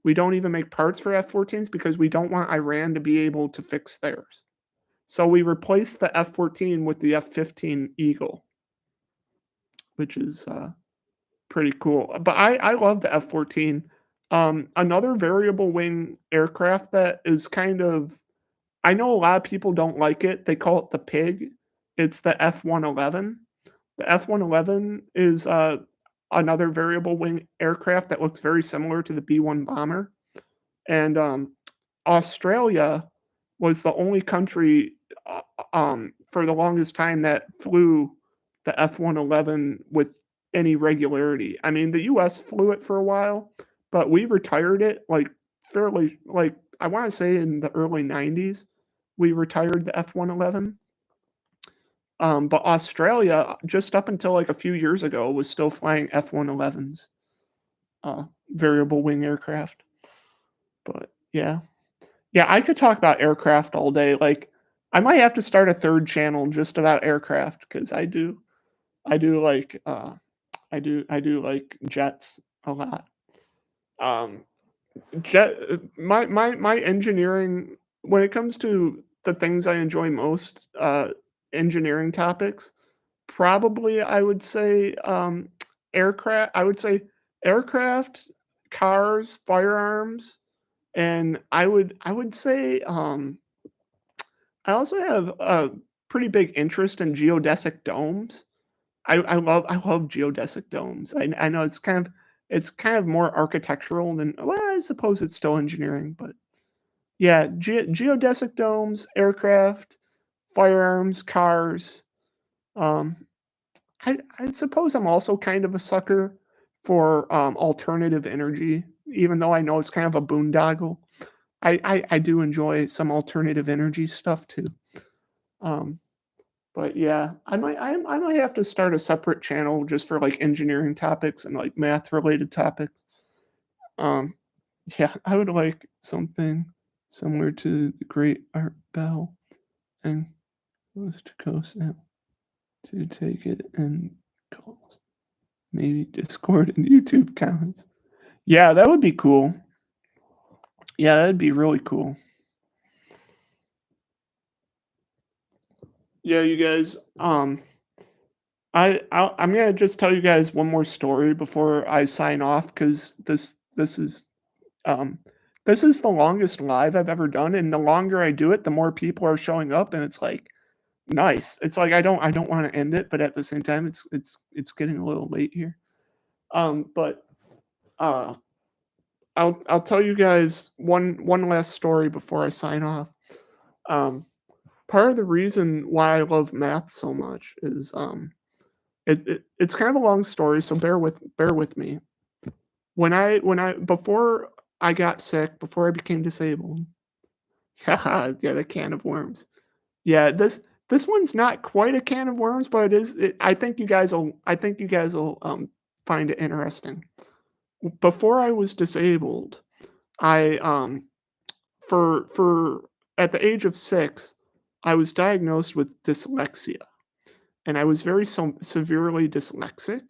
We don't even make parts for F-14s because we don't want Iran to be able to fix theirs. So we replaced the F-14 with the F-15 Eagle, which is, pretty cool. But I love the F-14. Another variable wing aircraft that is kind of I know a lot of people don't like it. They call it the pig. It's the F-111. The F-111 is, another variable wing aircraft that looks very similar to the B-1 bomber, and, Australia was the only country, for the longest time that flew the F-111 with any regularity. I mean, the US flew it for a while, but we retired it, like, fairly like, I wanna say in the early '90s, we retired the F-111. But Australia, just up until, like, a few years ago, was still flying F-111s, variable wing aircraft. But, yeah. Yeah, I could talk about aircraft all day, like, I might have to start a 3rd channel just about aircraft because I do like, I do like jets a lot. Um, my engineering when it comes to the things I enjoy most, engineering topics, probably I would say, I would say aircraft, cars, firearms, and I would say, I also have a pretty big interest in geodesic domes. I love geodesic domes. I know it's kind of more architectural than well, I suppose it's still engineering, but yeah, geodesic domes, aircraft, firearms, cars. Um, I suppose I'm also kind of a sucker for alternative energy, even though I know it's kind of a boondoggle. I do enjoy some alternative energy stuff too. Um, But yeah, I might have to start a separate channel just for, like, engineering topics and, like, math related topics. Um, yeah, I would like something similar to the Great Art Bell and Coast to Coast now to take it in calls. Maybe Discord and YouTube comments. Yeah, that would be cool. Yeah, that'd be really cool. Yeah, you guys, I'm gonna just tell you guys one more story before I sign off because um this is the longest live I've ever done, and the longer I do it, the more people are showing up, and it's like nice. It's like I don't want to end it, but at the same time, it's getting a little late here. But uh, I'll tell you guys one last story before I sign off. Um, Part of the reason why I love math so much is it's kind of a long story, so bear with me. When I before I got sick, before I became disabled, yeah, the can of worms. Yeah, this one's not quite a can of worms, but I think you guys will find it interesting. Before I was disabled, I for at the age of 6, I was diagnosed with dyslexia, and I was very severely dyslexic,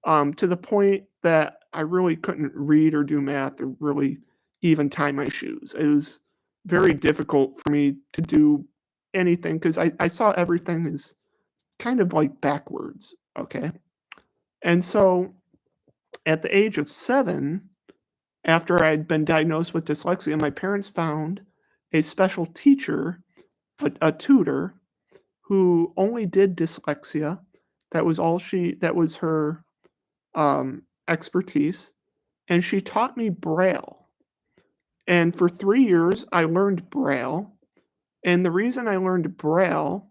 to the point that I really couldn't read or do math or really even tie my shoes. It was very difficult for me to do anything because I saw everything as kind of like backwards, okay? And so at the age of 7, after I'd been diagnosed with dyslexia, my parents found a special teacher, a tutor, who only did dyslexia. That was her expertise. And she taught me Braille. And for 3 years, I learned Braille. And the reason I learned Braille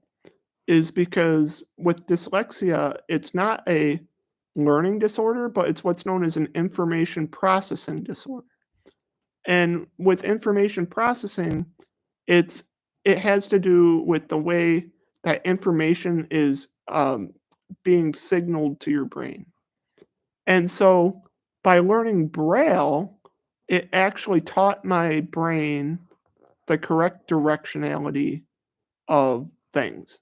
is because with dyslexia, it's not a learning disorder, but it's what's known as an information processing disorder. And with information processing, it's it has to do with the way that information is being signaled to your brain. And so by learning Braille, it actually taught my brain the correct directionality of things.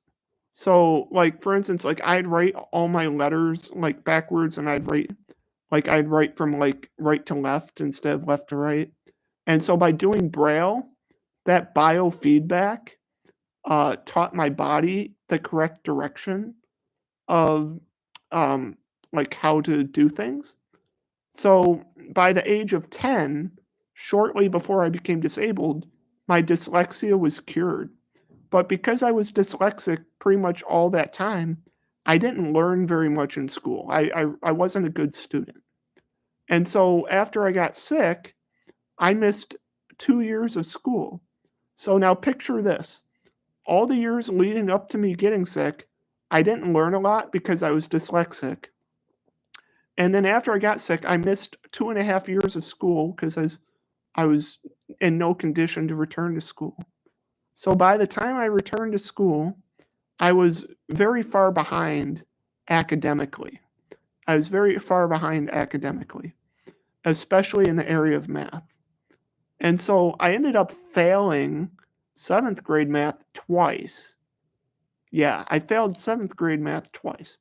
So, like, for instance, like, I'd write all my letters, like, backwards, and I'd write from, like, right to left instead of left to right. And so by doing Braille, that biofeedback, taught my body the correct direction of, um, like, how to do things. So by the age of 10, shortly before I became disabled, my dyslexia was cured. But because I was dyslexic pretty much all that time, I didn't learn very much in school. I wasn't a good student. And so after I got sick, I missed 2 years of school. So now picture this. All the years leading up to me getting sick, I didn't learn a lot because I was dyslexic. And then after I got sick, I missed 2.5 years of school because I was in no condition to return to school. So by the time I returned to school, I was very far behind academically. I was very far behind academically, especially in the area of math. And so I ended up failing 7th grade math twice. Yeah, I failed 7th grade math twice.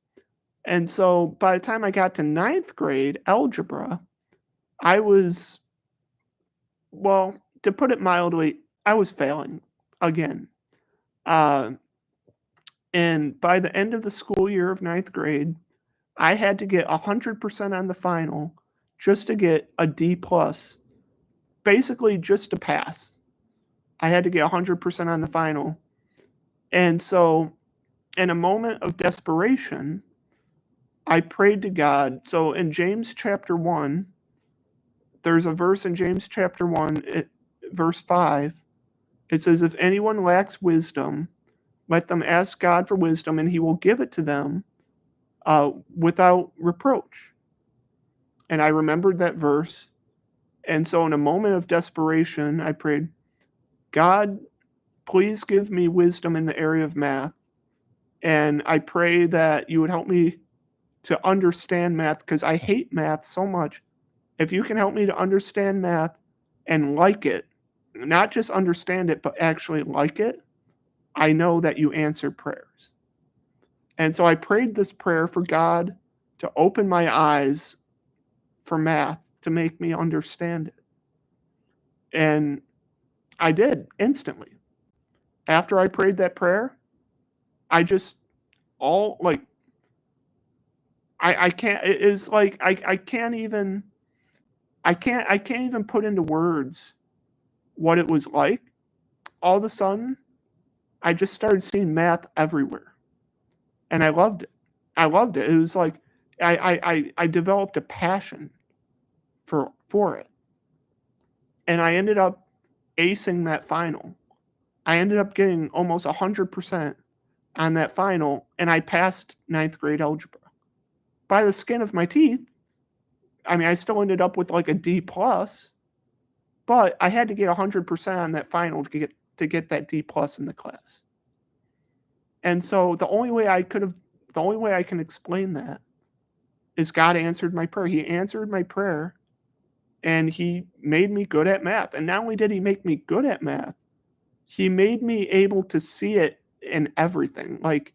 And so by the time I got to 9th grade algebra, I was, well, to put it mildly, I was failing again. Uh, and by the end of the school year of 9th grade, I had to get 100% on the final just to get a D plus, basically just to pass. I had to get 100% on the final. And so, in a moment of desperation, I prayed to God. So, in James chapter 1, there's a verse in James chapter 1, verse 5. It says, "If anyone lacks wisdom, let them ask God for wisdom, and he will give it to them without reproach." And I remembered that verse. And so, in a moment of desperation, I prayed, God, please give me wisdom in the area of math. And I pray that you would help me to understand math because I hate math so much. If you can help me to understand math and like it, not just understand it, but actually like it, I know that you answer prayers. And so I prayed this prayer for God to open my eyes for math to make me understand it. And I did instantly. After I prayed that prayer, I just all like I can't it is like I can't even I can't even put into words what it was like. All of a sudden, I just started seeing math everywhere, and I loved it. I loved it. It was like I developed a passion for it, and I ended up acing that final. I ended up getting almost 100% on that final, and I passed 9th grade algebra by the skin of my teeth. I mean, I still ended up with like a D plus, but I had to get 100% on that final to get that D plus in the class. And so the only way I can explain that is God answered my prayer. He answered my prayer and he made me good at math. And not only did he make me good at math, he made me able to see it in everything. Like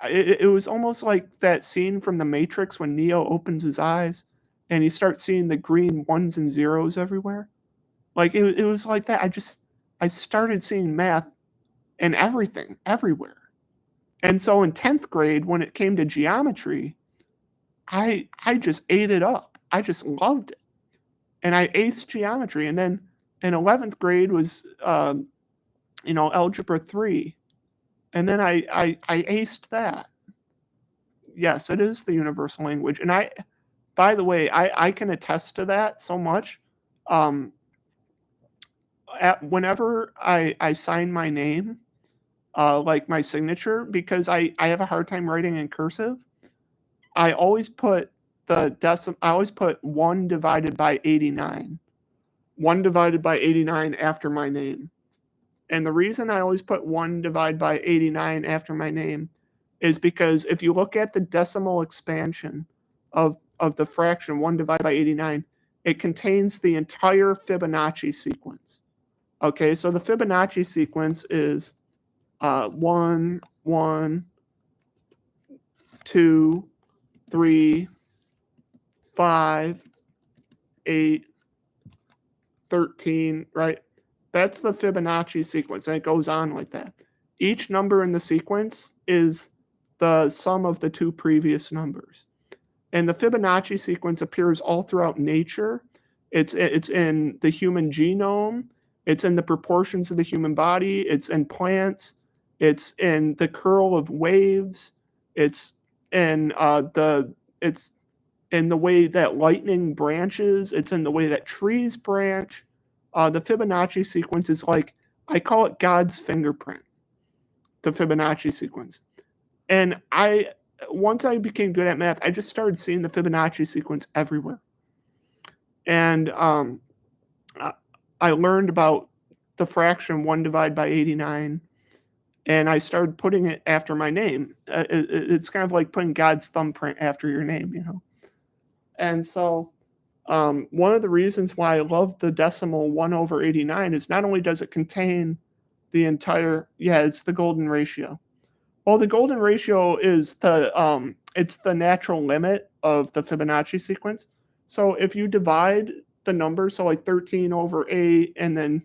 it was almost like that scene from The Matrix when Neo opens his eyes and he starts seeing the green ones and zeros everywhere. Like it was like that. I started seeing math in everything, everywhere. And so in 10th grade, when it came to geometry, I just ate it up. I just loved it. And I aced geometry. And then in 11th grade was algebra 3. And then I aced that. Yes, it is the universal language. And by the way, I can attest to that so much. Whenever I sign my name, like my signature, because I have a hard time writing in cursive, I always put I always put 1 divided by 89. 1 divided by 89 after my name. And the reason I always put 1 divided by 89 after my name is because if you look at the decimal expansion of the fraction 1 divided by 89, it contains the entire Fibonacci sequence. Okay, so the Fibonacci sequence is 1, 1, 2, 3, 5, 8, 13, right? That's the Fibonacci sequence, and it goes on like that. Each number in the sequence is the sum of the 2 previous numbers. And the Fibonacci sequence appears all throughout nature. It's in the human genome. It's in the proportions of the human body. It's in plants. It's in the curl of waves. It's in it's in the way that lightning branches. It's in the way that trees branch. The Fibonacci sequence is like, I call it God's fingerprint, the Fibonacci sequence. And once I became good at math, I just started seeing the Fibonacci sequence everywhere. And I learned about the fraction 1 divided by 89, and I started putting it after my name. It's kind of like putting God's thumbprint after your name, you know. And so one of the reasons why I love the decimal 1 over 89 is not only does it contain the entire, it's the golden ratio. Well, the golden ratio is it's the natural limit of the Fibonacci sequence. So if you divide the numbers, so like 13 over 8, and then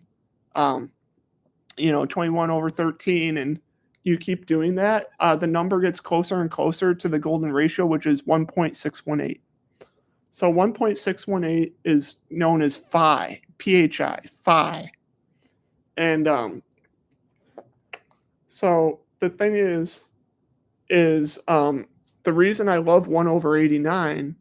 21 over 13, and you keep doing that, the number gets closer and closer to the golden ratio, which is 1.618. So 1.618 is known as phi, phi, phi. And so the thing is the reason I love 1 over 89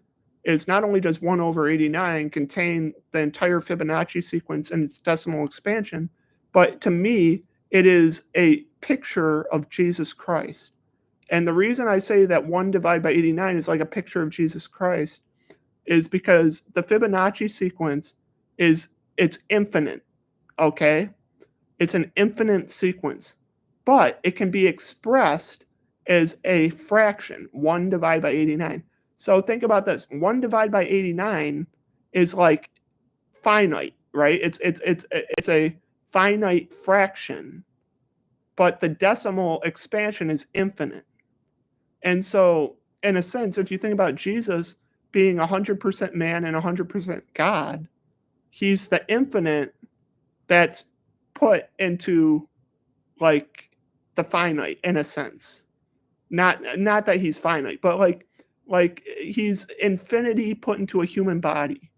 is not only does 1 over 89 contain the entire Fibonacci sequence and its decimal expansion, but to me, it is a picture of Jesus Christ. And the reason I say that 1 divided by 89 is like a picture of Jesus Christ is because the Fibonacci sequence it's infinite, okay? It's an infinite sequence, but it can be expressed as a fraction, 1 divided by 89. So think about this. 1 divided by 89 is like finite, right? It's a finite fraction, but the decimal expansion is infinite. And so, in a sense, if you think about Jesus being 100% man and 100% God, he's the infinite that's put into like the finite in a sense. Not that he's finite, but like he's infinity put into a human body,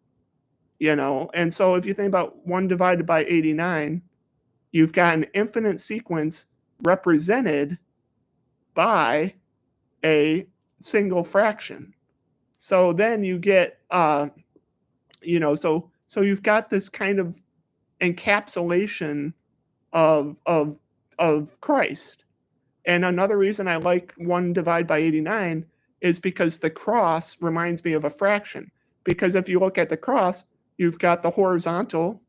you know? And so if you think about 1 divided by 89, you've got an infinite sequence represented by a single fraction. So then you get so you've got this kind of encapsulation of Christ. And another reason I like 1 divided by 89 is because the cross reminds me of a fraction. Because if you look at the cross, you've got the horizontal,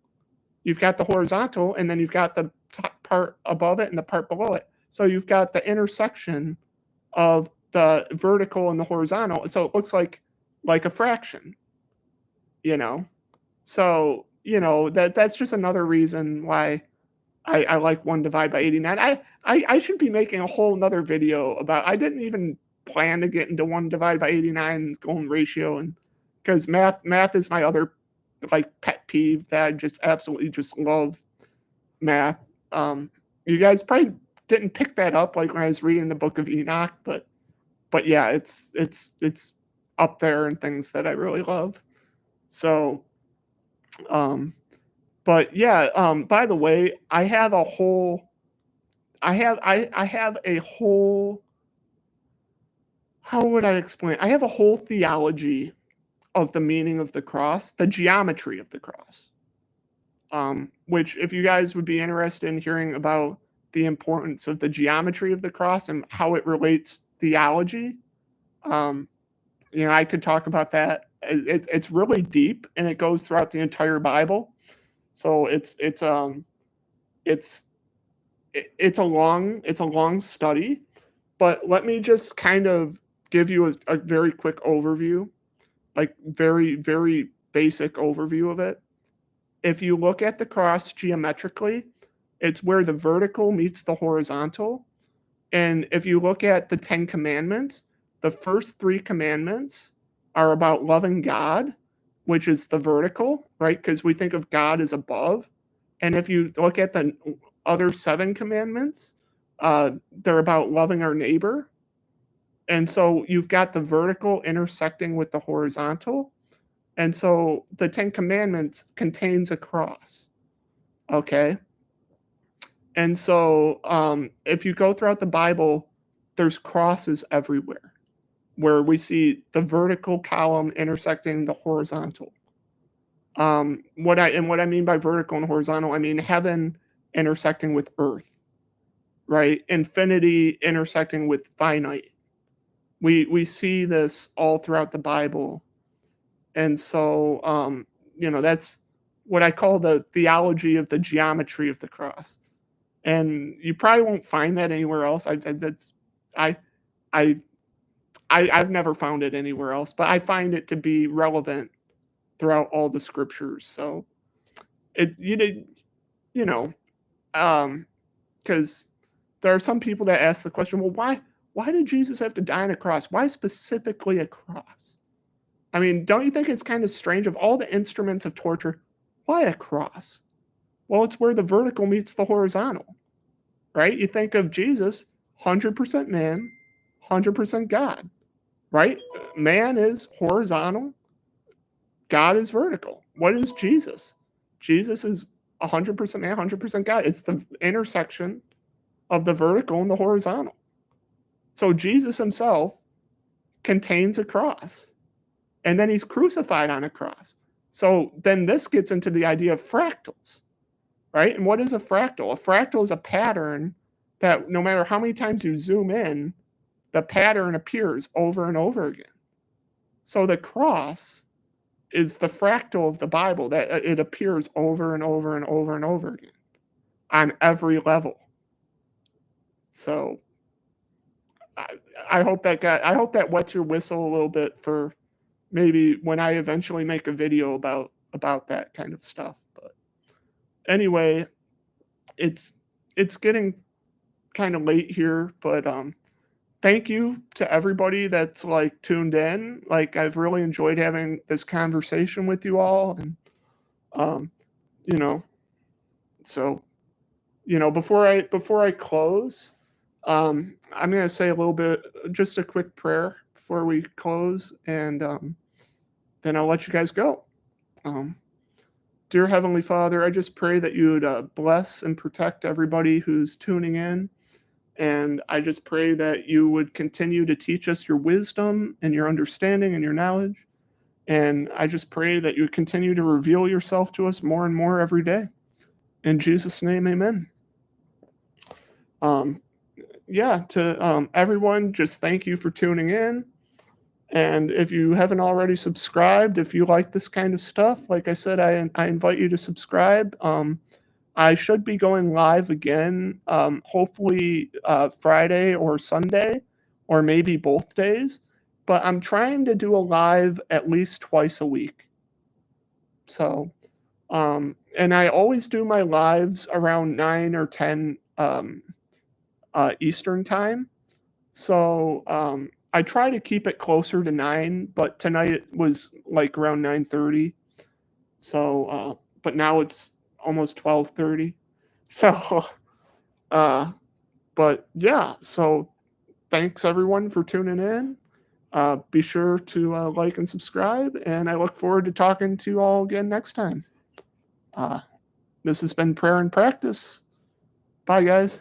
and then you've got the top part above it and the part below it. So you've got the intersection of the vertical and the horizontal. So it looks like a fraction, you know? So, that's just another reason why I like 1 divided by 89. I should be making a whole 'nother video about I didn't even plan to get into 1 divided by 89 golden ratio, and because math is my other, like, pet peeve that I just absolutely just love math. Um, you guys probably didn't pick that up, like, when I was reading the book of Enoch, but yeah, it's up there and things that I really love. So, um, but yeah, by the way, I have a whole how would I explain? I have a whole theology of the meaning of the cross, the geometry of the cross. Which if you guys would be interested in hearing about the importance of the geometry of the cross and how it relates theology, um, I could talk about that. It's really deep and it goes throughout the entire Bible. So it's it's a long study, but let me just kind of give you a very quick overview, like very very basic overview of it. If you look at the cross geometrically, it's where the vertical meets the horizontal. And if you look at the 10 commandments, the first 3 commandments are about loving God, which is the vertical, right? Because we think of God as above. And if you look at the other 7 commandments, they're about loving our neighbor. And so you've got the vertical intersecting with the horizontal. And so the 10 commandments contains a cross. Okay. And so, if you go throughout the Bible, there's crosses everywhere where we see the vertical column intersecting the horizontal. What I mean by vertical and horizontal, I mean heaven intersecting with earth, right? Infinity intersecting with finite. We see this all throughout the Bible, and so that's what I call the theology of the geometry of the cross. And you probably won't find that anywhere else. I I I've never found it anywhere else, but I find it to be relevant throughout all the scriptures. So it you know because there are some people that ask the question, well, why did Jesus have to die on a cross? Why specifically a cross? I mean, don't you think it's kind of strange of all the instruments of torture, why a cross? Well, it's where the vertical meets the horizontal, right? You think of Jesus, 100% man, 100% God, right? Man is horizontal, God is vertical. What is Jesus? Jesus is 100% man, 100% God. It's the intersection of the vertical and the horizontal. So Jesus himself contains a cross, and then he's crucified on a cross. So then this gets into the idea of fractals, right? And what is a fractal? A fractal is a pattern that no matter how many times you zoom in, the pattern appears over and over again. So the cross is the fractal of the Bible that it appears over and over and over and over again on every level. So I, I hope that wets your whistle a little bit for maybe when I eventually make a video about that kind of stuff. But anyway, it's it's getting kind of late here, but thank you to everybody that's like tuned in. Like I've really enjoyed having this conversation with you all, and um, you know, so before I close, I'm gonna say a little bit, just a quick prayer before we close, and then I'll let you guys go. Um, Dear Heavenly Father, I just pray that you would bless and protect everybody who's tuning in. And I just pray that you would continue to teach us your wisdom and your understanding and your knowledge. And I just pray that you would continue to reveal yourself to us more and more every day. In Jesus' name, amen. Um, yeah, to everyone, just thank you for tuning in. And if you haven't already subscribed, if you like this kind of stuff, like I said, I invite you to subscribe. I should be going live again, hopefully Friday or Sunday, or maybe both days. But I'm trying to do a live at least twice a week. So And I always do my lives around 9 or 10 Eastern time. So I try to keep it closer to 9, but tonight it was like around 9:30. So, but now it's almost 12:30. So, uh, but yeah, so thanks everyone for tuning in. Be sure to like and subscribe, and I look forward to talking to you all again next time. Uh, this has been Prayer and Practice. Bye, guys.